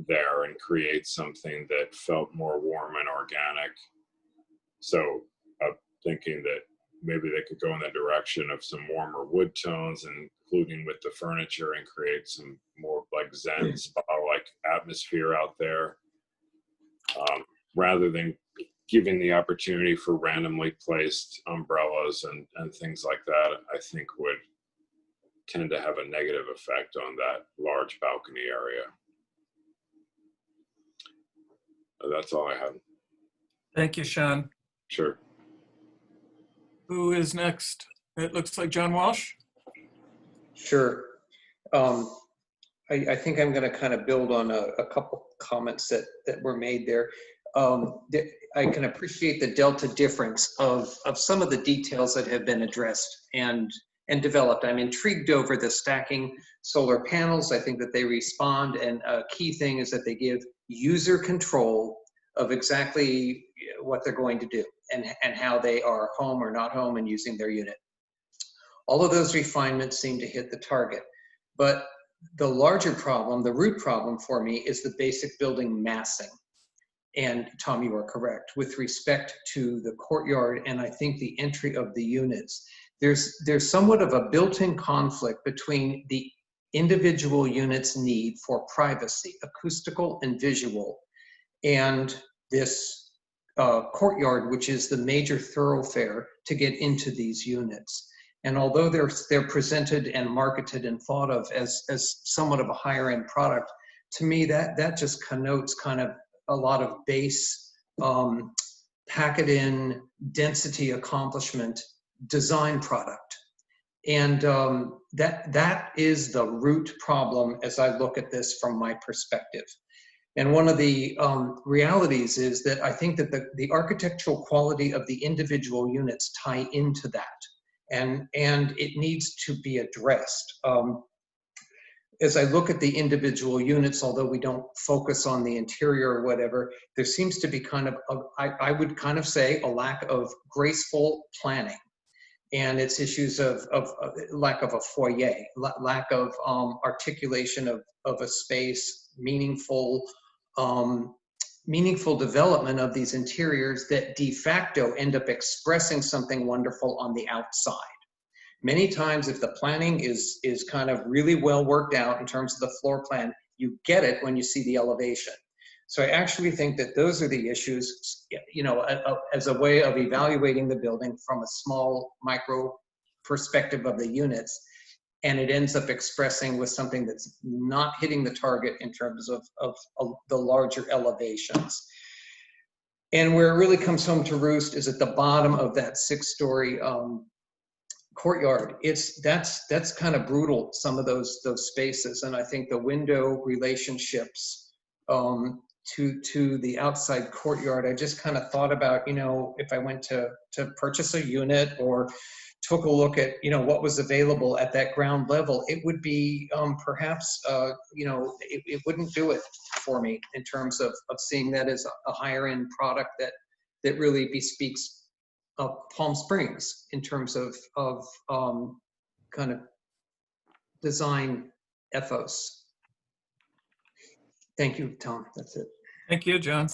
there and create something that felt more warm and organic. So I'm thinking that maybe they could go in the direction of some warmer wood tones, and including with the furniture, and create some more like Zen spa-like atmosphere out there, rather than giving the opportunity for randomly placed umbrellas and things like that. I think would tend to have a negative effect on that large balcony area. That's all I have. Thank you, Sean. Sure. Who is next? It looks like John Walsh. Sure. I think I'm going to kind of build on a couple comments that were made there. I can appreciate the delta difference of some of the details that have been addressed and developed. I'm intrigued over the stacking solar panels. I think that they respond, and a key thing is that they give user control of exactly what they're going to do and how they are home or not home and using their unit. All of those refinements seem to hit the target. But the larger problem, the root problem for me, is the basic building massing. And Tom, you are correct. With respect to the courtyard and I think the entry of the units, there's somewhat of a built-in conflict between the individual units' need for privacy, acoustical and visual, and this courtyard, which is the major thoroughfare to get into these units. And although they're presented and marketed and thought of as somewhat of a higher end product, to me that just connotes kind of a lot of base packet in density accomplishment design product. And that is the root problem as I look at this from my perspective. And one of the realities is that I think that the architectural quality of the individual units tie into that. And it needs to be addressed. As I look at the individual units, although we don't focus on the interior or whatever, there seems to be kind of, I would kind of say, a lack of graceful planning. And it's issues of lack of a foyer, lack of articulation of a space, meaningful development of these interiors that de facto end up expressing something wonderful on the outside. Many times, if the planning is kind of really well worked out in terms of the floor plan, you get it when you see the elevation. So I actually think that those are the issues, you know, as a way of evaluating the building from a small micro perspective of the units. And it ends up expressing with something that's not hitting the target in terms of the larger elevations. And where it really comes home to roost is at the bottom of that 6-story courtyard. That's kind of brutal, some of those spaces. And I think the window relationships to the outside courtyard, I just kind of thought about, you know, if I went to purchase a unit or took a look at, you know, what was available at that ground level, it would be perhaps, you know, it wouldn't do it for me in terms of seeing that as a higher end product that really bespeaks Palm Springs in terms of kind of design ethos. Thank you, Tom. That's it. Thank you, John.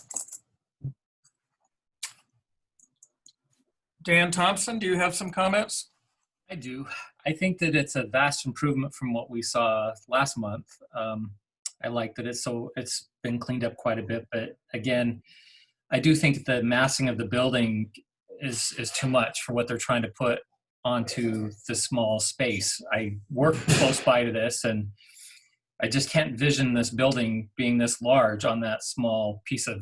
Dan Thompson, do you have some comments? I do. I think that it's a vast improvement from what we saw last month. I like that it's been cleaned up quite a bit, but again, I do think the massing of the building is too much for what they're trying to put onto the small space. I work close by to this, and I just can't vision this building being this large on that small piece of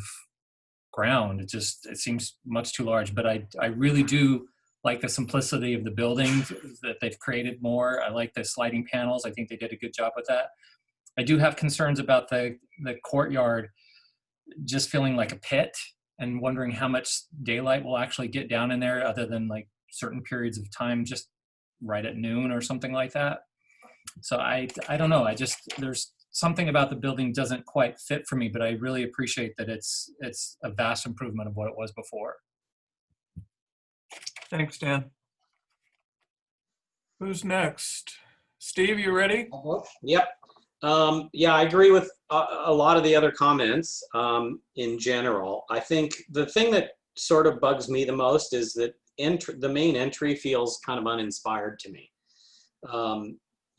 ground. It seems much too large, but I really do like the simplicity of the building that they've created more. I like the sliding panels. I think they did a good job with that. I do have concerns about the courtyard just feeling like a pit and wondering how much daylight will actually get down in there other than like certain periods of time, just right at noon or something like that. So I don't know. There's something about the building doesn't quite fit for me, but I really appreciate that it's a vast improvement of what it was before. Thanks, Dan. Who's next? Steve, you ready? Yep. Yeah, I agree with a lot of the other comments in general. I think the thing that sort of bugs me the most is that the main entry feels kind of uninspired to me.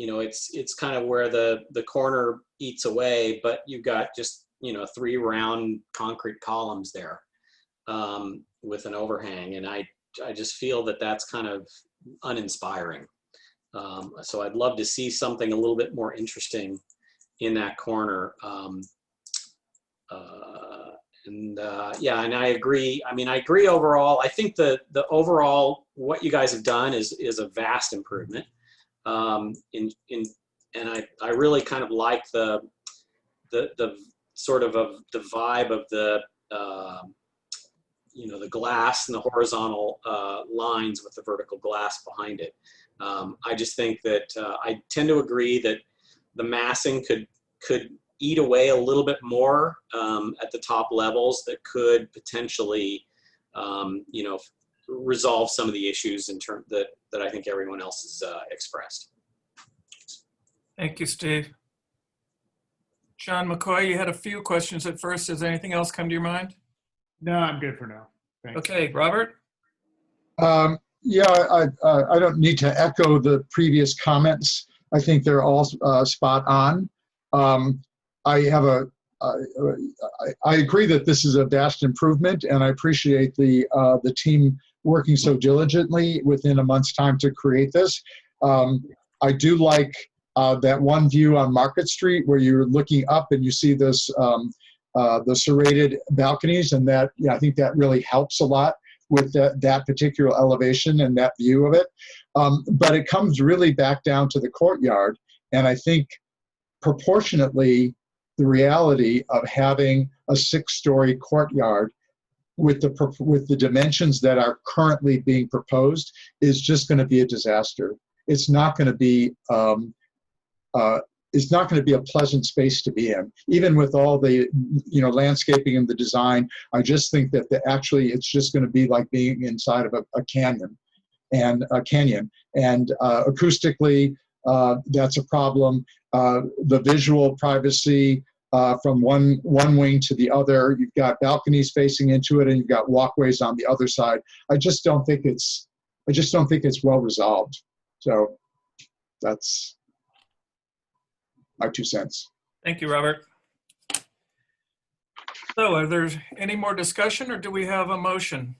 You know, it's kind of where the corner eats away, but you've got just, you know, 3 round concrete columns there with an overhang. And I just feel that that's kind of uninspiring. So I'd love to see something a little bit more interesting in that corner. Yeah, and I agree. I mean, I agree overall. I think the overall, what you guys have done is a vast improvement. And I really kind of like the sort of the vibe of the you know, the glass and the horizontal lines with the vertical glass behind it. I just think that I tend to agree that the massing could eat away a little bit more at the top levels that could potentially you know, resolve some of the issues in terms that I think everyone else has expressed. Thank you, Steve. Sean McCoy, you had a few questions at first. Does anything else come to your mind? No, I'm good for now. Thanks. Okay, Robert? Yeah, I don't need to echo the previous comments. I think they're all spot on. I have a I agree that this is a vast improvement, and I appreciate the team working so diligently within a month's time to create this. I do like that one view on Market Street where you're looking up and you see this the serrated balconies, and that, yeah, I think that really helps a lot with that particular elevation and that view of it. But it comes really back down to the courtyard, and I think proportionately the reality of having a 6-story courtyard with the dimensions that are currently being proposed is just going to be a disaster. It's not going to be it's not going to be a pleasant space to be in, even with all the landscaping and the design. I just think that actually it's just going to be like being inside of a canyon, and acoustically that's a problem. The visual privacy from one wing to the other. You've got balconies facing into it, and you've got walkways on the other side. I just don't think it's well resolved. So that's my 2 cents. Thank you, Robert. So are there any more discussion, or do we have a motion?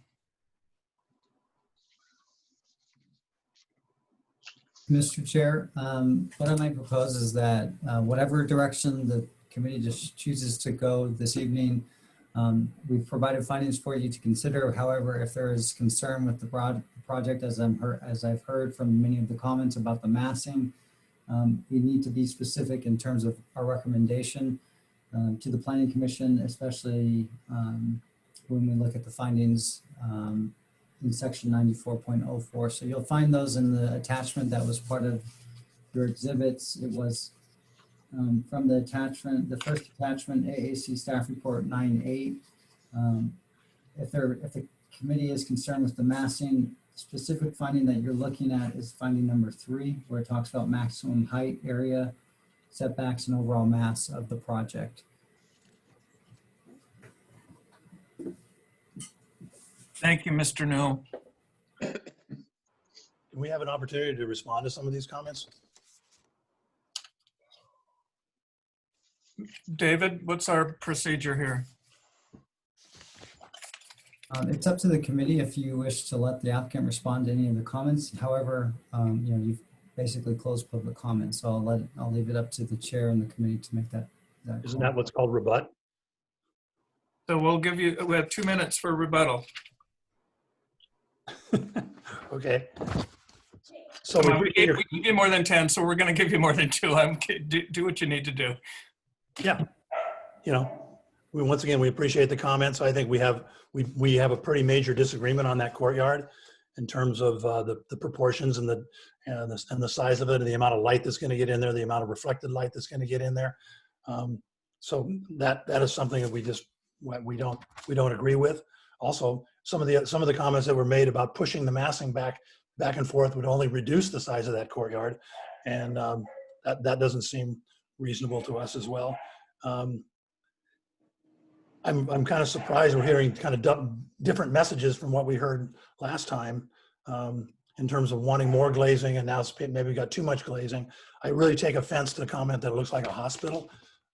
Mr. Chair, what I might propose is that whatever direction the committee just chooses to go this evening, we've provided findings for you to consider. However, if there is concern with the project, as I've heard from many of the comments about the massing, we need to be specific in terms of our recommendation to the Planning Commission, especially when we look at the findings in section 94.04. So you'll find those in the attachment that was part of your exhibits. It was from the attachment, the first attachment, AAC staff report 9.8. If the committee is concerned with the massing, specific finding that you're looking at is finding number 3, where it talks about maximum height, area, setbacks, and overall mass of the project. Thank you, Mr. Newell. Can we have an opportunity to respond to some of these comments? David, what's our procedure here? It's up to the committee if you wish to let the applicant respond to any of the comments. However, you've basically closed public comments, so I'll leave it up to the chair and the committee to make that Isn't that what's called rebut? So we have 2 minutes for rebuttal. Okay. So we gave you more than 10, so we're going to give you more than 2. Do what you need to do. Yeah. Once again, we appreciate the comments. I think we have a pretty major disagreement on that courtyard in terms of the proportions and the size of it, and the amount of light that's going to get in there, the amount of reflected light that's going to get in there. So that is something that we don't agree with. Also, some of the comments that were made about pushing the massing back and forth would only reduce the size of that courtyard, and that doesn't seem reasonable to us as well. I'm kind of surprised we're hearing kind of different messages from what we heard last time in terms of wanting more glazing, and now maybe we got too much glazing. I really take offense to the comment that it looks like a hospital.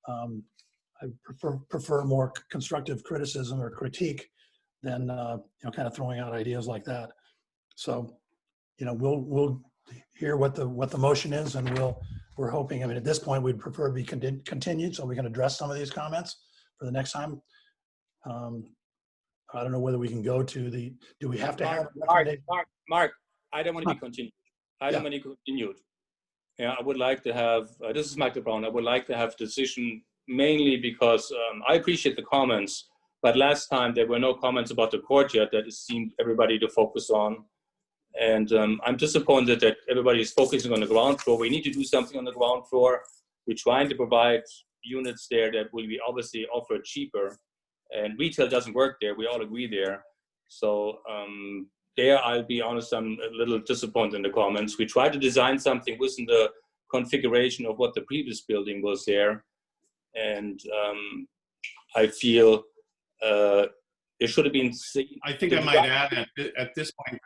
I prefer more constructive criticism or critique than kind of throwing out ideas like that. So we'll hear what the motion is, and we're hoping. I mean, at this point, we'd prefer to be continued so we can address some of these comments for the next time. I don't know whether we can go to do we have to have Mark, I don't want to be continued. I don't want to be continued. Yeah, I would like to have, this is Michael Brown, I would like to have decision mainly because I appreciate the comments, but last time there were no comments about the courtyard that it seemed everybody to focus on. And I'm disappointed that everybody is focusing on the ground floor. We need to do something on the ground floor. We're trying to provide units there that will be obviously offered cheaper. And retail doesn't work there. We all agree there. So there, I'll be honest, I'm a little disappointed in the comments. We tried to design something within the configuration of what the previous building was there. And I feel it should have been seen. I think I might add at this point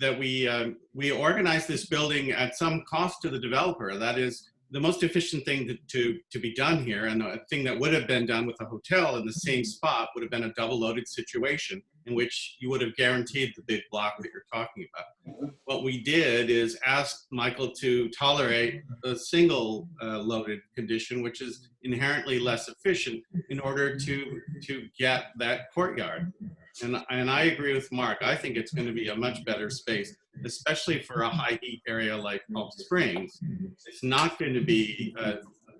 that we organized this building at some cost to the developer. That is, the most efficient thing to be done here, and a thing that would have been done with a hotel in the same spot, would have been a double loaded situation in which you would have guaranteed the big block that you're talking about. What we did is ask Michael to tolerate a single loaded condition, which is inherently less efficient, in order to get that courtyard. And I agree with Mark. I think it's going to be a much better space, especially for a high heat area like Palm Springs. It's not going to be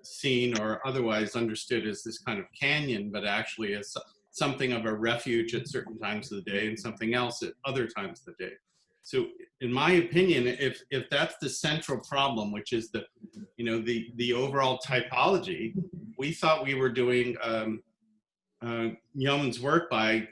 seen or otherwise understood as this kind of canyon, but actually as something of a refuge at certain times of the day and something else at other times of the day. So in my opinion, if that's the central problem, which is the overall typology, we thought we were doing yeoman's work by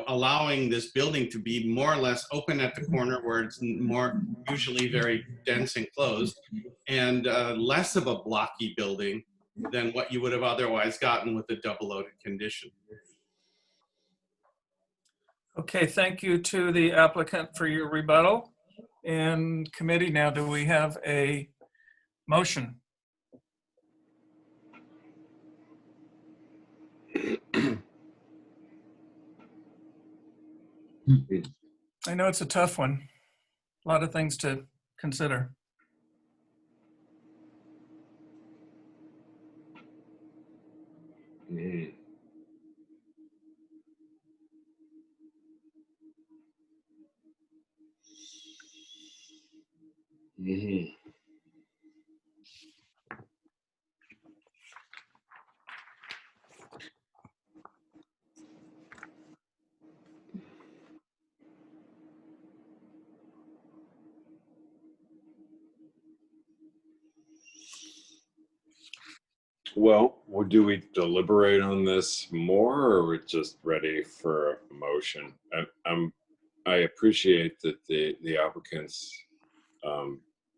allowing this building to be more or less open at the corner where it's more usually very dense and closed, and less of a blocky building than what you would have otherwise gotten with a double loaded condition. Okay, thank you to the applicant for your rebuttal. And committee, now do we have a motion? I know it's a tough one. A lot of things to consider. Well, do we deliberate on this more, or we're just ready for a motion? I appreciate that the applicants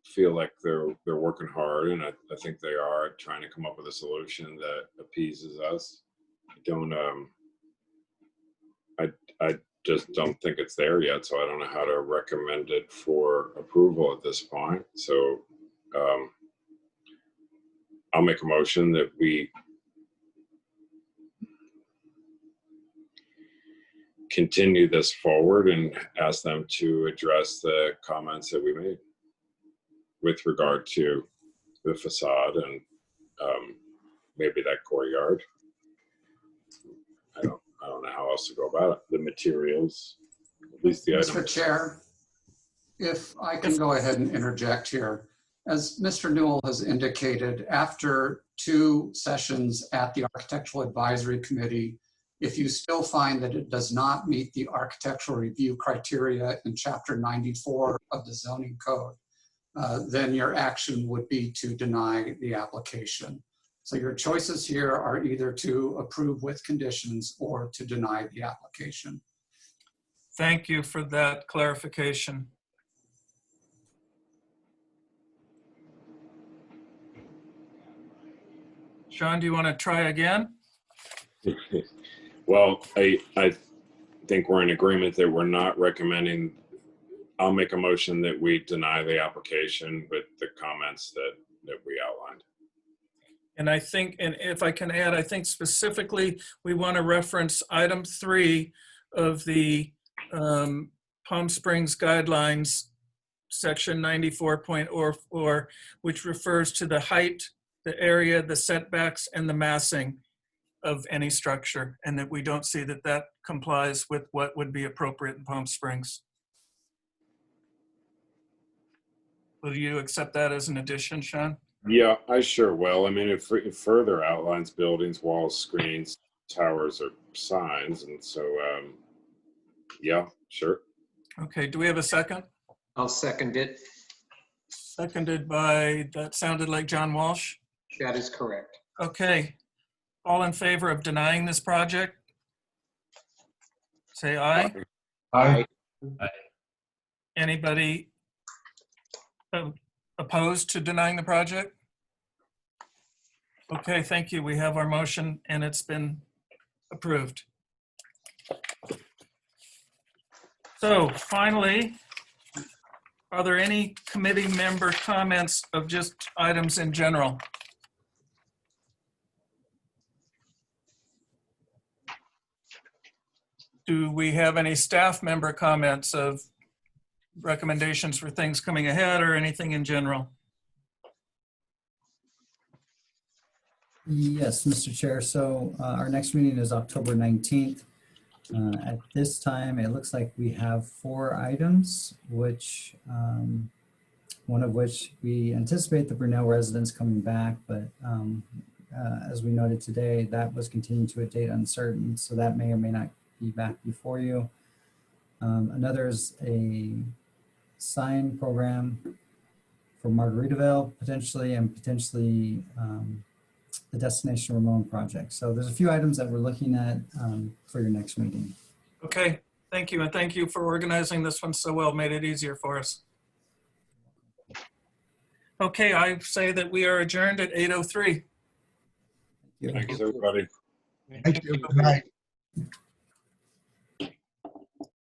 feel like they're working hard, and I think they are trying to come up with a solution that appeases us. I just don't think it's there yet, so I don't know how to recommend it for approval at this point. So I'll make a motion that we continue this forward and ask them to address the comments that we made with regard to the facade and maybe that courtyard. I don't know how else to go about it. The materials, at least the items. Mr. Chair, if I can go ahead and interject here. As Mr. Newell has indicated, after 2 sessions at the Architectural Advisory Committee, if you still find that it does not meet the architectural review criteria in Chapter 94 of the zoning code, then your action would be to deny the application. So your choices here are either to approve with conditions or to deny the application. Thank you for that clarification. Sean, do you want to try again? Well, I think we're in agreement that we're not recommending. I'll make a motion that we deny the application with the comments that we outlined. And I think, and if I can add, I think specifically we want to reference item 3 of the Palm Springs guidelines, section 94.04, which refers to the height, the area, the setbacks, and the massing of any structure, and that we don't see that that complies with what would be appropriate in Palm Springs. Will you accept that as an addition, Sean? Yeah, I sure will. I mean, it further outlines buildings, walls, screens, towers, or signs, and so yeah, sure. Okay, do we have a second? I'll second it. Seconded by, that sounded like John Walsh. That is correct. Okay, all in favor of denying this project? Say aye. Aye. Anybody opposed to denying the project? Okay, thank you. We have our motion and it's been approved. So finally, Are there any committee member comments of just items in general? Do we have any staff member comments of recommendations for things coming ahead or anything in general? Yes, Mr. Chair. So our next meeting is October 19th. At this time, it looks like we have 4 items, which one of which we anticipate the Brunel residents coming back, but as we noted today, that was continued to a date uncertain, so that may or may not be back before you. Another is a sign program for Margaritaville potentially, and potentially the Destination Ramon project. So there's a few items that we're looking at for your next meeting. Okay, thank you. And thank you for organizing this one so well, made it easier for us. Okay, I say that we are adjourned at 8:03. Thanks, everybody. Thank you. Good night.